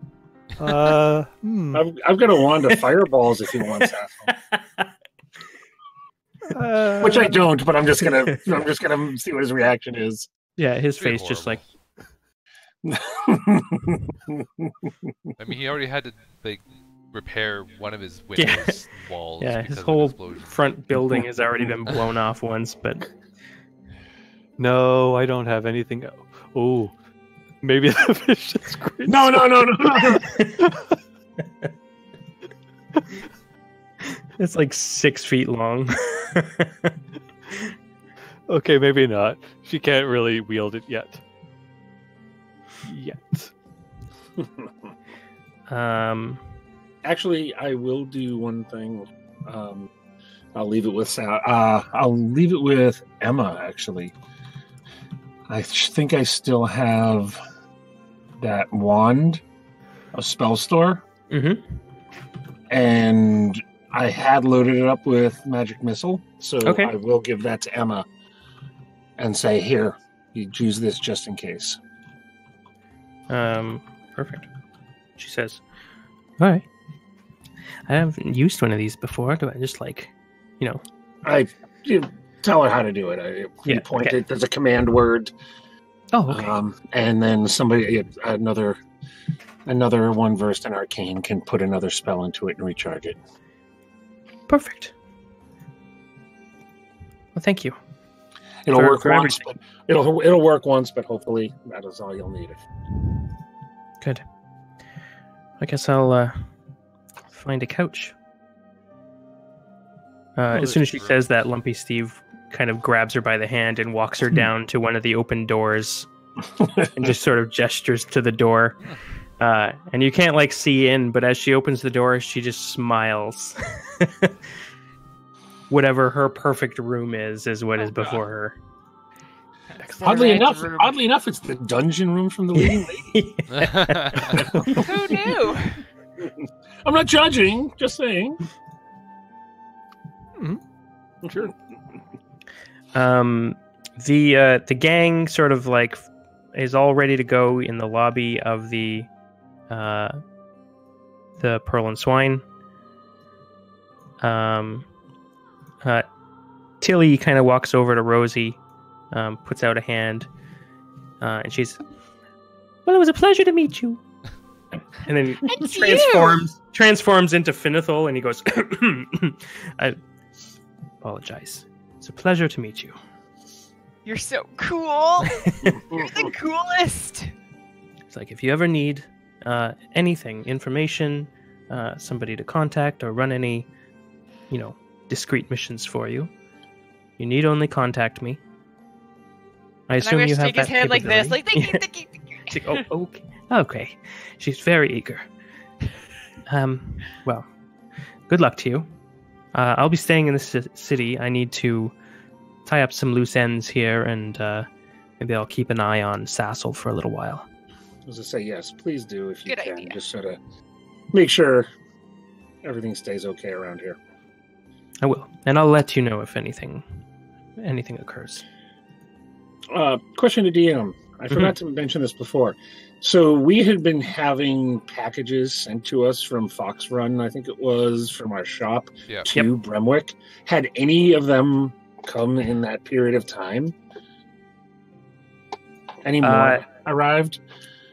I've got a wand of fireballs if you want, Sassel. Which I don't, but I'm just gonna see what his reaction is. Yeah, his Pretty face just like, I mean, he already had to repair one of his windows walls. yeah, because his of whole an explosion. front building has already been blown off once, but No, I don't have anything. Oh, maybe the fish is great. No. it's like 6 feet long. Okay, maybe not. She can't really wield it yet. Actually, I will do one thing. I'll leave it with I'll leave it with Emma. Actually, I think I still have that wand of spell store, and I had loaded it up with magic missile. So Okay. I will give that to Emma and say, "Here, you use this just in case." Perfect. She says, all right. I haven't used one of these before. Do I just You tell her how to do it. You point okay. it. There's a command word. Oh, okay. And then another one versed in arcane can put another spell into it and recharge it. Perfect. Well, thank you. It'll For- work for once, but it'll work once, but hopefully that is all you'll need. Good. I guess I'll find a couch. As soon as she says that, Lumpy Steve kind of grabs her by the hand and walks her down to one of the open doors and just sort of gestures to the door. And you can't see in, but as she opens the door, she just smiles. Whatever her perfect room is what is before her. Oddly enough, it's the dungeon room from the Leading Lady. Who knew? I'm not judging, just saying. Sure. The gang sort of like is all ready to go in the lobby of the Pearl and Swine. Tilly kind of walks over to Rosie, puts out a hand, and she's, "Well, it was a pleasure to meet you." And then transforms into Finithal, and he goes, "I apologize. It's a pleasure to meet you." You're so cool. You're the coolest. It's like, if you ever need anything, information, somebody to contact, or run any, discreet missions for you, you need only contact me. I assume you have take his that hand like this, capability. like thank you. She's like, oh, okay. Okay. She's very eager. Well, good luck to you. I'll be staying in this city. I need to tie up some loose ends here, and maybe I'll keep an eye on Sassel for a little while. I was to say, yes, please do if you Good can. idea. Just sort of make sure everything stays okay around here. I will, and I'll let you know if anything occurs. Question to DM. I forgot to mention this before. So we had been having packages sent to us from Fox Run, I think it was, from our shop to Bremwick. Had any of them come in that period of time? Any more arrived?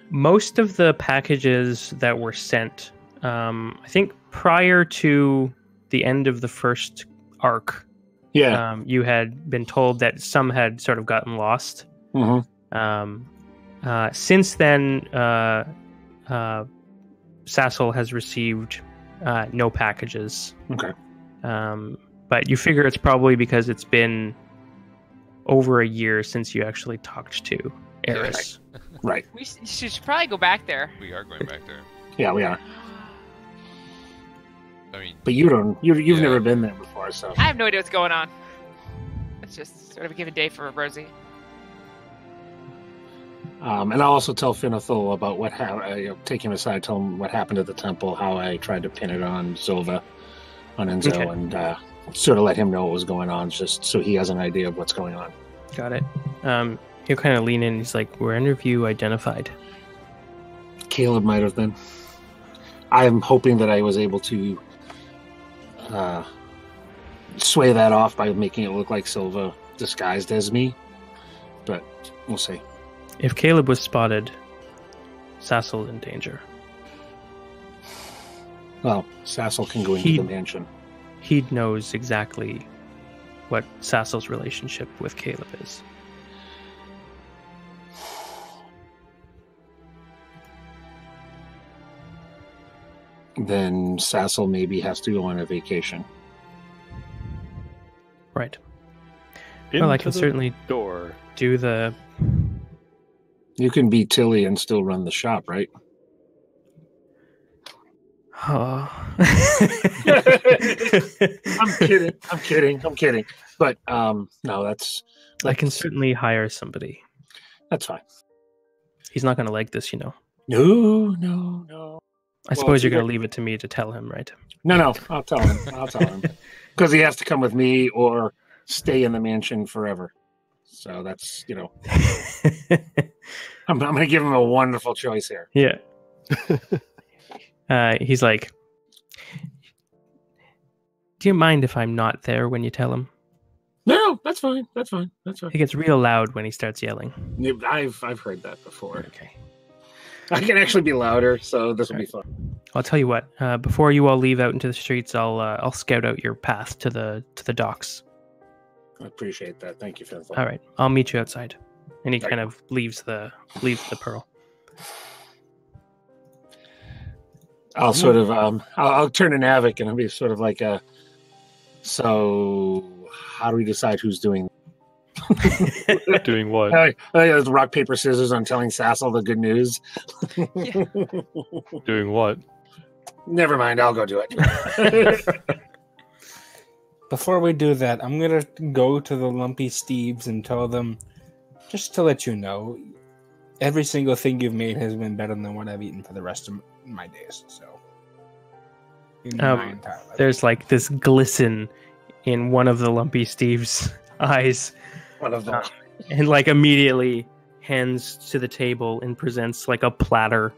Most of the packages that were sent, I think prior to the end of the first arc, you had been told that some had sort of gotten lost. Since then, Sassel has received no packages. Okay. But you figure it's probably because it's been over a year since you actually talked to Eris. Right. We should probably go back there. We are going back there. Yeah, we are. I mean, But you've never been there before, so. I have no idea what's going on. It's just sort of a given day for Rosie. And I'll also tell Finithal about what take him aside, tell him what happened at the temple, how I tried to pin it on Silva, on Enzo, and sort of let him know what was going on, just so he has an idea of what's going on. Got it. He'll kind of lean in. He's like, "Were any of you identified?" Caleb might have been. I'm hoping that I was able to sway that off by making it look like Silva disguised as me, but we'll see. If Caleb was spotted, Sassel's in danger. Well, Sassel can go into the mansion. He knows exactly what Sassel's relationship with Caleb is. Then Sassel maybe has to go on a vacation. Right. Well, I can certainly door. do the... You can be Tilly and still run the shop, right? Oh. I'm kidding. But no, that's I can certainly hire somebody. That's fine. He's not going to like this, No. I suppose you're going to leave it to me to tell him, right? No, I'll tell him. Because he has to come with me or stay in the mansion forever. So that's, I'm going to give him a wonderful choice here. Yeah. He's like, "Do you mind if I'm not there when you tell him?" No, that's fine. He gets real loud when he starts yelling. I've heard that before. Okay. I can actually be louder, so this will be fun. I'll tell you what. Before you all leave out into the streets, I'll scout out your path to the docks. I appreciate that. Thank you, Phil. All right, I'll meet you outside. And he kind of leaves the Pearl. I'll sort of I'll turn to Navik and I'll be sort of like so how do we decide who's doing Doing what? It's rock, paper, scissors on telling Sassel the good news. Doing what? Never mind, I'll go do it. Before we do that, I'm going to go to the Lumpy Steves and tell them, just to let you know, every single thing you've made has been better than what I've eaten for the rest of my days. So, in my entire life. There's like this glisten in one of the Lumpy Steve's eyes, One of them. and like immediately hands to the table and presents like a platter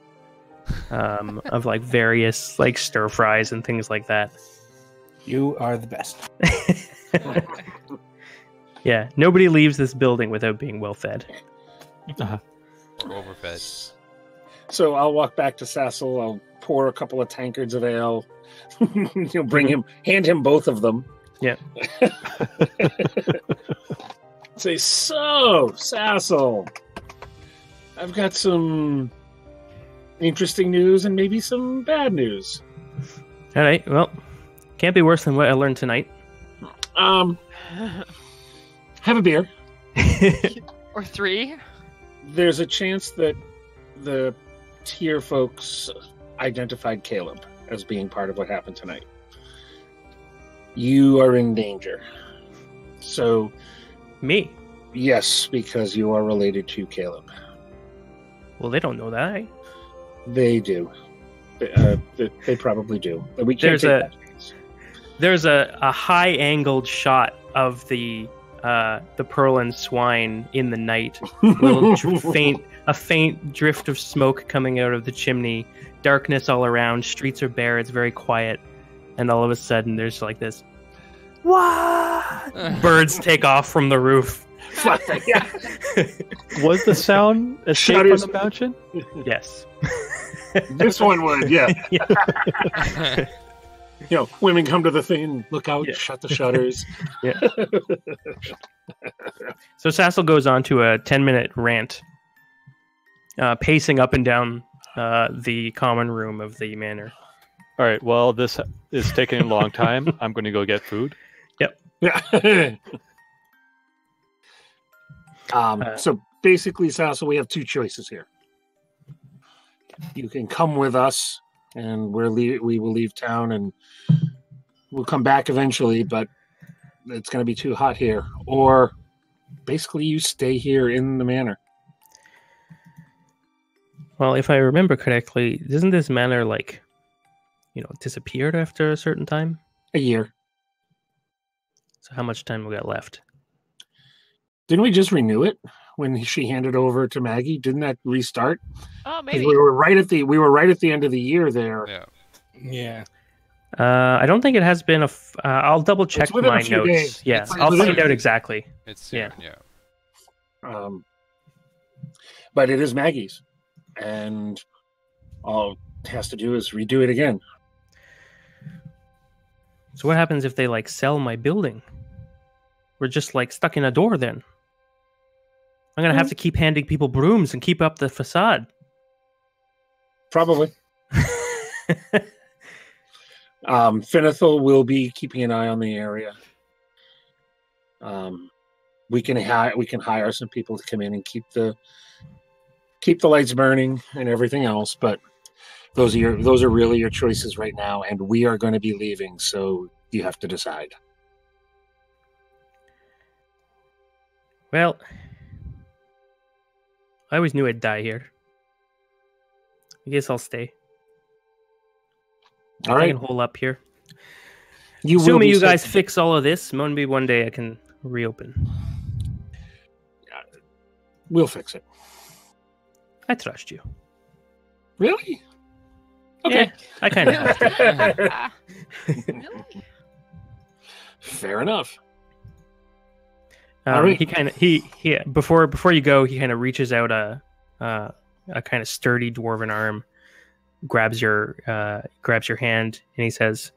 of like various like stir fries and things like that. You are the best. Yeah, nobody leaves this building without being well fed. Or overfed. So I'll walk back to Sassel. I'll pour a couple of tankards of ale. Hand him both of them. Yeah. Say, so, Sassel, I've got some interesting news and maybe some bad news. All right, well, can't be worse than what I learned tonight. Have a beer. Or 3. There's a chance that the Tyr folks identified Caleb as being part of what happened tonight. You are in danger. So, Me? yes, because you are related to Caleb. Well, they don't know that. Eh? They do. They probably do. But we can't There's take a- that chance. There's a high-angled shot of the pearl and swine in the night. A faint drift of smoke coming out of the chimney. Darkness all around. Streets are bare. It's very quiet. And all of a sudden, there's like this. What? Birds take off from the roof. Yeah. Was the sound escape on Shutters. the mountain? Yes. This one would, yeah. Women come to the thing, look out, Yeah. shut the shutters. So Sassel goes on to a 10-minute rant, pacing up and down the common room of the manor. All right. Well, this is taking a long time. I'm going to go get food. Yeah. So basically, Sassel, we have two choices here. You can come with us, and we will leave town, and we'll come back eventually, but it's going to be too hot here. Or basically, you stay here in the manor. Well, if I remember correctly, isn't this manor disappeared after a certain time? A year. So how much time we got left? Didn't we just renew it when she handed over to Maggie? Didn't that restart? Oh, 'Cause maybe. we were right at the end of the year there. Yeah. Yeah. I don't think it has been I'll double check It's within a my few notes. days. Yeah, It's I'll within find a out few- exactly. It's soon, yeah. But it is Maggie's, and all it has to do is redo it again. So what happens if they sell my building? We're just stuck in a door then. I'm gonna have to keep handing people brooms and keep up the facade. Probably. Finethel will be keeping an eye on the area. We can hire some people to come in and keep the lights burning and everything else, but those are really your choices right now, and we are going to be leaving, so you have to decide. Well, I always knew I'd die here. I guess I'll stay. All I right, can hole up here. you will Assuming be you guys safe. fix all of this, maybe one day I can reopen. We'll fix it. I trust you. Really? Okay. Yeah, I kind of have to. Really? Fair enough. All right. He before you go, he kind of reaches out a kind of sturdy dwarven arm, grabs your hand, and he says,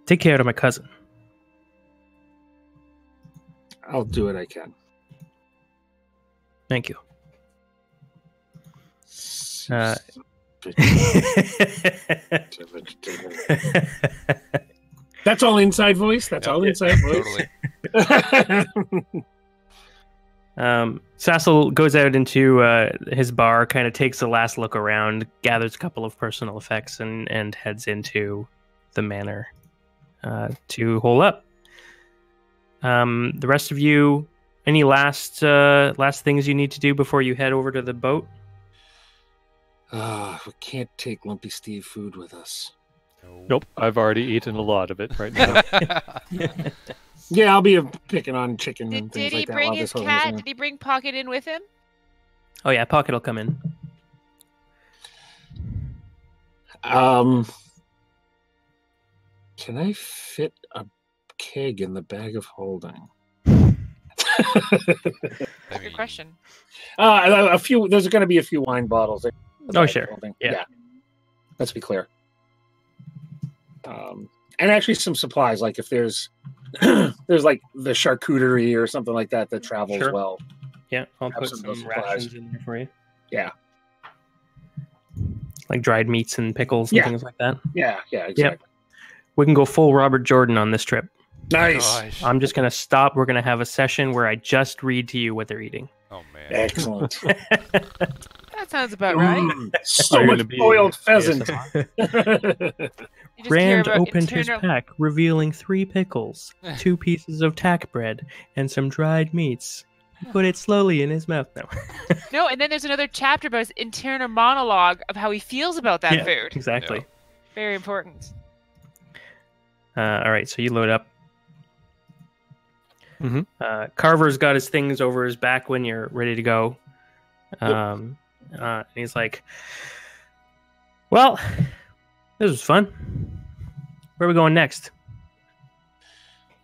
"Take care of my cousin." I'll do what I can. Thank you. That's all inside voice. That's Yep. all inside voice. Totally. Sassel goes out into his bar, kind of takes a last look around, gathers a couple of personal effects, and heads into the manor to hole up. The rest of you, any last things you need to do before you head over to the boat? We can't take Lumpy Steve food with us. Nope, I've already eaten a lot of it right now. Yeah, I'll be picking on chicken and Did things he like that. bring while his this whole cat? thing- Did he bring Pocket in with him? Oh yeah, Pocket will come in. Can I fit a keg in the bag of holding? I Good mean, question. A few. There's going to be a few wine bottles. In the Oh, bag of sure. holding. Yeah. Let's be clear. And actually, some supplies. Like if there's there's like the charcuterie or something like that that travels Sure. well. Yeah, I'll Have put some some of those supplies. rations in there for you. Yeah. Like dried meats and pickles and Yeah. things like that. Yeah. Exactly. We can go full Robert Jordan on this trip. Nice. gosh. I'm just going to stop. We're going to have a session where I just read to you what they're eating. Oh man. Excellent. That sounds about right. So Are you much gonna be boiled pheasant. You just hear Rand about opened his internal- pack, revealing 3 pickles, 2 pieces of tack bread, and some dried meats. He put it slowly in his mouth. No. No, and then there's another chapter about his internal monologue of how he feels about that Yeah, food. exactly. Yeah. Very important. All right, so you load up. Mhm. Carver's got his things over his back when you're ready to go. And he's like, well, this was fun. Where are we going next?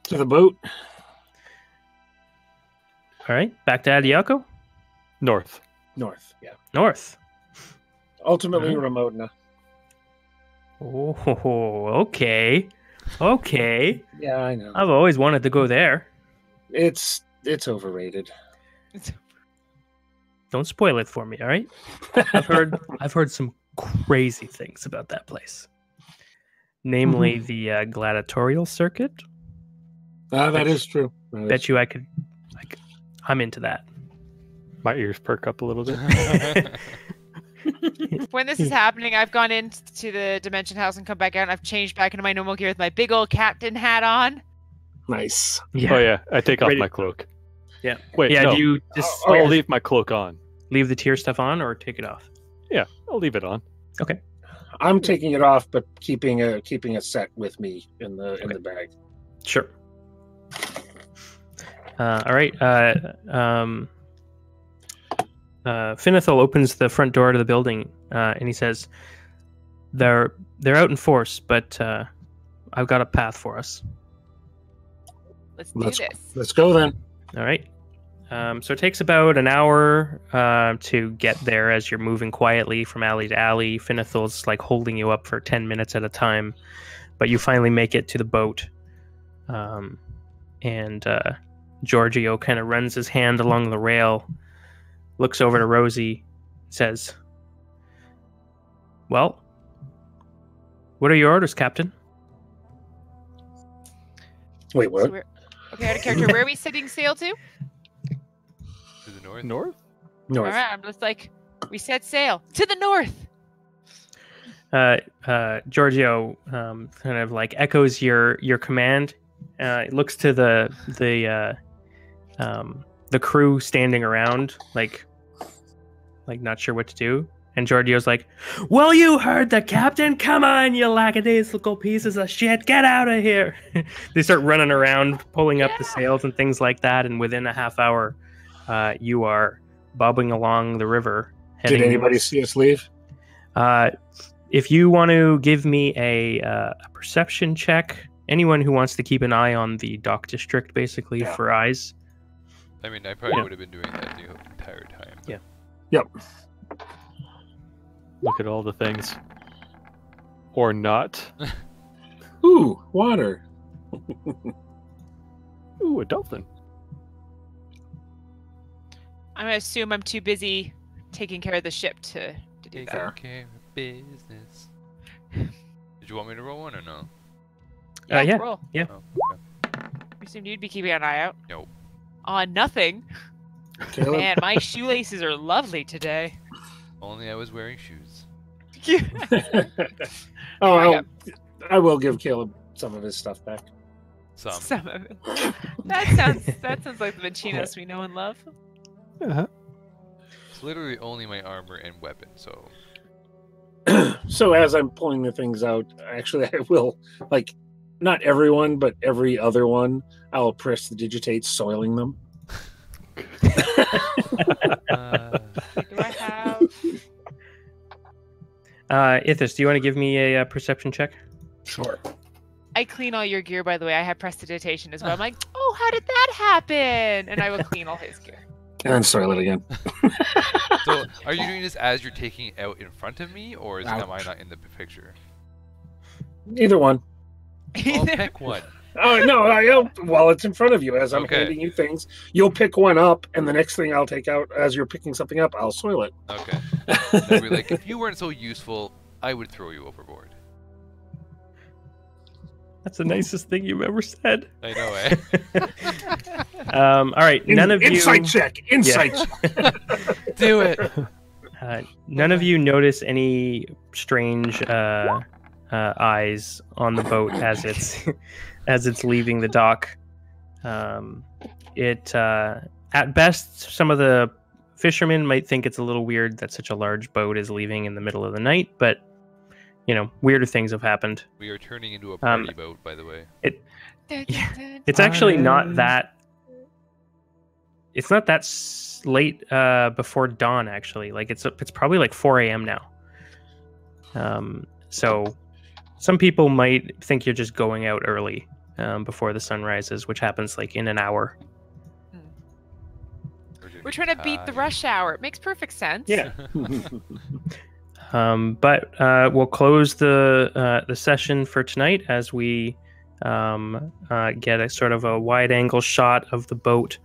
To the boat. All right, back to Adiaco? North. North. Yeah. North. Ultimately, Mhm. Ramona. Oh, okay. Okay. Yeah, I know. I've always wanted to go there. It's overrated. Don't spoil it for me, all right? I've heard some crazy things about that place. Namely the gladiatorial circuit. That is true. Bet you I could I'm into that. My ears perk up a little bit. When this is happening, I've gone into the Dimension House and come back out, and I've changed back into my normal gear with my big old captain hat on. Nice. Oh yeah, I take off Ready- my cloak. Yeah. Wait, Yeah, no. do you just Oh, I'll yeah. leave my cloak on. leave the tier stuff on or take it off? Yeah, I'll leave it on. I'm taking it off, but keeping a set with me in the bag. Sure. All right. Finithil opens the front door to the building, and he says, "They're out in force, but I've got a path for us." Let's do Let's- this. Let's go then. All right. So it takes about an hour to get there as you're moving quietly from alley to alley. Finithil's like holding you up for 10 minutes at a time, but you finally make it to the boat. And Giorgio kind of runs his hand along the rail, looks over to Rosie, says, "Well, what are your orders, Captain?" Wait, So what? we're, okay, out of character. Where are we setting sail to? To the north. North? North. All right, I'm just like, we set sail to the north. Giorgio kind of like echoes your command. Looks to the crew standing around, like not sure what to do. And Giorgio's like, "Well, you heard the captain. Come on, you lackadaisical pieces of shit. Get out of here." They start running around, pulling up the sails and things like that. And within a half hour, you are bobbing along the river. Did anybody see us leave? If you want to give me a perception check, anyone who wants to keep an eye on the dock district, basically, Yeah. for eyes. I mean, I probably Yeah. would have been doing that the entire time. but- Yeah. Yep. Look at all the things. Or not. Ooh, water. Ooh, a dolphin. I'm gonna assume I'm too busy taking care of the ship to do Taking that. care of business. Did you want me to roll one or no? Yeah. Roll. Yeah. Oh, okay. I assumed you'd be keeping an eye out. Nope. On nothing. Caleb? Man, my shoelaces are lovely today. Only I was wearing shoes. Oh, I will give Caleb some of his stuff back. Some. Some of it. That sounds like the Machinos we know and love. Uh-huh. It's literally only my armor and weapon, so So as I'm pulling the things out, actually, I will, like, not everyone, but every other one, I'll press the digitate, soiling them. Do I have? Ithis, do you want to give me a perception check? Sure. I clean all your gear, by the way. I have prestidigitation as well. I'm like, oh, how did that happen? And I will clean all his gear. And soil it again. So, are you doing this as you're taking it out in front of me, or am I Ouch. not in the picture? Either one. I'll pick one. Oh, no, while it's in front of you, as I'm Okay. handing you things, you'll pick one up, and the next thing I'll take out, as you're picking something up, I'll soil it. Okay. I'll be like, if you weren't so useful, I would throw you overboard. That's the nicest thing you've ever said. I know, eh? All right, none of you. Insight check. Insight check. Do it. None of you notice any strange eyes on the boat as it's leaving the dock. At best, some of the fishermen might think it's a little weird that such a large boat is leaving in the middle of the night, but weirder things have happened. We are turning into a party boat, by the way. It's actually not that. It's not that late before dawn. Actually, like it's probably like 4 a.m. now. So some people might think you're just going out early before the sun rises, which happens like in an hour. We're trying to beat the rush hour. It makes perfect sense. Yeah. But we'll close the session for tonight as we get a sort of a wide-angle shot of the boat,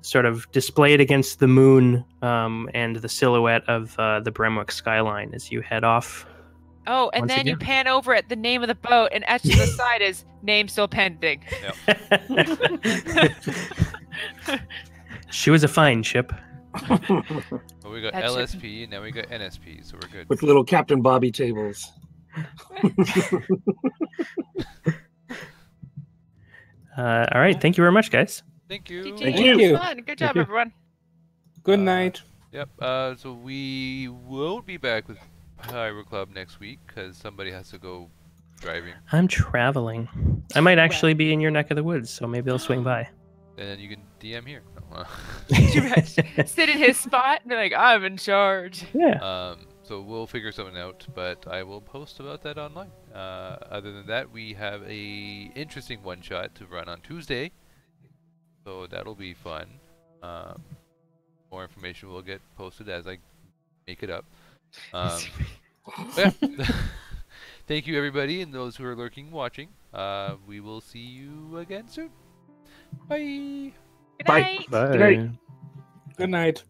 sort of displayed against the moon and the silhouette of the Bremwick skyline as you head off. Oh, and Once then you again. pan over at the name of the boat, and etched to the side is name still pending. She was a fine ship. Well, we got That should- LSP, and now we got NSP, so we're good. With little Captain Bobby tables. All right. Thank you very much, guys. Thank you. GG, Thank it was you. fun. Good job, you. everyone. Good night. Yep. So we won't be back with Pyro Club next week because somebody has to go driving, I'm traveling. I might actually be in your neck of the woods, so maybe I'll swing by. and then you can DM here. No, Could you imagine? Sit in his spot and be like, I'm in charge. Yeah. So we'll figure something out, but I will post about that online. Other than that, we have a interesting one shot to run on Tuesday, so that'll be fun. More information will get posted as I make it up. Yeah. Thank you, everybody, and those who are lurking, watching. We will see you again soon. Bye. Good Bye. night. Bye. night. Good night.